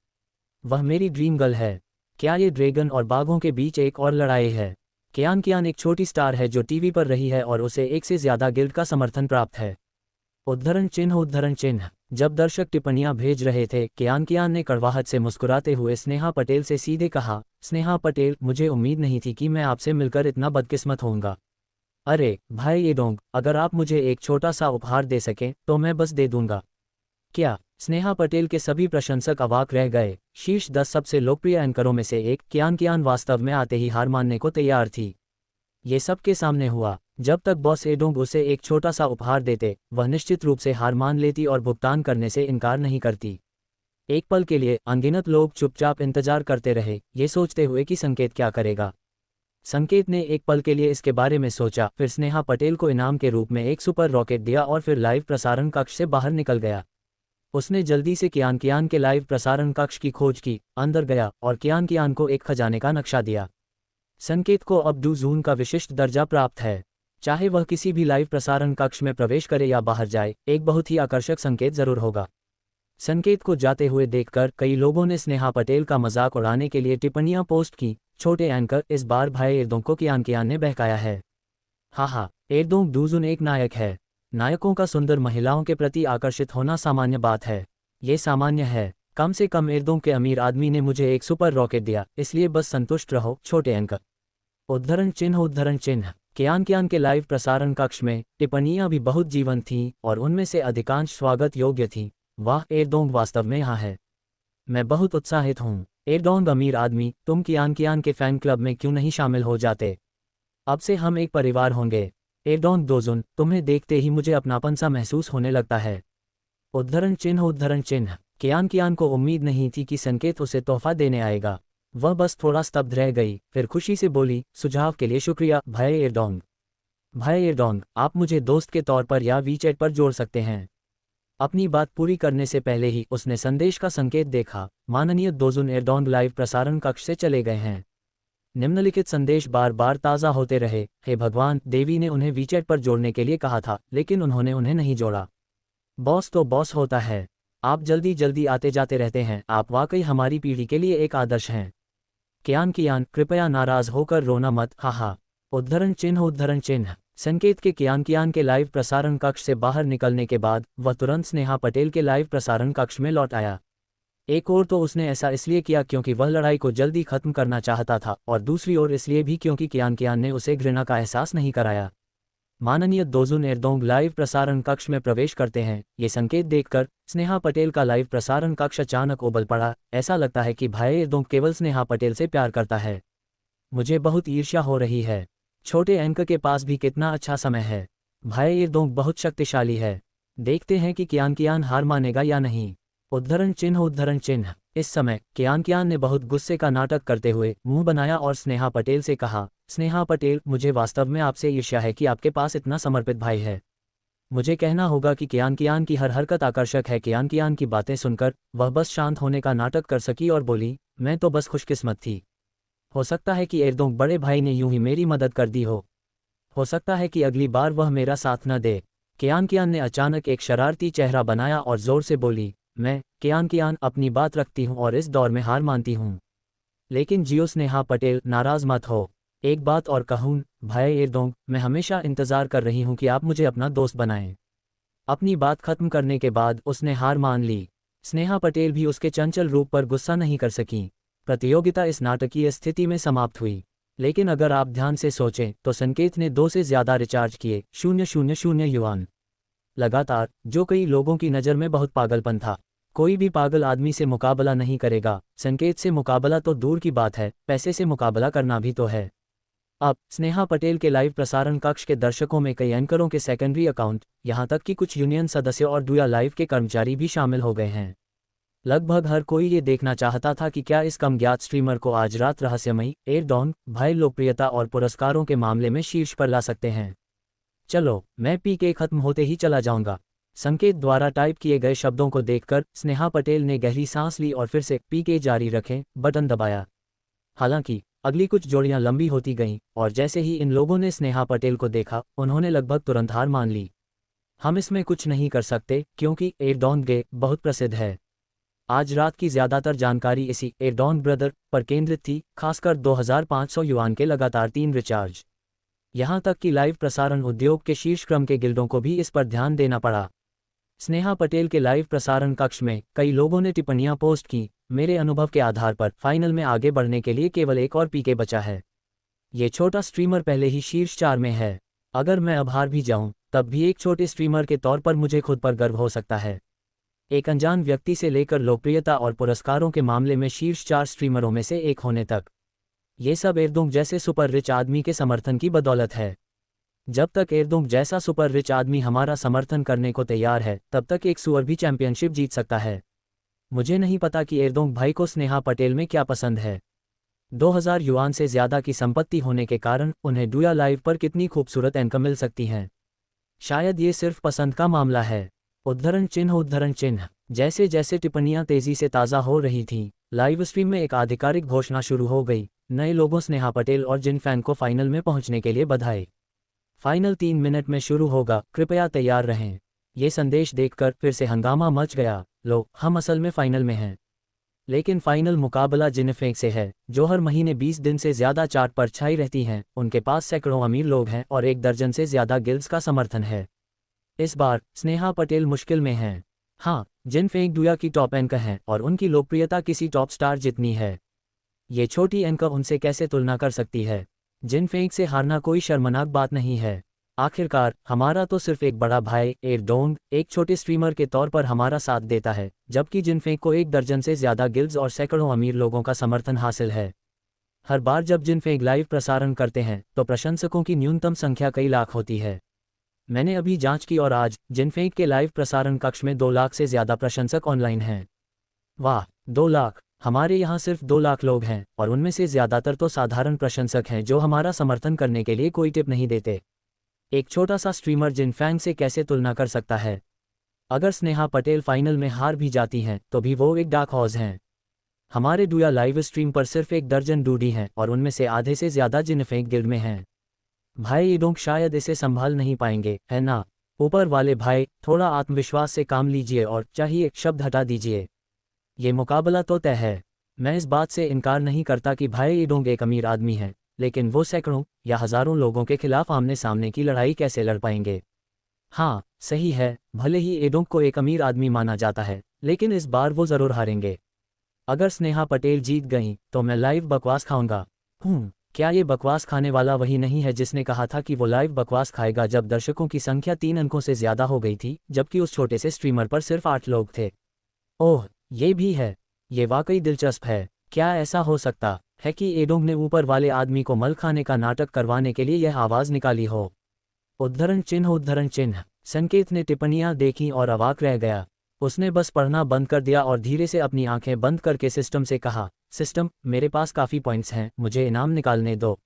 वह मेरी ड्रीम गर्ल है। क्या ये ड्रैगन और बाघों के बीच एक और लड़ाई है? कियान कियान एक छोटी स्टार है जो टीवी पर रही है और उसे एक से ज्यादा गिल्ड का समर्थन प्राप्त है। उद्धरण चिन्ह। जब दर्शक टिप्पणियां भेज रहे थे, कियान कियान ने कड़वाहट से मुस्कुराते हुए स्नेहा पटेल से सीधे कहा, स्नेहा पटेल, मुझे उम्मीद नहीं थी कि मैं आपसे मिलकर इतना बदकिस्मत होऊंगा। अरे भाई एडोंग, अगर आप मुझे एक छोटा सा उपहार दे सकें तो मैं बस दे दूंगा। क्या? स्नेहा पटेल के सभी प्रशंसक अवाक रह गए। शीर्ष 10 सबसे लोकप्रिय एंकरों में से एक कियान कियान वास्तव में आते ही हार मानने को तैयार थी। ये सबके सामने हुआ। जब तक बॉस एडोंग उसे एक छोटा सा उपहार देते, वह निश्चित रूप से हार मान लेती और भुगतान करने से इनकार नहीं करती। एक पल के लिए अनगिनत लोग चुपचाप इंतजार करते रहे, ये सोचते हुए कि संकेत क्या करेगा। संकेत ने एक पल के लिए इसके बारे में सोचा, फिर स्नेहा पटेल को इनाम के रूप में एक सुपर रॉकेट दिया और फिर लाइव प्रसारण कक्ष से बाहर निकल गया। उसने जल्दी से कियान कियान के लाइव प्रसारण कक्ष की खोज की, अंदर गया और कियान कियान को एक खजाने का नक्शा दिया। संकेत को अब डू ज़ून का विशिष्ट दर्जा प्राप्त है। चाहे वह किसी भी लाइव प्रसारण कक्ष में प्रवेश करे या बाहर जाए, एक बहुत ही आकर्षक संकेत जरूर होगा। संकेत को जाते हुए देखकर कई लोगों ने स्नेहा पटेल का मजाक उड़ाने के लिए टिप्पणियां पोस्ट की। छोटे एंकर, इस बार भाई एरदोंग को कियान कियान ने बहकाया है। हाँ, एरदोंग डूजुन एक नायक है। नायकों का सुंदर महिलाओं के प्रति आकर्षित होना सामान्य बात है। ये सामान्य है। कम से कम एरदोंग के अमीर आदमी ने मुझे एक सुपर रॉकेट दिया, इसलिए बस संतुष्ट रहो, छोटे एंकर। उद्धरण चिन्ह। कियान कियान के लाइव प्रसारण कक्ष में टिप्पणियां भी बहुत जीवंत थीं और उनमें से अधिकांश स्वागत योग्य थीं। वाह, एरदोंग वास्तव में यहाँ है। मैं बहुत उत्साहित हूँ। एरदोंग अमीर आदमी, तुम कियान कियान के फैन क्लब में क्यों नहीं शामिल हो जाते? अब से हम एक परिवार होंगे। एरदोंग दोजुन, तुम्हें देखते ही मुझे अपनापन सा महसूस होने लगता है। उद्धरण चिन्ह। कियान कियान को उम्मीद नहीं थी कि संकेत उसे तोहफा देने आएगा। वह बस थोड़ा स्तब्ध रह गई, फिर खुशी से बोली, सुझाव के लिए शुक्रिया भाई एरदोंग। भाई एरदोंग, आप मुझे दोस्त के तौर पर या वीचैट पर जोड़ सकते हैं। अपनी बात पूरी करने से पहले ही उसने संदेश का संकेत देखा। माननीय दोजुन एरदोंग लाइव प्रसारण कक्ष से चले गए हैं। निम्नलिखित संदेश बार बार ताज़ा होते रहे। हे भगवान, देवी ने उन्हें वीचैट पर जोड़ने के लिए कहा था, लेकिन उन्होंने उन्हें नहीं जोड़ा। बॉस तो बॉस होता है। आप जल्दी जल्दी आते जाते रहते हैं। आप वाकई हमारी पीढ़ी के लिए एक आदर्श हैं। कियान कियान, कृपया नाराज होकर रोना मत, हाहा। उद्धरण चिन्ह। संकेत के कियान कियान के लाइव प्रसारण कक्ष से बाहर निकलने के बाद वह तुरंत स्नेहा पटेल के लाइव प्रसारण कक्ष में लौट आया। एक ओर तो उसने ऐसा इसलिए किया क्योंकि वह लड़ाई को जल्दी खत्म करना चाहता था, और दूसरी ओर इसलिए भी क्योंकि कियान कियान ने उसे घृणा का एहसास नहीं कराया। माननीय दोजुन एरदोंग लाइव प्रसारण कक्ष में प्रवेश करते हैं। ये संकेत देखकर स्नेहा पटेल का लाइव प्रसारण कक्ष अचानक उबल पड़ा। ऐसा लगता है कि भाई एरदोंग केवल स्नेहा पटेल से प्यार करता है। मुझे बहुत ईर्ष्या हो रही है। छोटे एंकर के पास भी कितना अच्छा समय है। भाई एरदोंग बहुत शक्तिशाली है। देखते हैं कि कियान कियान हार मानेगा या नहीं। उद्धरण चिन्ह। इस समय कियान कियान ने बहुत गुस्से का नाटक करते हुए मुंह बनाया और स्नेहा पटेल से कहा, स्नेहा पटेल, मुझे वास्तव में आपसे ईर्ष्या है कि आपके पास इतना समर्पित भाई है। मुझे कहना होगा कि कियान कियान की हर हरकत आकर्षक है। कियान कियान की बातें सुनकर वह बस शांत होने का नाटक कर सकी और बोली, मैं तो बस खुशकिस्मत थी। हो सकता है कि एरदोंग बड़े भाई ने यूं ही मेरी मदद कर दी हो सकता है कि अगली बार वह मेरा साथ न दे। कियान कियान ने अचानक एक शरारती चेहरा बनाया और जोर से बोली, मैं कियान कियान अपनी बात रखती हूँ और इस दौर में हार मानती हूँ। लेकिन जियो स्नेहा पटेल, नाराज मत हो। एक बात और कहूँ भाई एरदोंग, मैं हमेशा इंतजार कर रही हूँ कि आप मुझे अपना दोस्त बनाएं। अपनी बात खत्म करने के बाद उसने हार मान ली। स्नेहा पटेल भी उसके चंचल रूप पर गुस्सा नहीं कर सकी। प्रतियोगिता इस नाटकीय स्थिति में समाप्त हुई। लेकिन अगर आप ध्यान से सोचें तो संकेत ने 2 से ज़्यादा रिचार्ज किए 000 युआन लगातार, जो कई लोगों की नज़र में बहुत पागलपन था। कोई भी पागल आदमी से मुकाबला नहीं करेगा, संकेत से मुकाबला तो दूर की बात है, पैसे से मुकाबला करना भी तो है। अब स्नेहा पटेल के लाइव प्रसारण कक्ष के दर्शकों में कई एंकरों के सेकेंडरी अकाउंट, यहां तक कि कुछ यूनियन सदस्यों और दुया लाइव के कर्मचारी भी शामिल हो गए हैं। लगभग हर कोई ये देखना चाहता था कि क्या इस कम ज्ञात स्ट्रीमर को आज रात रहस्यमयी एयरडॉन भाई लोकप्रियता और पुरस्कारों के मामले में शीर्ष पर ला सकते हैं। चलो, मैं पीके खत्म होते ही चला जाऊंगा। संकेत द्वारा टाइप किए गए शब्दों को देखकर स्नेहा पटेल ने गहरी सांस ली और फिर से पीके जारी रखें बटन दबाया। हालांकि अगली कुछ जोड़ियां लंबी होती गईं और जैसे ही इन लोगों ने स्नेहा पटेल को देखा, उन्होंने लगभग तुरंत हार मान ली। हम इसमें कुछ नहीं कर सकते क्योंकि एयरडॉन गे बहुत प्रसिद्ध है। आज रात की ज़्यादातर जानकारी इसी एयरडॉन ब्रदर पर केंद्रित थी, खासकर 2500 युआन के लगातार 3 रिचार्ज। यहां तक कि लाइव प्रसारण उद्योग के शीर्ष क्रम के गिल्डों को भी इस पर ध्यान देना पड़ा। स्नेहा पटेल के लाइव प्रसारण कक्ष में कई लोगों ने टिप्पणियां पोस्ट की। मेरे अनुभव के आधार पर फाइनल में आगे बढ़ने के लिए केवल एक और पीके बचा है। ये छोटा स्ट्रीमर पहले ही शीर्ष 4 में है। अगर मैं अब हार भी जाऊं, तब भी एक छोटे स्ट्रीमर के तौर पर मुझे खुद पर गर्व हो सकता है। एक अनजान व्यक्ति से लेकर लोकप्रियता और पुरस्कारों के मामले में शीर्ष 4 स्ट्रीमरों में से एक होने तक। ये सब एरदोंग जैसे सुपर रिच आदमी के समर्थन की बदौलत है। जब तक एरदोंग जैसा सुपर रिच आदमी हमारा समर्थन करने को तैयार है, तब तक एक सुअर भी चैंपियनशिप जीत सकता है। मुझे नहीं पता कि एरदोंग भाई को स्नेहा पटेल में क्या पसंद है। 2000 युआन से ज़्यादा की संपत्ति होने के कारण उन्हें डुया लाइव पर कितनी खूबसूरत इनकम मिल सकती हैं। शायद ये सिर्फ पसंद का मामला है। उद्धरण चिन्ह। जैसे जैसे टिप्पणियां तेजी से ताज़ा हो रही थीं, लाइव स्ट्रीम में एक आधिकारिक घोषणा शुरू हो गई। नए लोगों स्नेहा पटेल और जिन फैन को फाइनल में पहुंचने के लिए बधाई। फाइनल 3 मिनट में शुरू होगा, कृपया तैयार रहें। ये संदेश देखकर फिर से हंगामा मच गया। लो, हम असल में फाइनल में हैं। लेकिन फाइनल मुकाबला जिनफेंग से है, जो हर महीने 20 दिन से ज़्यादा चार्ट पर छाई रहती हैं। उनके पास सैकड़ों अमीर लोग हैं और 1 दर्जन से ज़्यादा गिल्ड्स का समर्थन है। इस बार स्नेहा पटेल मुश्किल में हैं। हाँ, जिनफेंग डुया की टॉप एंकर हैं और उनकी लोकप्रियता किसी टॉप स्टार जितनी है। ये छोटी एंकर उनसे कैसे तुलना कर सकती है। जिनफेंग से हारना कोई शर्मनाक बात नहीं है। आखिरकार हमारा तो सिर्फ एक बड़ा भाई एरडोंग एक छोटे स्ट्रीमर के तौर पर हमारा साथ देता है, जबकि जिनफेंग को 1 दर्जन से ज़्यादा गिल्ड्स और सैकड़ों अमीर लोगों का समर्थन हासिल है। हर बार जब जिनफेंग लाइव प्रसारण करते हैं तो प्रशंसकों की न्यूनतम संख्या कई लाख होती है। मैंने अभी जांच की और आज जिनफेंग के लाइव प्रसारण कक्ष में 2 लाख से ज़्यादा प्रशंसक ऑनलाइन हैं। वाह, 2 लाख! हमारे यहाँ सिर्फ 2 लाख लोग हैं और उनमें से ज़्यादातर तो साधारण प्रशंसक हैं जो हमारा समर्थन करने के लिए कोई टिप नहीं देते। एक छोटा सा स्ट्रीमर जिनफेंग से कैसे तुलना कर सकता है। अगर स्नेहा पटेल फाइनल में हार भी जाती हैं तो भी वो एक डार्क हॉर्स हैं। हमारे डुया लाइव स्ट्रीम पर सिर्फ 1 दर्जन डूडी हैं और उनमें से आधे से ज़्यादा जिनफेंग गिल्ड में हैं। भाई एडोंग शायद इसे संभाल नहीं पाएंगे, है ना? ऊपर वाले भाई, थोड़ा आत्मविश्वास से काम लीजिए और चाहिए शब्द हटा दीजिए। ये मुकाबला तो तय है। मैं इस बात से इनकार नहीं करता कि भाई एडोंग एक अमीर आदमी है, लेकिन वो सैकड़ों या हज़ारों लोगों के खिलाफ आमने सामने की लड़ाई कैसे लड़ पाएंगे। हाँ, सही है, भले ही एडोंग को एक अमीर आदमी माना जाता है, लेकिन इस बार वो ज़रूर हारेंगे। अगर स्नेहा पटेल जीत गईं तो मैं लाइव बकवास खाऊंगा। क्या ये बकवास खाने वाला वही नहीं है जिसने कहा था कि वो लाइव बकवास खाएगा जब दर्शकों की संख्या 3 अंकों से ज़्यादा हो गई थी, जबकि उस छोटे से स्ट्रीमर पर सिर्फ 8 लोग थे। ओह, ये भी है। ये वाकई दिलचस्प है। क्या ऐसा हो सकता है कि एडोंग ने ऊपर वाले आदमी को मल खाने का नाटक करवाने के लिए यह आवाज़ निकाली हो। उद्धरण चिन्ह। संकेत ने टिप्पणियां देखी और अवाक रह गया। उसने बस पढ़ना बंद कर दिया और धीरे से अपनी आंखें बंद करके सिस्टम से कहा, सिस्टम, मेरे पास काफ़ी पॉइंट्स हैं, मुझे इनाम निकालने दो।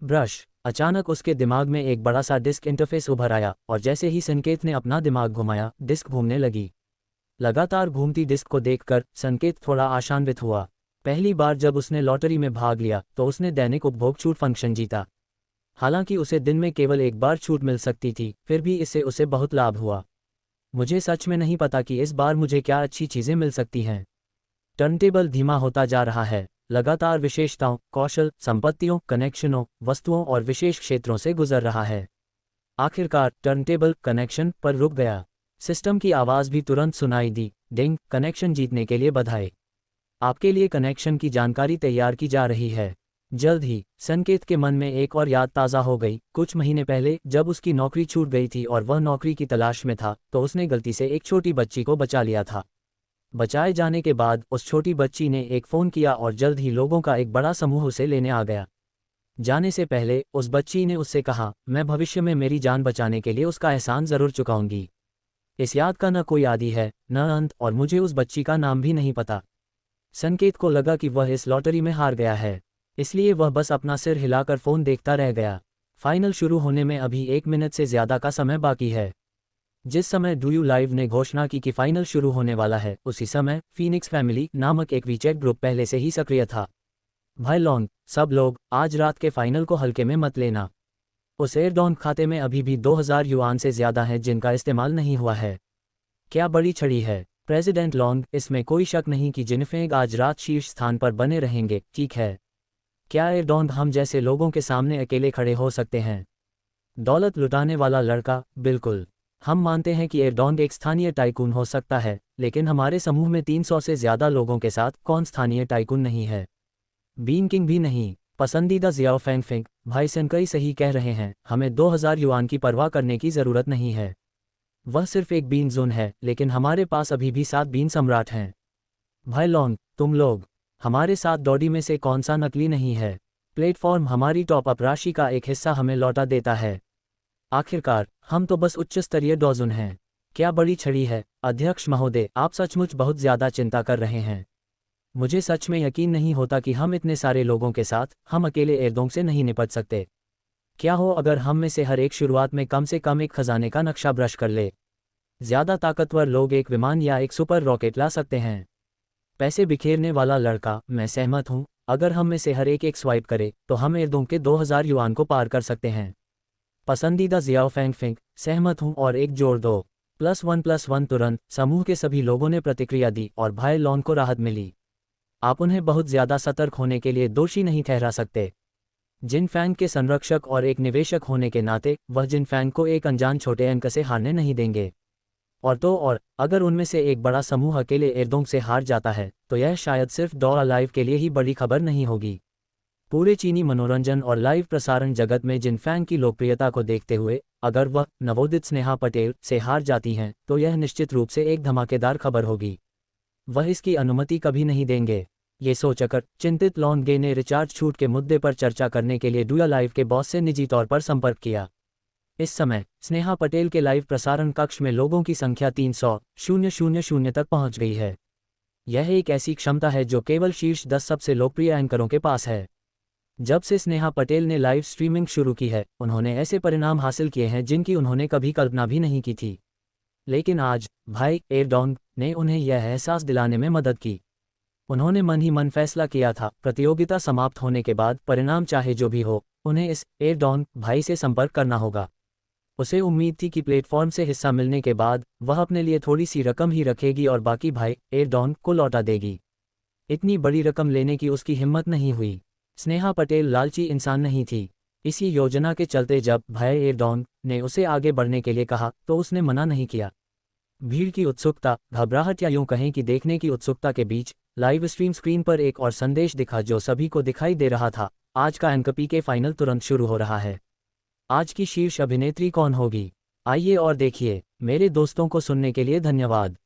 ब्रश। अचानक उसके दिमाग में एक बड़ा सा डिस्क इंटरफेस उभर आया और जैसे ही संकेत ने अपना दिमाग घुमाया, डिस्क घूमने लगी। लगातार घूमती डिस्क को देखकर संकेत थोड़ा आशान्वित हुआ। पहली बार जब उसने लॉटरी में भाग लिया तो उसने दैनिक उपभोग छूट फंक्शन जीता। हालांकि उसे दिन में केवल एक बार छूट मिल सकती थी, फिर भी इससे उसे बहुत लाभ हुआ। मुझे सच में नहीं पता कि इस बार मुझे क्या अच्छी चीज़ें मिल सकती हैं। टर्नटेबल धीमा होता जा रहा है, लगातार विशेषताओं, कौशल, संपत्तियों, कनेक्शनों, वस्तुओं और विशेष क्षेत्रों से गुजर रहा है। आखिरकार टर्नटेबल कनेक्शन पर रुक गया। सिस्टम की आवाज़ भी तुरंत सुनाई दी, डिंग, कनेक्शन जीतने के लिए बधाई। आपके लिए कनेक्शन की जानकारी तैयार की जा रही है। जल्द ही संकेत के मन में एक और याद ताज़ा हो गई। कुछ महीने पहले जब उसकी नौकरी छूट गई थी और वह नौकरी की तलाश में था, तो उसने गलती से एक छोटी बच्ची को बचा लिया था। बचाए जाने के बाद उस छोटी बच्ची ने एक फ़ोन किया और जल्द ही लोगों का एक बड़ा समूह उसे लेने आ गया। जाने से पहले उस बच्ची ने उससे कहा, मैं भविष्य में मेरी जान बचाने के लिए उसका एहसान ज़रूर चुकाऊंगी। इस याद का न कोई आदि है, न अंत, और मुझे उस बच्ची का नाम भी नहीं पता। संकेत को लगा कि वह इस लॉटरी में हार गया है, इसलिए वह बस अपना सिर हिलाकर फ़ोन देखता रह गया। फाइनल शुरू होने में अभी 1 मिनट से ज़्यादा का समय बाकी है। जिस समय डू यू लाइव ने घोषणा की कि फाइनल शुरू होने वाला है, उसी समय फीनिक्स फैमिली नामक एक वीचैट ग्रुप पहले से ही सक्रिय था। भाई लॉन्ग, सब लोग आज रात के फाइनल को हल्के में मत लेना। उस एयरडॉन खाते में अभी भी 2000 युआन से ज़्यादा है जिनका इस्तेमाल नहीं हुआ है। क्या बड़ी छड़ी है प्रेसिडेंट लॉन्ग, इसमें कोई शक नहीं कि जिनफेंग आज रात शीर्ष स्थान पर बने रहेंगे, ठीक है। क्या एयरडॉन हम जैसे लोगों के सामने अकेले खड़े हो सकते हैं? दौलत लुटाने वाला लड़का, बिल्कुल। हम मानते हैं कि एयरडॉन एक स्थानीय टाइकून हो सकता है, लेकिन हमारे समूह में 300 से ज़्यादा लोगों के साथ कौन स्थानीय टाइकून नहीं है? बीन किंग भी नहीं। पसंदीदा जियाओ फेंगफिंग, भाई सेनकई सही कह रहे हैं, हमें 2000 युआन की परवाह करने की ज़रूरत नहीं है। वह सिर्फ एक बीन जोन है, लेकिन हमारे पास अभी भी 7 बीन सम्राट हैं। भाई लॉन्ग, तुम लोग, हमारे साथ डॉडी में से कौन सा नकली नहीं है? प्लेटफॉर्म हमारी टॉप अप राशि का एक हिस्सा हमें लौटा देता है। आखिरकार, हम तो बस उच्च स्तरीय डॉजन हैं। क्या बड़ी छड़ी है अध्यक्ष महोदय, आप सचमुच बहुत ज़्यादा चिंता कर रहे हैं। मुझे सच में यकीन नहीं होता कि हम इतने सारे लोगों के साथ हम अकेले एयरडोंग से नहीं निपट सकते। क्या हो अगर हम में से हर एक शुरुआत में कम से कम एक खजाने का नक्शा ब्रश कर ले? ज़्यादा ताकतवर लोग एक विमान या एक सुपर रॉकेट ला सकते हैं। पैसे बिखेरने वाला लड़का, मैं सहमत हूँ। अगर हम में से हर एक स्वाइप करे तो हम एयरडोंग के 2000 युआन को पार कर सकते हैं। पसंदीदा जियाओ फेंगफिंग, सहमत हूँ, और एक जोड़ दो। +1+1 तुरंत समूह के सभी लोगों ने प्रतिक्रिया दी और भाई लॉन को राहत मिली। आप उन्हें बहुत ज़्यादा सतर्क होने के लिए दोषी नहीं ठहरा सकते। जिनफैंग के संरक्षक और एक निवेशक होने के नाते वह जिनफैंग को एक अनजान छोटे अंक से हारने नहीं देंगे। और अगर उनमें से एक बड़ा समूह अकेले एयरडोंग से हार जाता है, तो यह शायद सिर्फ डॉ लाइव के लिए ही बड़ी खबर नहीं होगी। पूरे चीनी मनोरंजन और लाइव प्रसारण जगत में जिनफैंग की लोकप्रियता को देखते हुए, अगर वह नवोदित स्नेहा पटेल से हार जाती हैं, तो यह निश्चित रूप से एक धमाकेदार खबर होगी। वह इसकी अनुमति कभी नहीं देंगे। ये सोचकर चिंतित लॉन गे ने रिचार्ज छूट के मुद्दे पर चर्चा करने के लिए डुआ लाइव के बॉस से निजी तौर पर संपर्क किया। इस समय स्नेहा पटेल के लाइव प्रसारण कक्ष में लोगों की संख्या 300,000 तक पहुंच गई है। यह एक ऐसी क्षमता है जो केवल शीर्ष 10 सबसे लोकप्रिय एंकरों के पास है। जब से स्नेहा पटेल ने लाइव स्ट्रीमिंग शुरू की है, उन्होंने ऐसे परिणाम हासिल किए हैं जिनकी उन्होंने कभी कल्पना भी नहीं की थी। लेकिन आज भाई एयरडोंग ने उन्हें यह एहसास दिलाने में मदद की। उन्होंने मन ही मन फैसला किया था, प्रतियोगिता समाप्त होने के बाद परिणाम चाहे जो भी हो, उन्हें इस एयरडोंग भाई से संपर्क करना होगा। उसे उम्मीद थी कि प्लेटफॉर्म से हिस्सा मिलने के बाद वह अपने लिए थोड़ी सी रकम ही रखेगी और बाकी भाई एयरडोंग को लौटा देगी। इतनी बड़ी रकम लेने की उसकी हिम्मत नहीं हुई। स्नेहा पटेल लालची इंसान नहीं थी। इसी योजना के चलते जब भाई एयरडोंग ने उसे आगे बढ़ने के लिए कहा, तो उसने मना नहीं किया। भीड़ की उत्सुकता, घबराहट या यूं कहें कि देखने की उत्सुकता के बीच लाइव स्ट्रीम स्क्रीन पर एक और संदेश दिखा जो सभी को दिखाई दे रहा था। आज का एनकपी के फाइनल तुरंत शुरू हो रहा है। आज की शीर्ष अभिनेत्री कौन होगी? आइए और देखिए। मेरे दोस्तों को सुनने के लिए धन्यवाद।